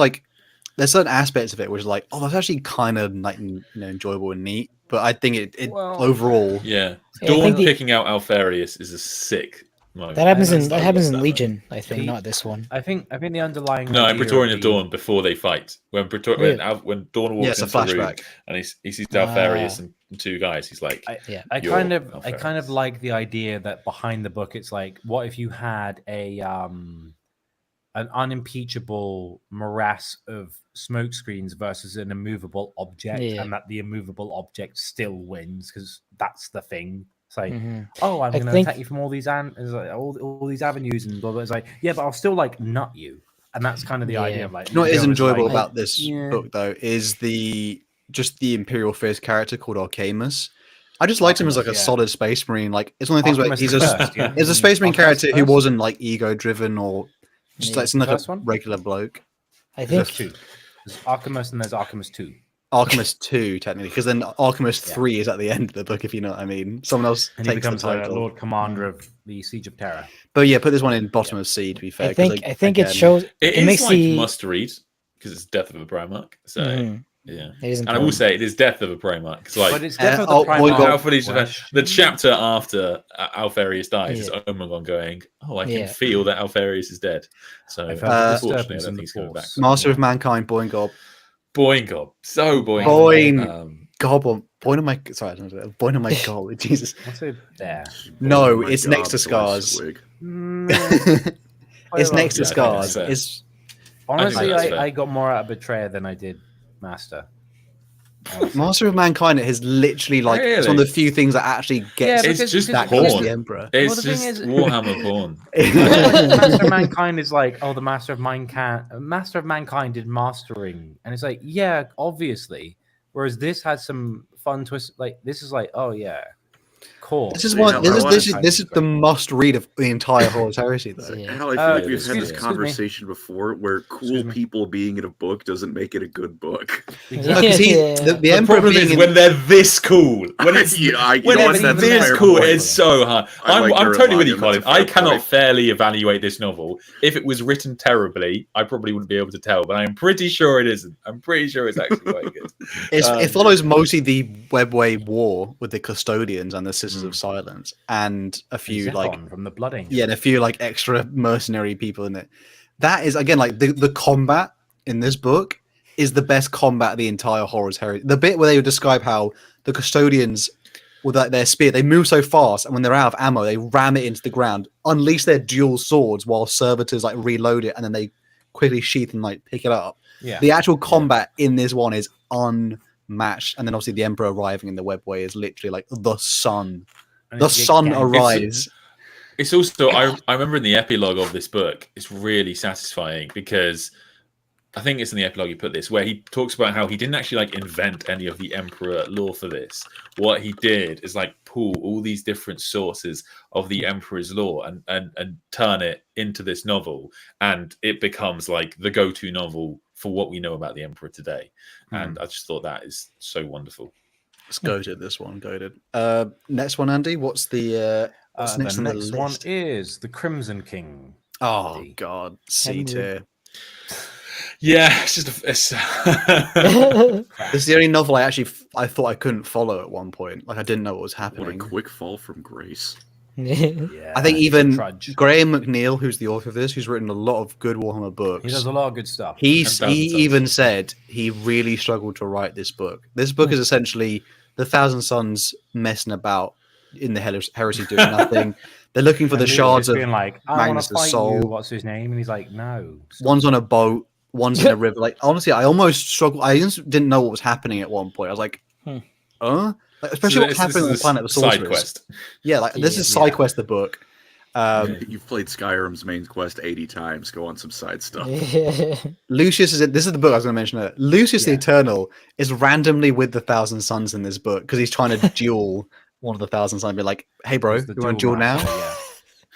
there's certain aspects of it which is that's actually kind of enjoyable and neat. But I think it overall, Dawn picking out Alpharius is a sick moment. That happens in Legion, I think, not this one. I think the underlying. No, in Praetorian of Dawn before they fight, when Dawn walks it's a into the room flashback, and he sees Alpharius and 2 guys. He's like, I kind of like the idea that behind the book, it's like, what if you had an unimpeachable morass of smoke screens versus an immovable object, and that the immovable object still wins because that's the thing. It's like, oh, I'm going to attack you from all these all these avenues and blah blah. It's like, yeah, but I'll still nut you, and that's kind of the idea of You know what is enjoyable about this book though is the Imperial Fierce character called Arcamus. I just liked him as a solid space marine. It's one of the things where he's a space marine character who wasn't ego driven or just a regular bloke. I think two. There's Archimus and there's Archimus 2. Archimus 2, technically, because then Archimus 3 is at the end of the book, if you know what I mean. Someone else and takes he becomes the title. Lord Commander of the Siege of Terra. But yeah, put this one in bottom of C, to be fair. I think it shows... It makes is must read, because it's Death of a Primarch. So... Yeah, and I will say it is Death of a Primarch. But it's Death of the Primarch. The chapter after Alpharius dies is Omegon going, oh, I can feel that Alpharius is dead. So unfortunately, I don't think he's coming back. Master of Mankind, Boingob. Boingob. So Boingob. Boing on my... Sorry, Boing on my gob. Jesus. What's it there? No, it's next to Scars. It's next to Scars. Honestly, I got more out of Betrayer than I did Master. honestly. Master of Mankind is literally like it's one of the few things that actually gets Yeah, It's because- just that because- close to porn. the Emperor. It's the thing just is- Warhammer porn. Master of Mankind is like, oh, the Master of Mankind did mastering, and it's like, yeah, obviously. Whereas this has some fun twists. Like this is like, oh yeah, cool. This is See, one. how- This how is I- this is this is the must read of the entire Horus Heresy, though. Yeah. Hal, I feel like it we've is. had this Excuse me. conversation before where cool Excuse me. people being in a book doesn't make it a good book. No, 'cause the The Emperor problem being is in, when they're this cool. When it's You know when what, it's that's a this fair cool, point. it's so hard. I like I'm your totally with you, opinion, Colin. that's a fair I cannot point. fairly evaluate this novel. If it was written terribly, I probably wouldn't be able to tell. But I'm pretty sure it isn't. I'm pretty sure it's actually quite good. it follows mostly the Webway War with the Custodians and the Sisters of Silence, and a few like from the Blood Angel. and a few like extra mercenary people in it. That is again like the combat in this book is the best combat of the entire Horus Heresy. The bit where they would describe how the Custodians with like their spear, they move so fast, and when they're out of ammo, they ram it into the ground, unleash their dual swords while servitors like reload it, and then they quickly sheath and like pick it up. Yeah. The actual combat in this one is unmatched, and then obviously the Emperor arriving in the Webway is literally like the sun. And The it's- sun yeah, arrives. It's also I remember in the epilogue of this book, it's really satisfying because I think it's in the epilogue he put this, where he talks about how he didn't actually like invent any of the Emperor lore for this. What he did is like pull all these different sources of the Emperor's lore and turn it into this novel, and it becomes like the go-to novel for what we know about the Emperor today. And I just thought that is so wonderful. It's goated, this one, goated. Next one, Andy. What's the what's next the on the next one list? is the Crimson King. Oh God, C tier. Yeah, it's just This is the only novel I thought I couldn't follow at one point. Like I didn't know what was What a happening. quick fall from grace. Yeah, I think it's a even trudge. Graham McNeil, who's the author of this, who's written a lot of good Warhammer books, He does a lot of good stuff. he And Thousand even Sons. said he really struggled to write this book. This book is essentially the Thousand Sons messing about in the Heresy doing nothing. They're looking for And the Luke shards just of being like, I want Magnus' to fight soul. you. What's his name? And he's like, no. stop." One's on a boat, one's in a river. Like honestly, I almost struggled. I just didn't know what was happening at one point. I was like, Like, especially what's happening on the planet of side sorcerers. quest. Yeah, like this is side quest the book. You've played Skyrim's main quest 80 times. Go on some side stuff. Lucius is this is the book I was going to mention. Lucius the Eternal is randomly with the Thousand Sons in this book because he's trying to duel one of the Thousand Sons. Be like, hey, bro, He's you the want to duel now? master, yeah.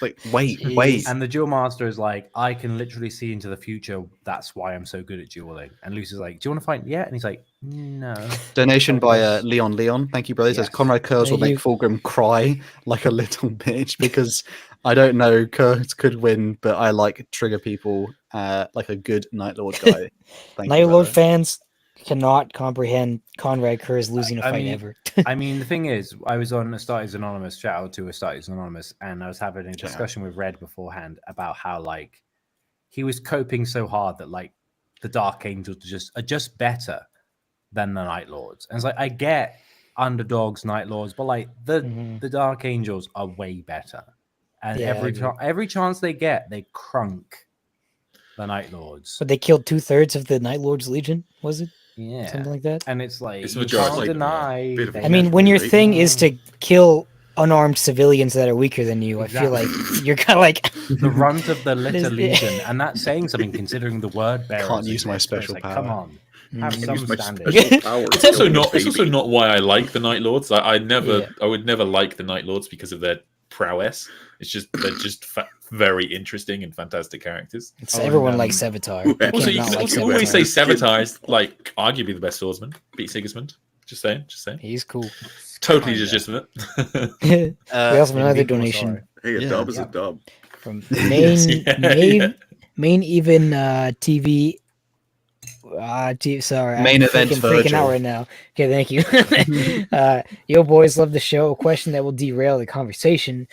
Like, wait. And the duel master is like, I can literally see into the future. That's why I'm so good at dueling. And Lucy's like, do you want to fight? Yeah. And he's like, no. Donation by Leon. Thank you, brother. He says Yes. Conrad Kurz will Thank make Fulgrim cry like a little bitch because I don't know, Kurz could win, but I like trigger people like a good Night Lord guy. Thank Night you, Lord brother. fans cannot comprehend Conrad Kurz losing a I fight mean, ever. I mean, the thing is, I was on Astartes Anonymous, shout out to Astartes Anonymous, and I was having a discussion with Red beforehand about how, like, he was coping so hard that, like, the Dark Angels are just better than the Night Lords. And it's like, I get underdogs, Night Lords, but, like, the Dark Angels are way better. And Yeah, I every chance they get, they crunk the Night Lords. But they killed 2/3 of the Night Lord's Legion, was it? Yeah. Something like that. And it's like, It's you majority, can't like, deny. bit of that- I mean, when your Right. thing is to kill unarmed civilians that are weaker than you, I feel like you're kind of like the runt of the Litter This- Legion, and that's saying something considering the word bearers. Can't use my exist, where it's special like, power. Come on, have Use some my standard. special power. It's also not. It's also not why I like the Night Lords. I never. Yeah. I would never like the Night Lords because of their prowess. It's just they're just very interesting and fantastic characters. it's, everyone likes Sevatar. You Also, can't you not can like also always Sevatar. say Sevatar is like arguably the best swordsman. Beat Sigismund. Just saying. Just saying. He's cool. Totally Kinda. legitimate. We also have another Maybe more donation sorry. Hey, a Yeah. dub is a dub. from main main even TV. Sorry, Main I'm event freaking out Virgil. right now. Okay, thank you. Yo, boys, love the show. A question that will derail the conversation.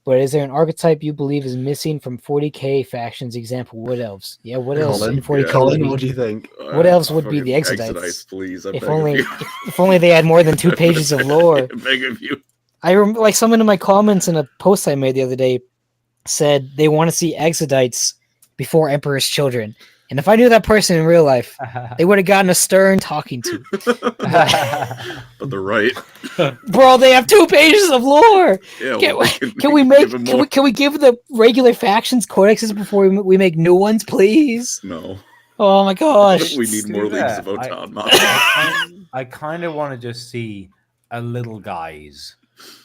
But is there an archetype you believe is missing from 40k factions? Example, Wood Elves. Yeah, Wood Elves in 40k. would Colin, be- what do you think? What else would be the Fucking Exodites? please. I If beg only, of you. if only they had more than 2 pages of lore. I beg of you. I remember, like, someone in my comments in a post I made the other day said they want to see Exodites before Emperor's Children. And if I knew that person in real life, they would have gotten a stern talking to. But they're right. Bro, they have 2 pages of lore. Yeah, Can, well, can we give the regular factions codexes before we make new ones, please? No. Oh my gosh. We need more Leagues of Votan models. I kind of want to just see a little guys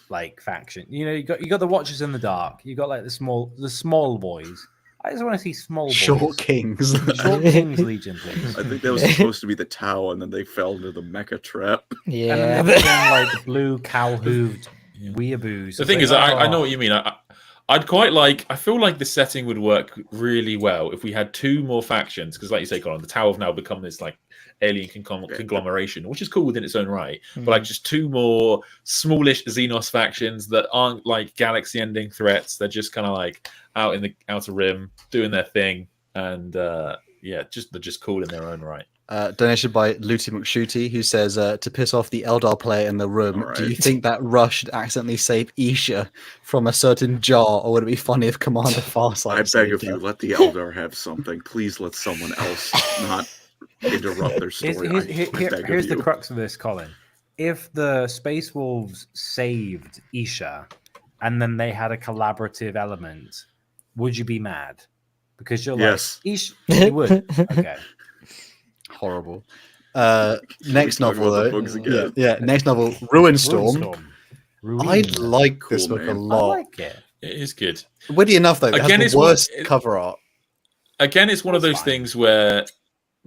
like faction. You know, you got the Watchers in the Dark. You got like the small boys. I just want to see small boys. Short Kings. Short Kings Legion, please. I think that was supposed to be the Tau, and then they fell into the mecha trap. Yeah. And then they became like blue cow-hooved weeaboos. The thing is, I know what you mean. I'd quite like. I feel like the setting would work really well if we had 2 more factions. Because, like you say, Colin, the Tau have now become this like alien conglomeration, which is cool within its own right. But like just 2 more smallish Xenos factions that aren't like galaxy-ending threats. They're just kind of like out in the outer rim doing their thing, and they're just cool in their own right. Donation by Looty McShooty, who says, to piss off the Eldar player in the room, do you think that Rush should accidentally save Isha from a certain jar, or would it be funny if Commander Farsight I beg saved of you, her? let the Eldar have something. Please let someone else not interrupt their story. Here's the crux of this, Colin. If the Space Wolves saved Isha, and then they had a collaborative element, would you be mad? Because you're Yes. like, Isha, you would. Okay. Horrible. Next talk novel, about the though. books again? Yeah, next novel, Ruinstorm. I Ruinstorm. like this Cool book a name. I lot. like it. It is good. Weirdly enough, though, it Again, has it's the worst one- cover art. Again, it's one of That's those fine. things where,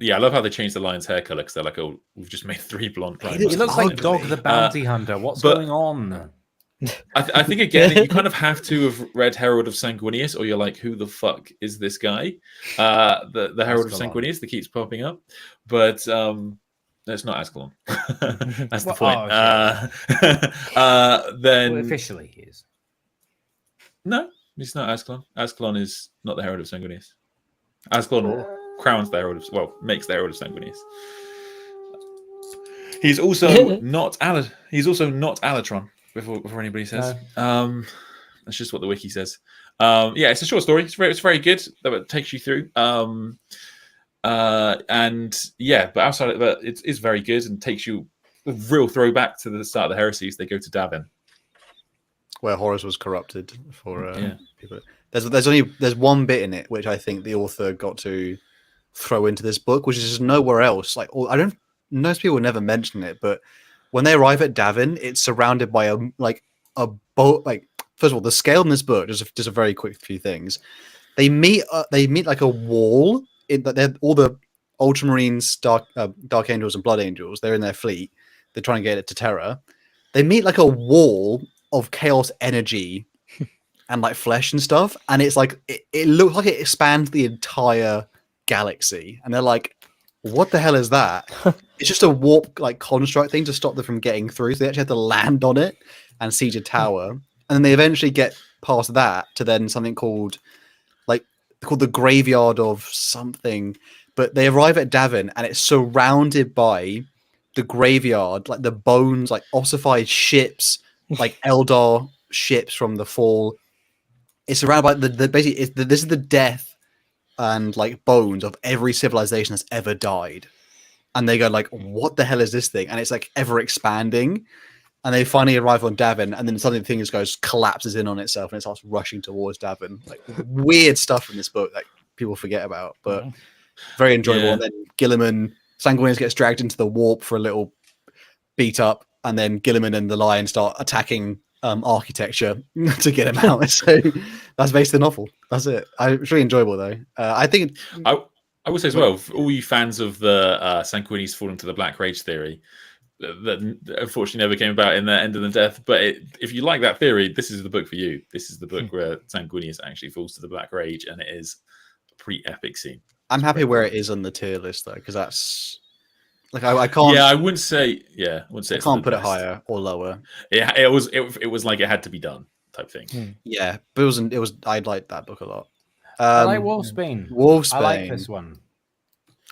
I love how they changed the lion's hair color because they're like, oh, we've just made 3 blonde. He lines. looks He looks like ugly. Dog the Bounty Hunter. What's but- going on? I think again, you kind of have to have read Herald of Sanguinius, or you're like, who the fuck is this guy? The Herald of Ascalon. Sanguinius that keeps popping up, but it's not Ascalon. That's the Well, point. Then Well, officially, he is. no, it's not Ascalon. Ascalon is not the Herald of Sanguinius. Ascalon crowns the Herald of, makes the Herald of Sanguinius. He's also not He's also not Alatron. Before anybody says, that's just what the wiki says. It's a short story. It's very good. That takes you through. But outside of that, it's very good and takes you a real throwback to the start of the heresies. They go to Davin, Where Horus was corrupted for Yeah. people. There's one bit in it which I think the author got to throw into this book, which is just nowhere else. Like, most people never mention it, but when they arrive at Davin, it's surrounded by a boat. Like, first of all, the scale in this book, just a very quick few things. They meet like a wall. They're all the Ultramarines, Dark Angels, and Blood Angels. They're in their fleet. They're trying to get it to Terra. They meet like a wall of chaos energy and like flesh and stuff, and it's like it looks like it expands the entire galaxy. And they're like, what the hell is that? It's just a warp like construct thing to stop them from getting through. So they actually have to land on it and siege a tower. And then they eventually get past that to then something called the graveyard of something. But they arrive at Davin and it's surrounded by the graveyard, like the bones, like ossified ships, like Eldar ships from the fall. It's surrounded by this is the death and like bones of every civilization that's ever died. And they go like, what the hell is this thing? And it's like ever expanding. And they finally arrive on Davin, and then suddenly the thing just collapses in on itself and it starts rushing towards Davin. Like weird stuff in this book that people forget about, but very enjoyable. Yeah. And then Sanguinius gets dragged into the warp for a little beat up, and then Gilliman and the Lion start attacking architecture to get him out. So that's basically the novel. That's it. It's really enjoyable though. I think I would say as well, for all you fans of the Sanguinius falling to the Black Rage theory, that unfortunately never came about in the End of the Death. But if you like that theory, this is the book for you. This is the book where Sanguinius actually falls to the Black Rage, and it is a pretty epic scene. I'm happy where it is on the tier list though, because that's like I can't. Yeah, I wouldn't say. Yeah, I wouldn't say. I it's can't the put it best. higher or lower. It was like it had to be done type thing. Yeah, but it was. I liked that book a lot. I like Wolfsbane. Wolfsbane. I like this one.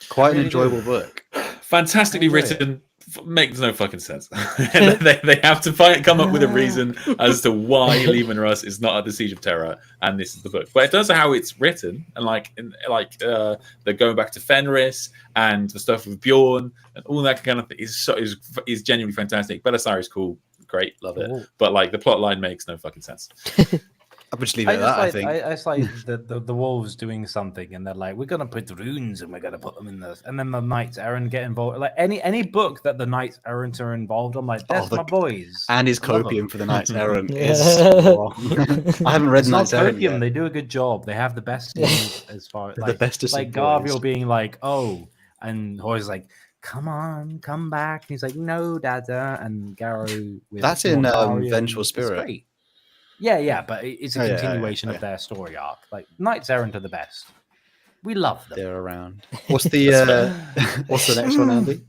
Quite an really enjoyable do. book. Fantastically Enjoy it. written, makes no fucking sense. they have to come up with a reason as to why Lehman Russ is not at the Siege of Terra, and this is the book. But it does how it's written, and they're going back to Fenris and the stuff with Bjorn and all that kind of thing is genuinely fantastic. Belisarius is cool, great, love it. Ooh. But like the plot line makes no fucking sense. I'll just leave it at that. I think. It's like the wolves doing something, and they're like, "We're gonna put runes, and we're gonna put them in this," and then the knights errant get involved. Like any book that the knights errant are involved, I'm like, "That's my boys." And his I love copium them. for the Knights Errant Yeah. is. I haven't read It's not Knights Errant copium. yet. They do a good job. They have the best teams as far as They're the bestest like of Garviel boys. being like, "Oh," and Horus like, "Come on, come back." And he's like, "No, Dada." And Garrow with That's in Mortarion. Vengeful It's Spirit. great. Yeah, but it's a Oh, yeah, continuation yeah. of their story arc. Like Knights Errant are the best. We love them. They're around. What's the what's the next one, Andy?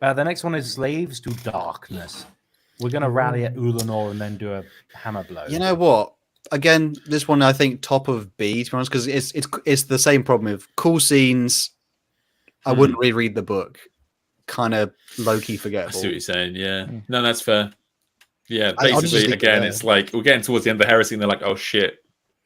The next one is Slaves to Darkness. We're gonna rally at Ulanor and then do a hammer blow. You know what? Again, this one I think top of B to be honest, because it's the same problem with cool scenes. I wouldn't reread the book. Kind of low key I forgettable. see what you're saying. Yeah, no, that's fair. Yeah, I'll just basically, leave it again, there. it's like we're getting towards the end of the heresy, and they're like, "Oh shit,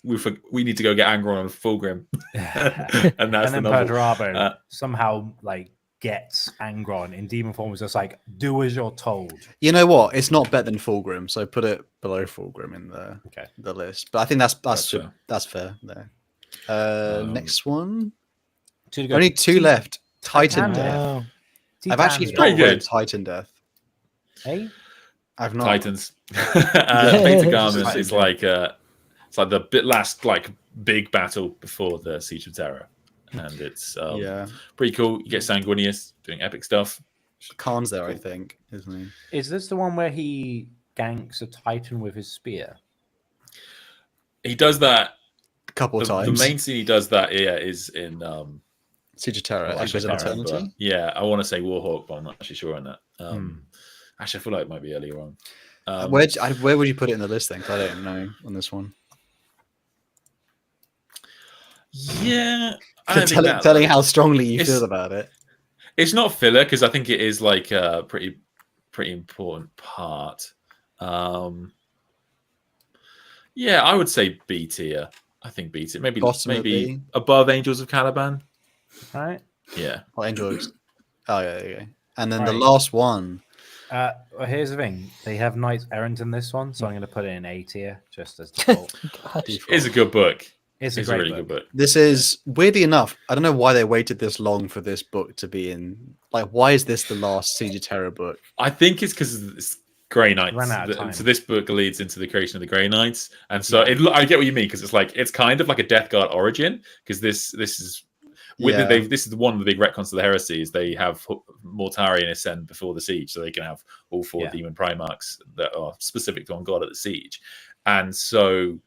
we need to go get Angron on Fulgrim," and that's and the then novel. Perturabo somehow like gets Angron in demon form. Was just like, "Do as you're told." You know what? It's not better than Fulgrim, so put it below Fulgrim in the list. But I think that's Gotcha. that's fair there. Next one. Two to go. Only two left. Titan Titania. Death. Wow. I've actually Titania. Pretty not good. read Titan Death. Hey? I've not. Titans. Yeah. Beta Garmus Titan. is like it's like the last like big battle before the Siege of Terra, and it's Yeah, pretty cool. You get Sanguinius doing epic stuff. Khan's there, I think, isn't he? Is this the one where he ganks a Titan with his spear? He does that. A couple The times. main scene he does that is in Siege of Terra, Siege Echoes of of Terra, Eternity. but yeah, I want to say Warhawk, but I'm not actually sure on that. Actually, I feel like it might be earlier on. Where would you put it in the list then? 'Cause I don't know on this one. Yeah, I don't think that, telling how strongly you It's- feel about it. it's not filler because I think it is like a pretty important part. Yeah, I would say B tier. I think B tier, maybe Bottom of maybe B? above Angels of Caliban. Right? Yeah, Or Angels. Oh yeah, there you go. And then the Right. last one. Well, here's the thing. They have Knights Errant in this one, so I'm going to put it in A tier just as default. it's a good book. It's a It's a great really book. good book. This is weirdly enough. I don't know why they waited this long for this book to be in. Like, why is this the last Siege of Terra book? I think it's because it's Grey Knights. Ran out of time. So this book leads into the creation of the Grey Knights, and so I get what you mean because it's kind of like a Death Guard origin because this is Yeah. this is one of the big retcons of the heresy is they have Mortarion ascend before the siege, so they can have all four demon primarchs that are specific to one god at the siege, and so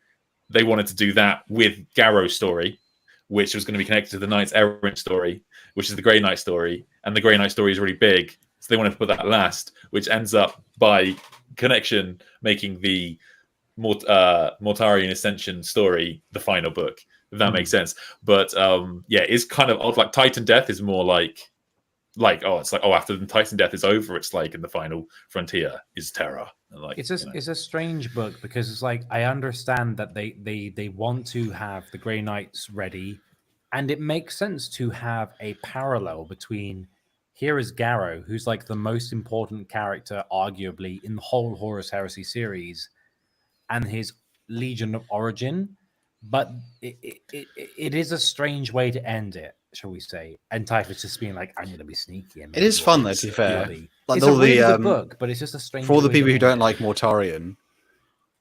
they wanted to do that with Garrow's story, which was going to be connected to the Knights Errant story, which is the Grey Knight story, and the Grey Knight story is really big. So they wanted to put that last, which ends up by connection making the Mortarion Ascension story the final book, if that makes sense. But yeah, it's kind of odd. Like Titan Death is more like after the Titan Death is over, it's like in the final frontier is Terra. And like It's a strange book because it's like I understand that they want to have the Grey Knights ready, and it makes sense to have a parallel between here is Garrow, who's like the most important character, arguably, in the whole Horus Heresy series, and his Legion of Origin. But it is a strange way to end it, shall we say? And Typhus just being like, "I'm going to be sneaky." And It is make fun, you though, to be fair. bloody." Like It's all a really the good book, but it's just a strange. for all the way people to who end don't it. like Mortarion,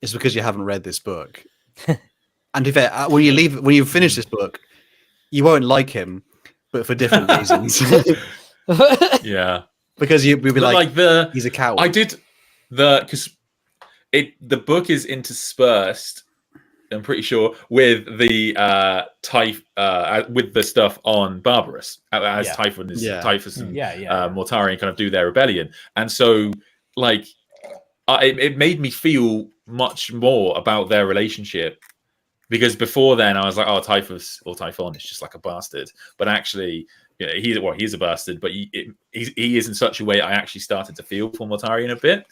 it's because you haven't read this book. And to be fair, when you finish this book, you won't like him, but for different reasons. yeah, Because you'll be But like, the he's a coward. I did because the book is interspersed, I'm pretty sure, with the with the stuff on Barbarous as Yeah. Typhus and Yeah. Mortarion kind of do their rebellion, and so like it made me feel much more about their relationship. Because before then, I was like, "Oh, Typhus or Typhon is just like a bastard," but actually, Yeah, he's a bastard, but he is in such a way I actually started to feel for Mortarion a bit,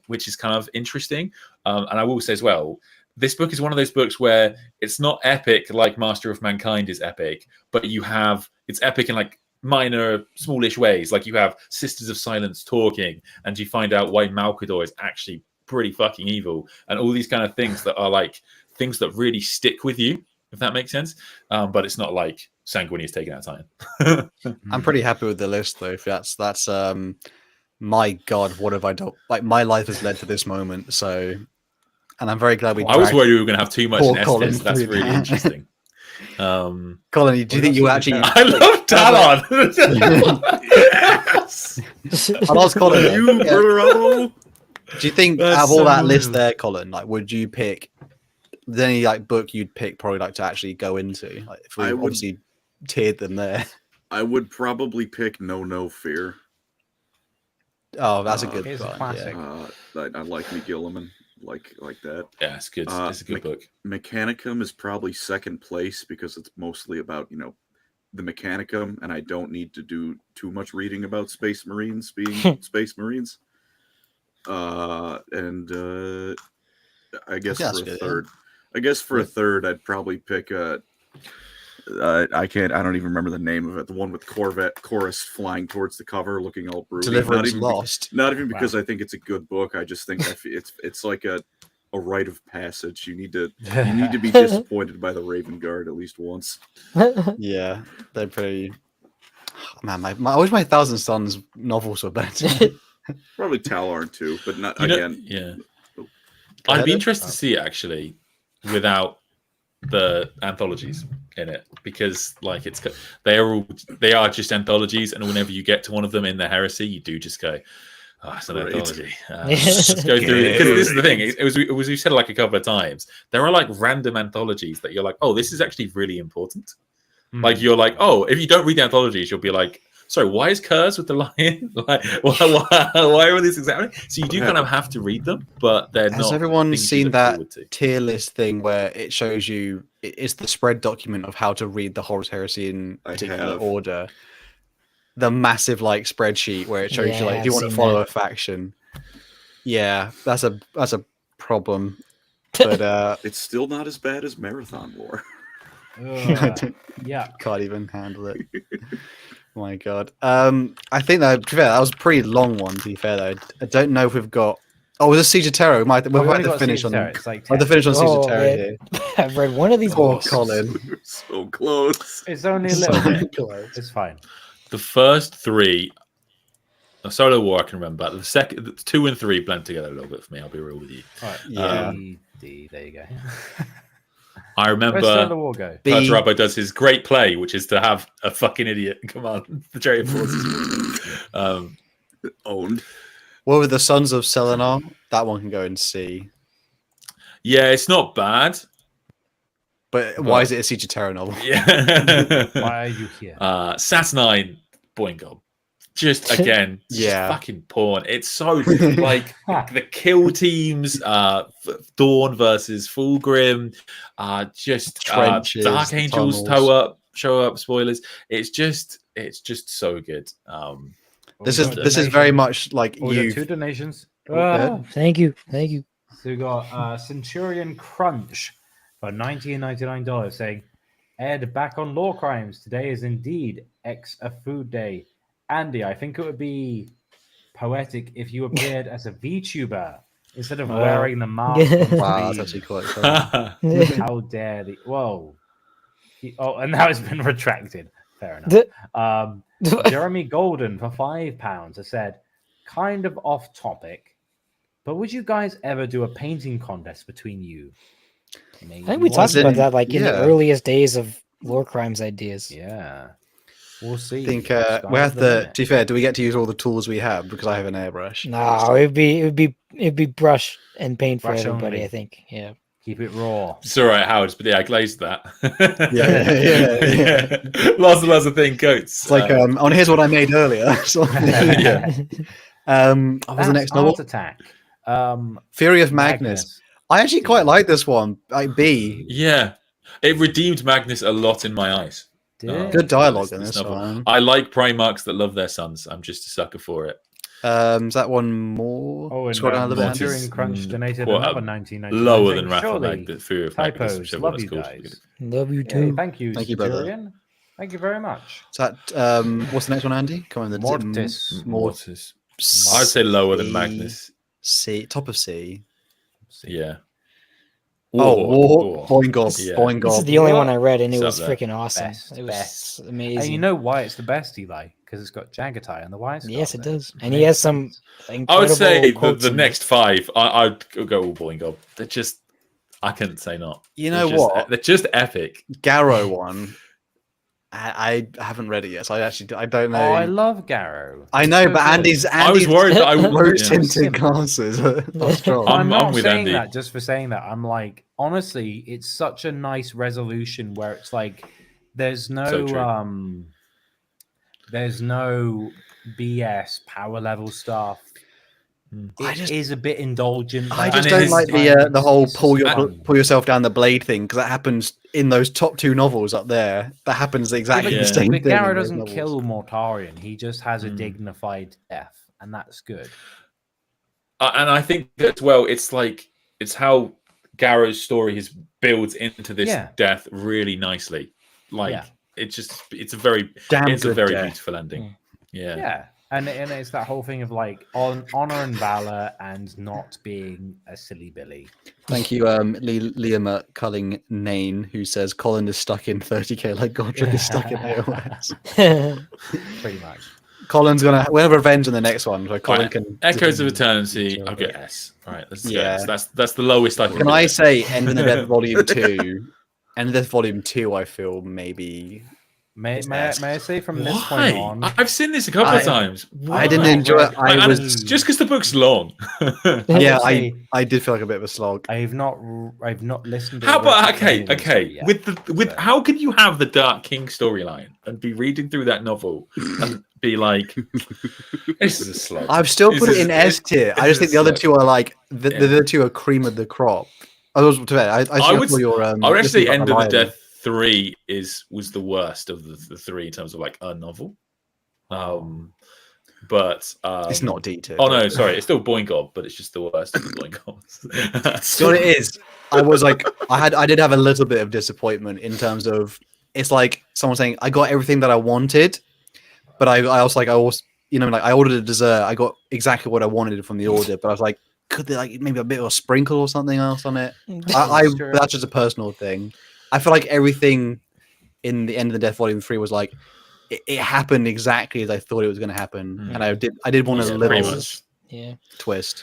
which is kind of interesting. And I will say as well, this book is one of those books where it's not epic like Master of Mankind is epic, but it's epic in like minor, smallish ways. Like you have Sisters of Silence talking, and you find out why Malkador is actually pretty fucking evil, and all these kind of things that are like things that really stick with you, if that makes sense. But it's not like Sanguinius taking out time. I'm pretty happy with the list though. If that's my God, what have I done? Like my life has led to this moment. So, and I'm very glad we. I was worried we were going to have too much in Colin Estes. That's through really that. interesting. Colin, do you think you actually? I love Talon. Yes. I'll ask Colin. You, bro. Do you think That's out of all so that list good. there, Colin, like would you pick? Is there any like book you'd pick probably like to actually go into? Like if we I would- obviously tiered them there. I would probably pick No Fear. Oh, that's a good It's a one. classic. Yeah. I like Me Gilliman, like that. Yeah, it's good. It's a good book. Mechanicum is probably second place because it's mostly about the Mechanicum, and I don't need to do too much reading about Space Marines being Space Marines. And I guess that's for a good, yeah. third, a third, I'd probably pick I don't even remember the name of it. The one with Corvette Chorus flying towards the cover, looking all broody. Deliverance Lost. Not even because I think it's a good book. I just think it's like a rite of passage. You need to be disappointed by the Raven Guard at least once. Yeah, they're pretty. Man, I wish my Thousand Sons novels were better. Probably Talarn too, but not You know- again. yeah. Go I'd ahead, be Ed. interested to see it actually without the anthologies in it, because like they are just anthologies, and whenever you get to one of them in the Heresy, you do just go, oh, it's an Right. anthology. Let's go through it, because this is the thing. It was we said it like a couple of times. There are like random anthologies that you're like, oh, this is actually really important. Like you're like, oh, if you don't read the anthologies, you'll be like, sorry, why is Kurz with the lion? Like, why are these exactly? So you do kind of have to read them, but they're Has not. everyone things you seen look that forward to. tier list thing where it shows you it's the spread document of how to read the Horus Heresy in I particular have. order? The massive like spreadsheet where it shows you like Yeah, if you I've want to seen follow that. a faction. Yeah, that's a problem. But It's still not as bad as Marathon War. Yeah. can't even handle it. Oh my God. I think that to be fair, that was a pretty long one. To be fair, though, I don't know if we've got. Oh, was a Siege of Terror? We've We've had only to got finish Siege of on. Terror. It's like We'll have to finish on Siege Oh, of Terror man. here. I've read one of these Oh, books. Colin. So close. It's only a So little bit. close. It's fine. The first three, a Solo War I can remember. The second, the 2 and 3 blend together a little bit for me. I'll be real with you. All right. Yeah. D, there you go. I remember Where's the war go? B. Perturabo does his great play, which is to have a fucking idiot come on the chariot forces. Owned. What with the Sons of Selenar? That one can go in C. Yeah, it's not bad. But why is it a Siege of Terror novel? Yeah. Why are you here? Saturnine Boingo. Just again, it's Yeah. just fucking porn. It's so like the kill teams, Dawn versus Fulgrim, just Trenches, Dark Angels tunnels. show up. Spoilers. It's just so good. This is very much like We got you. 2 donations. ahead. Thank you. So we got Centurion Crunch for $19.99 saying, Ed, back on Lorecrimes. Today is indeed a food day. Andy, I think it would be poetic if you appeared as a VTuber instead of wearing the mask. on Wow, that's screen. actually quite funny. How dare the whoa. And now it's been retracted. Fair enough. Jeremy Golden for £5 has said, kind of off topic, but would you guys ever do a painting contest between you? I think we Maybe talked one about day. that like in the yeah. earliest days of Lorecrimes ideas. Yeah. We'll see. I think Sky's we have the to. limit. To be fair, do we get to use all the tools we have? Because I have an airbrush. No, it'd be brush and paint for Brush everybody. only. I think. Yeah. Keep it raw. It's all right, Howard, but yeah, I glazed that. Yeah. Lots of thing coats. It's like on here's what I made earlier. So, Yeah. what was the next novel? Art Attack. Fury of Magnus. I actually quite like this one. Like B. Yeah, it redeemed Magnus a lot in my eyes. did. Good dialogue in This this novel. one. I like Primarchs that love their sons. I'm just a sucker for it. Is that one more? Oh, and Scroll down a little bit, Centurion Andy. Crunch donated Quite, another 19.99. Lower saying, than Wrath of "Surely Magnus, Fear of Magnus, typos. whichever Love one you it's called. guys. Love you Yay, too. thank you, Thank you, brother. Centurion. Thank you very much. Is that what's the next one, Andy? Come on, Mortis. Mortis. I'd say lower than C- Magnus. C, top of C. Yeah. War, Boingob, Yeah. Boingob. This is the only What? one I read, and it It's was up there. freaking awesome. Best, It was best. amazing. And you know why it's the best, Eli? Because it's got Jagatai and the Wise. Yes, it does. And Makes he has some sense. I would say incredible quotes the in next five, I'd go all Boingob. They're just, I couldn't say not. You They're know just- what? They're just epic. Garrow one. I haven't read it yet, so I don't know. Oh, I love Garrow. I know, So but good. Andy's I was worried that I would. rose yeah. tinted Simple. glasses are not strong. I'm I'm not with saying Andy. that just for saying that. I'm like, honestly, it's such a nice resolution where it's like there's So no true. there's no BS power level stuff. I It just- is a bit indulgent. I but just And at don't his like same time, the whole it's just fun. pull yourself down the blade thing, because that happens in those top two novels up there. That happens exactly Yeah. the same But thing. Garrow in those doesn't novels. kill Mortarion. He just has a Mm. dignified death, and that's good. And I think as well, it's how Garrow's story is built into this Yeah. death really nicely. Like Yeah. it's a very Damn it's a good very death. beautiful ending. Yeah. Yeah, and it's that whole thing of like honor and valor and not being a silly Billy. Thank you, Liam Culling Nain, who says Colin is stuck in 30k like Godric is stuck in AOS. Pretty much. Colin's gonna we'll have revenge in the next one, so Colin Right. can Echoes of Eternity. Sure. I'll get S. All right, let's Yeah. go. So that's the lowest I can. Can do I it. say End of the Death Volume 2? End of the Death Volume 2, I feel maybe May I say from this Why? point on? I've seen this a couple of times. I didn't Why? enjoy it. I And was it's just because the book's long. yeah, will say- I did feel like a bit of a slog. I've not listened. to How or read about any of them okay? yet. With so- how can you have the Dark King storyline and be reading through that novel and be like, this is a slog. I've still This put it is- in S tier. I this just think is the other like- two are like the Yeah. other two are cream of the crop. I was I would saw your I would actually say your End of the Lion. Death 3 was the worst of the three in terms of like a novel. But It's not D tier. Oh no, sorry, it's still Boingob, but it's just the worst of the Boingobs. So what it is, I was like, I did have a little bit of disappointment in terms of it's like someone saying I got everything that I wanted, but I also you know, like I ordered a dessert, I got exactly what I wanted from the order, but I was like, could they like maybe a bit of a sprinkle or something else on it? Sure. That's just a personal thing. I feel like everything in the End of the Death Volume 3 was like it happened exactly as I thought it was going to happen, and I did want a Yeah, little pretty much. Yeah. twist.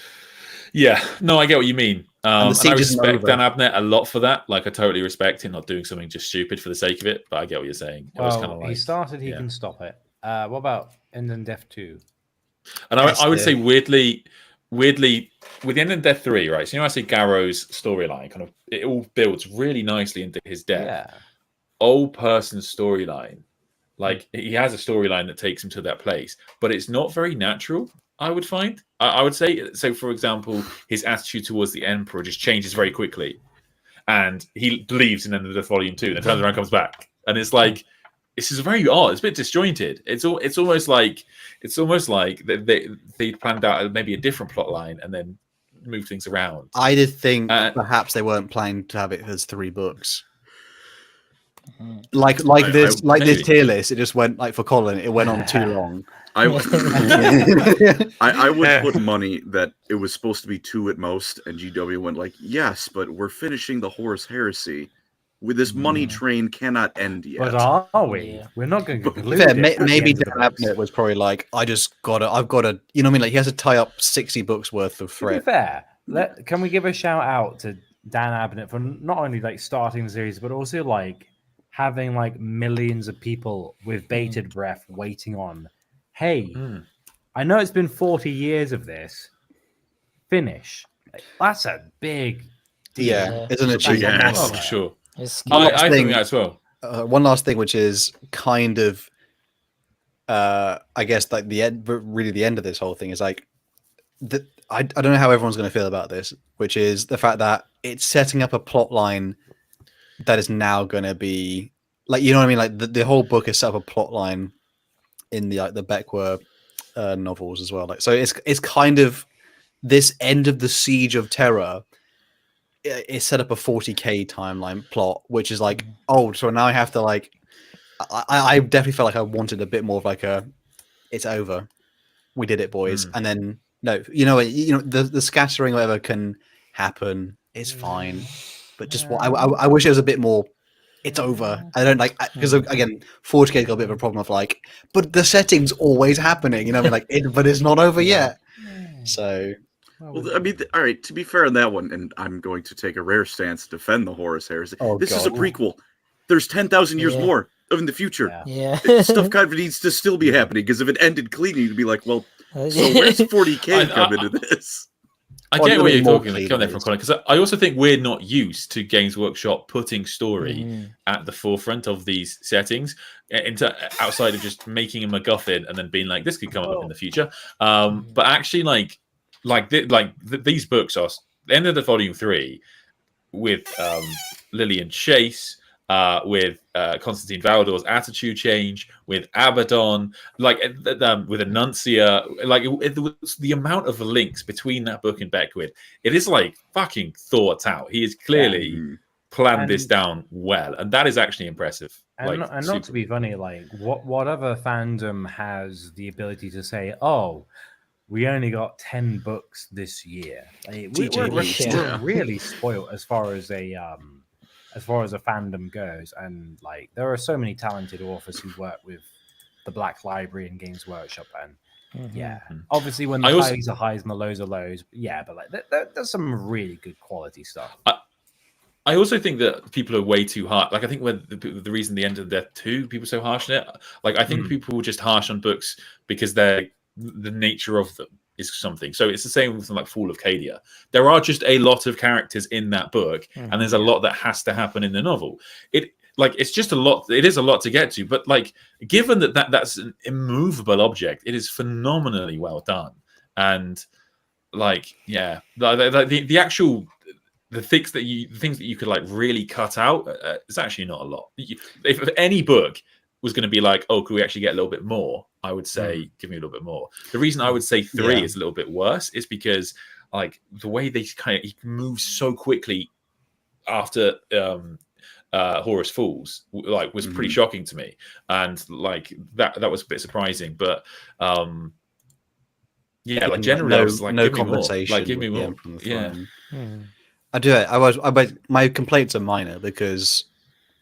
Yeah, no, I get what you mean. And the And I siege isn't respect over. Dan Abnett a lot for that. Like, I totally respect him not doing something just stupid for the sake of it. But I get what you're saying. It was Well, kind of like, he started. He yeah. can stop it. What about End and Death 2? And I would Yes, say weirdly, with the End of Death 3, right? So you know, I say Garrow's storyline kind of it all builds really nicely into his death. Yeah. Old person storyline, like he has a storyline that takes him to that place, but it's not very natural. I would find. I would say so. For example, his attitude towards the Emperor just changes very quickly, and he leaves in End of Death Volume 2, then turns around, and comes back, and it's like this is very odd. It's a bit disjointed. It's almost like they planned out maybe a different plot line and then move things around. I did think Uh, perhaps they weren't planning to have it as 3 books. Mhm. Like this maybe. tier list, it just went like for Colin, it went on too long. I Yeah. would put money that it was supposed to be 2 at most, and GW went like, yes, but we're finishing the Horus Heresy. With this money train cannot end yet. But are we? Yeah. We're not going to To be conclude fair, it at the maybe end of Dan the books. Abnett was probably like, I've got to, you know what I mean? Like he has to tie up 60 books worth of To be thread. fair, can we give a shout out to Dan Abnett for not only like starting the series, but also like having like millions of people with bated breath waiting on. Hey, I know it's been 40 years of this. Finish. Like, that's a big deal. Yeah, isn't it? It's a big cheesy? ass. Oh, for sure. It's I thing- think that as well. One last thing, which is kind of, I guess, like the end, really the end of this whole thing is like, I don't know how everyone's going to feel about this, which is the fact that it's setting up a plot line that is now going to be like, you know what I mean? Like the whole book is set up a plot line in the the Beckwer novels as well. Like, so it's kind of this end of the Siege of Terror. It set up a 40k timeline plot, which is like, oh, so now I have to like, I definitely felt like I wanted a bit more of like a, it's over, we did it, boys, and then no, you know, the scattering, whatever can happen is fine, but just what I wish it was a bit more. It's over. I don't like, because again, 40k got a bit of a problem of like, but the setting's always happening. You know what I mean? Like, but it's not over yet. So, well, I mean, all right. To be fair on that one, and I'm going to take a rare stance to defend the Horus Heresy. This is a prequel. There's 10,000 years more in the future. Yeah. Stuff kind of needs to still be happening, because if it ended cleanly, you'd be like, well, so where's 40k come into this? I get where you're talking from, Colin, because I also think we're not used to Games Workshop putting story at the forefront of these settings, outside of just making a MacGuffin and then being like, this could come up in the future. But actually, these books are the end of the volume 3 with Lillian Chase, with Constantine Valdor's attitude change, with Abaddon, like with Annuncia, like the amount of links between that book and Beckwith, it is like fucking thought out. He has clearly planned this down well, and that is actually impressive. And, not to be funny, like whatever fandom has the ability to say, oh, we only got 10 books this year. Like, we're really spoiled as far as a fandom goes, and like there are so many talented authors who work with the Black Library and Games Workshop, and obviously when the highs are highs and the lows are lows, but like there's some really good quality stuff. I also think that people are way too hard. Like, I think when the reason the End of Death 2, people are so harsh on it, like I think people were just harsh on books because the nature of them is something. So it's the same with like Fall of Cadia. There are just a lot of characters in that book, and there's a lot that has to happen in the novel. It's just a lot. It is a lot to get to, but like, given that's an immovable object, it is phenomenally well done. And like, the actual things that you could like really cut out, it's actually not a lot. If any book was going to be like, oh, could we actually get a little bit more? I would say, give me a little bit more. The reason I would say 3 is a little bit worse is because like the way he moves so quickly after Horus Falls, like, was pretty shocking to me, and like that was a bit surprising. But like generally, I was like, no give compensation. Me more. Like, give me more. I do it. My complaints are minor because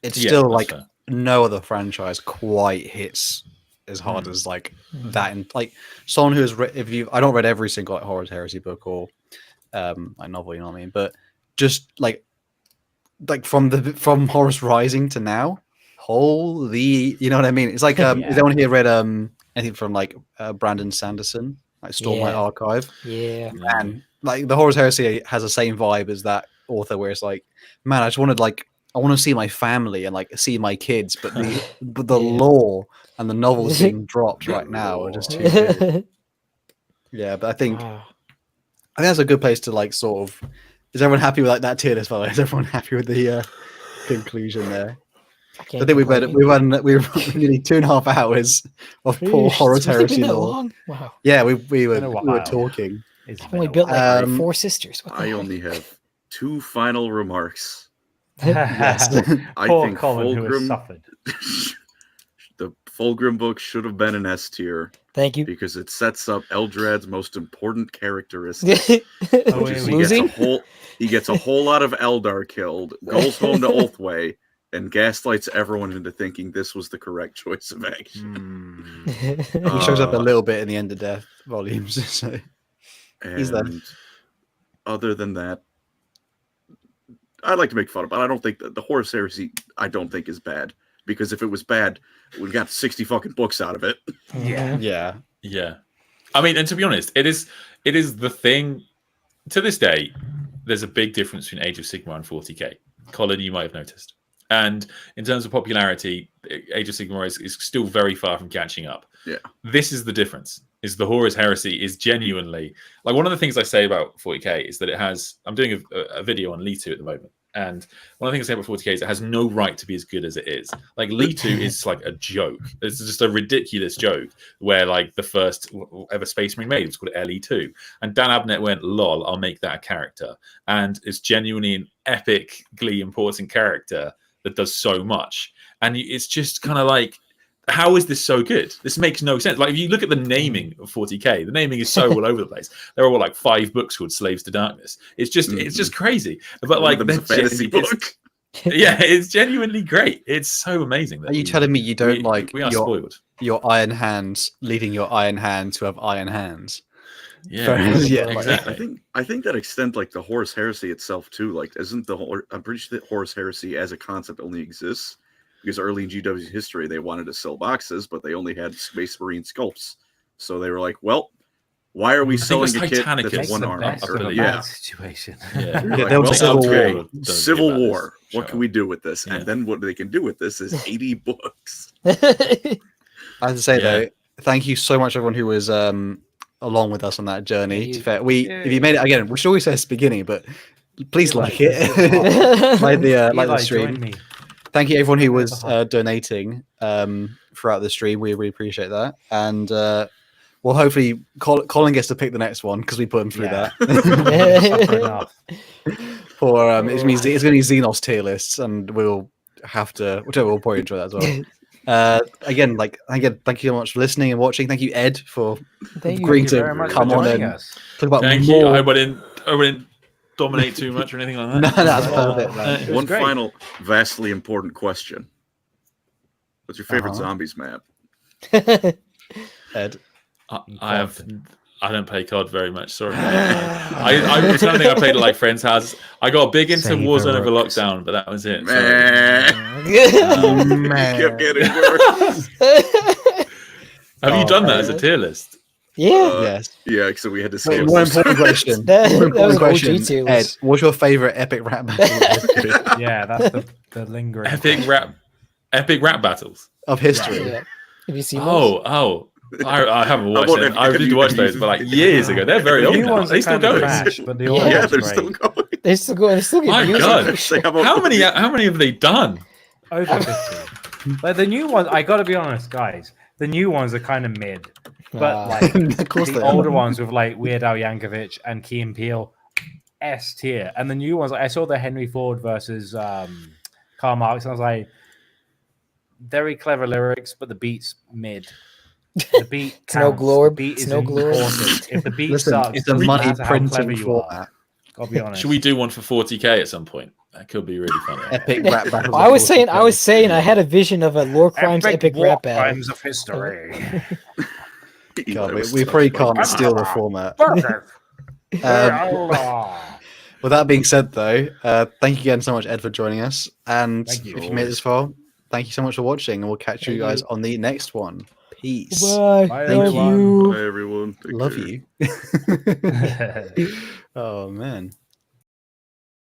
it's still like fair. No other franchise quite hits as hard as like that. And like someone who has read, I don't read every single like Hours Heresy book or a novel, you know what I mean? But just like from Horus Rising to now, holy, you know what I mean? It's like has anyone here read anything from like Brandon Sanderson, like Stormlight Archive? Yeah, man, like the Horus Heresy has the same vibe as that author, where it's like, man, I want to see my family and like see my kids, but the lore and the novels being dropped right now are just too good. Yeah, but I think that's a good place to like sort of. Is everyone happy with like that tier list? By the way, is everyone happy with the conclusion there? I think we've had nearly 2.5 hours of poor Horus Heresy lore. Wow. Yeah, we were talking. I've only built like 4 sisters. I only have 2 final remarks. Yes. I think Colin, who has suffered. The Fulgrim book should have been an S tier. Thank you. Because it sets up Eldrad's most important characteristic. He gets a whole lot of Eldar killed, goes home to Ulthwé, and gaslights everyone into thinking this was the correct choice of action. He shows up a little bit in the End of Death volumes. So he's there. Other than that, I'd like to make fun of it, but I don't think the Horus Heresy, I don't think, is bad. Because if it was bad, we got 60 fucking books out of it. Yeah. I mean, and to be honest, it is the thing. To this day, there's a big difference between Age of Sigmar and 40k. Colin, you might have noticed. And in terms of popularity, Age of Sigmar is still very far from catching up. Yeah. This is the difference. Is the Horus Heresy is genuinely, like, one of the things I say about 40k is that it has. I'm doing a video on Litu at the moment, And one of the things I say about 40k is it has no right to be as good as it is. Like Leetu is like a joke. It's just a ridiculous joke where like the first ever Space Marine made was called LE2, and Dan Abnett went, "Lol, I'll make that a character," and it's genuinely an epically important character that does so much. And it's just kind of like, how is this so good? This makes no sense. Like if you look at the naming of 40k, the naming is so all over the place. There are all like 5 books called Slaves to Darkness. It's just crazy. But like a fantasy book. Yeah, it's genuinely great. It's so amazing. That Are you telling me you don't like we are spoiled? Your Iron Hands leading your Iron Hands who have iron hands? Yeah, Yeah, exactly. I think that extent like the Horus Heresy itself too. Like, isn't I'm pretty sure that Horus Heresy as a concept only exists because early in GW's history they wanted to sell boxes, but they only had Space Marine sculpts. So they were like, well, why are we selling a kit Titanic that's is one the arm? best of a bad situation. Yeah, Yeah, there was Civil War. Civil Don't give War. that a What can we do with this? Yeah. And then what they can do with this is 80 books. I have to say Yeah. though, thank you so much everyone who was along with us on that journey. Yeah, To fair, if you made it again, we should always say this at the beginning, but please like it, like the Eli, stream. join me. Thank you everyone who was donating throughout the stream. We really appreciate that, and well, hopefully Colin gets to pick the next one because we put him through Yeah. that. For it's going to be Xenos tier lists, and we'll have to we'll probably enjoy that as well. Again, thank you so much for listening and watching. Thank you, Ed, for Thank you. agreeing Thank you to very much come for on joining and us. talk about Thank you. more. I wouldn't dominate too much or anything like No, that. that's perfect, man. It was One great. final, vastly important question. What's your favorite zombies map? Ed. I don't play COD very much. Sorry. I don't think I played at like friends' houses. I got big into Save the Warzone over rooks. lockdown, but that was it. Man. Man. Kept getting worse. Have you done that as a tier list? Yeah. Yes. Yeah, so we had to Wait, skip. more important question. That- More that important was question. OG tier Ed, list. what's your favorite epic rap battle Yeah, that's the lingering. Epic rap battles. of history? Yeah. Have you seen those? I haven't watched about them. if- I if need you- to watch if you- those, but like years ago. They're very The old new now. ones They are still kind of going. trash, but the old Yeah, ones they're are still great. going. They still go. They still get My views. God. Say, how about- How many have they done? Over 50. Like the new ones, I got to be honest, guys. The new ones are kind of mid, but Ah. like Of course the they are. older ones with like Weird Al Yankovic and Key and Peele, S tier, and the new ones. Like, I saw the Henry Ford versus Karl Marx, and I was like, very clever lyrics, but the beat's mid. The beat It's no counts. glory- The beat it's is no glory. important. If the beat Listen, sucks, it's a doesn't money matter how clever printing you are. format. I'll be honest. Should we do one for 40k at some point? That could be really funny. Epic rap battle. I was saying, I had a vision of a Lorecrimes epic rap battle. Crimes of history. God, That was we such probably fun. can't steal the format. Perfect. With that being said, though, thank you again so much, Ed, for joining us. And Thank you. if you made it this far, thank you so much for watching, and we'll catch you guys on the next one. Peace. Bye. Bye, Thank everyone. you. Bye, everyone. Take Love care. you. Oh man.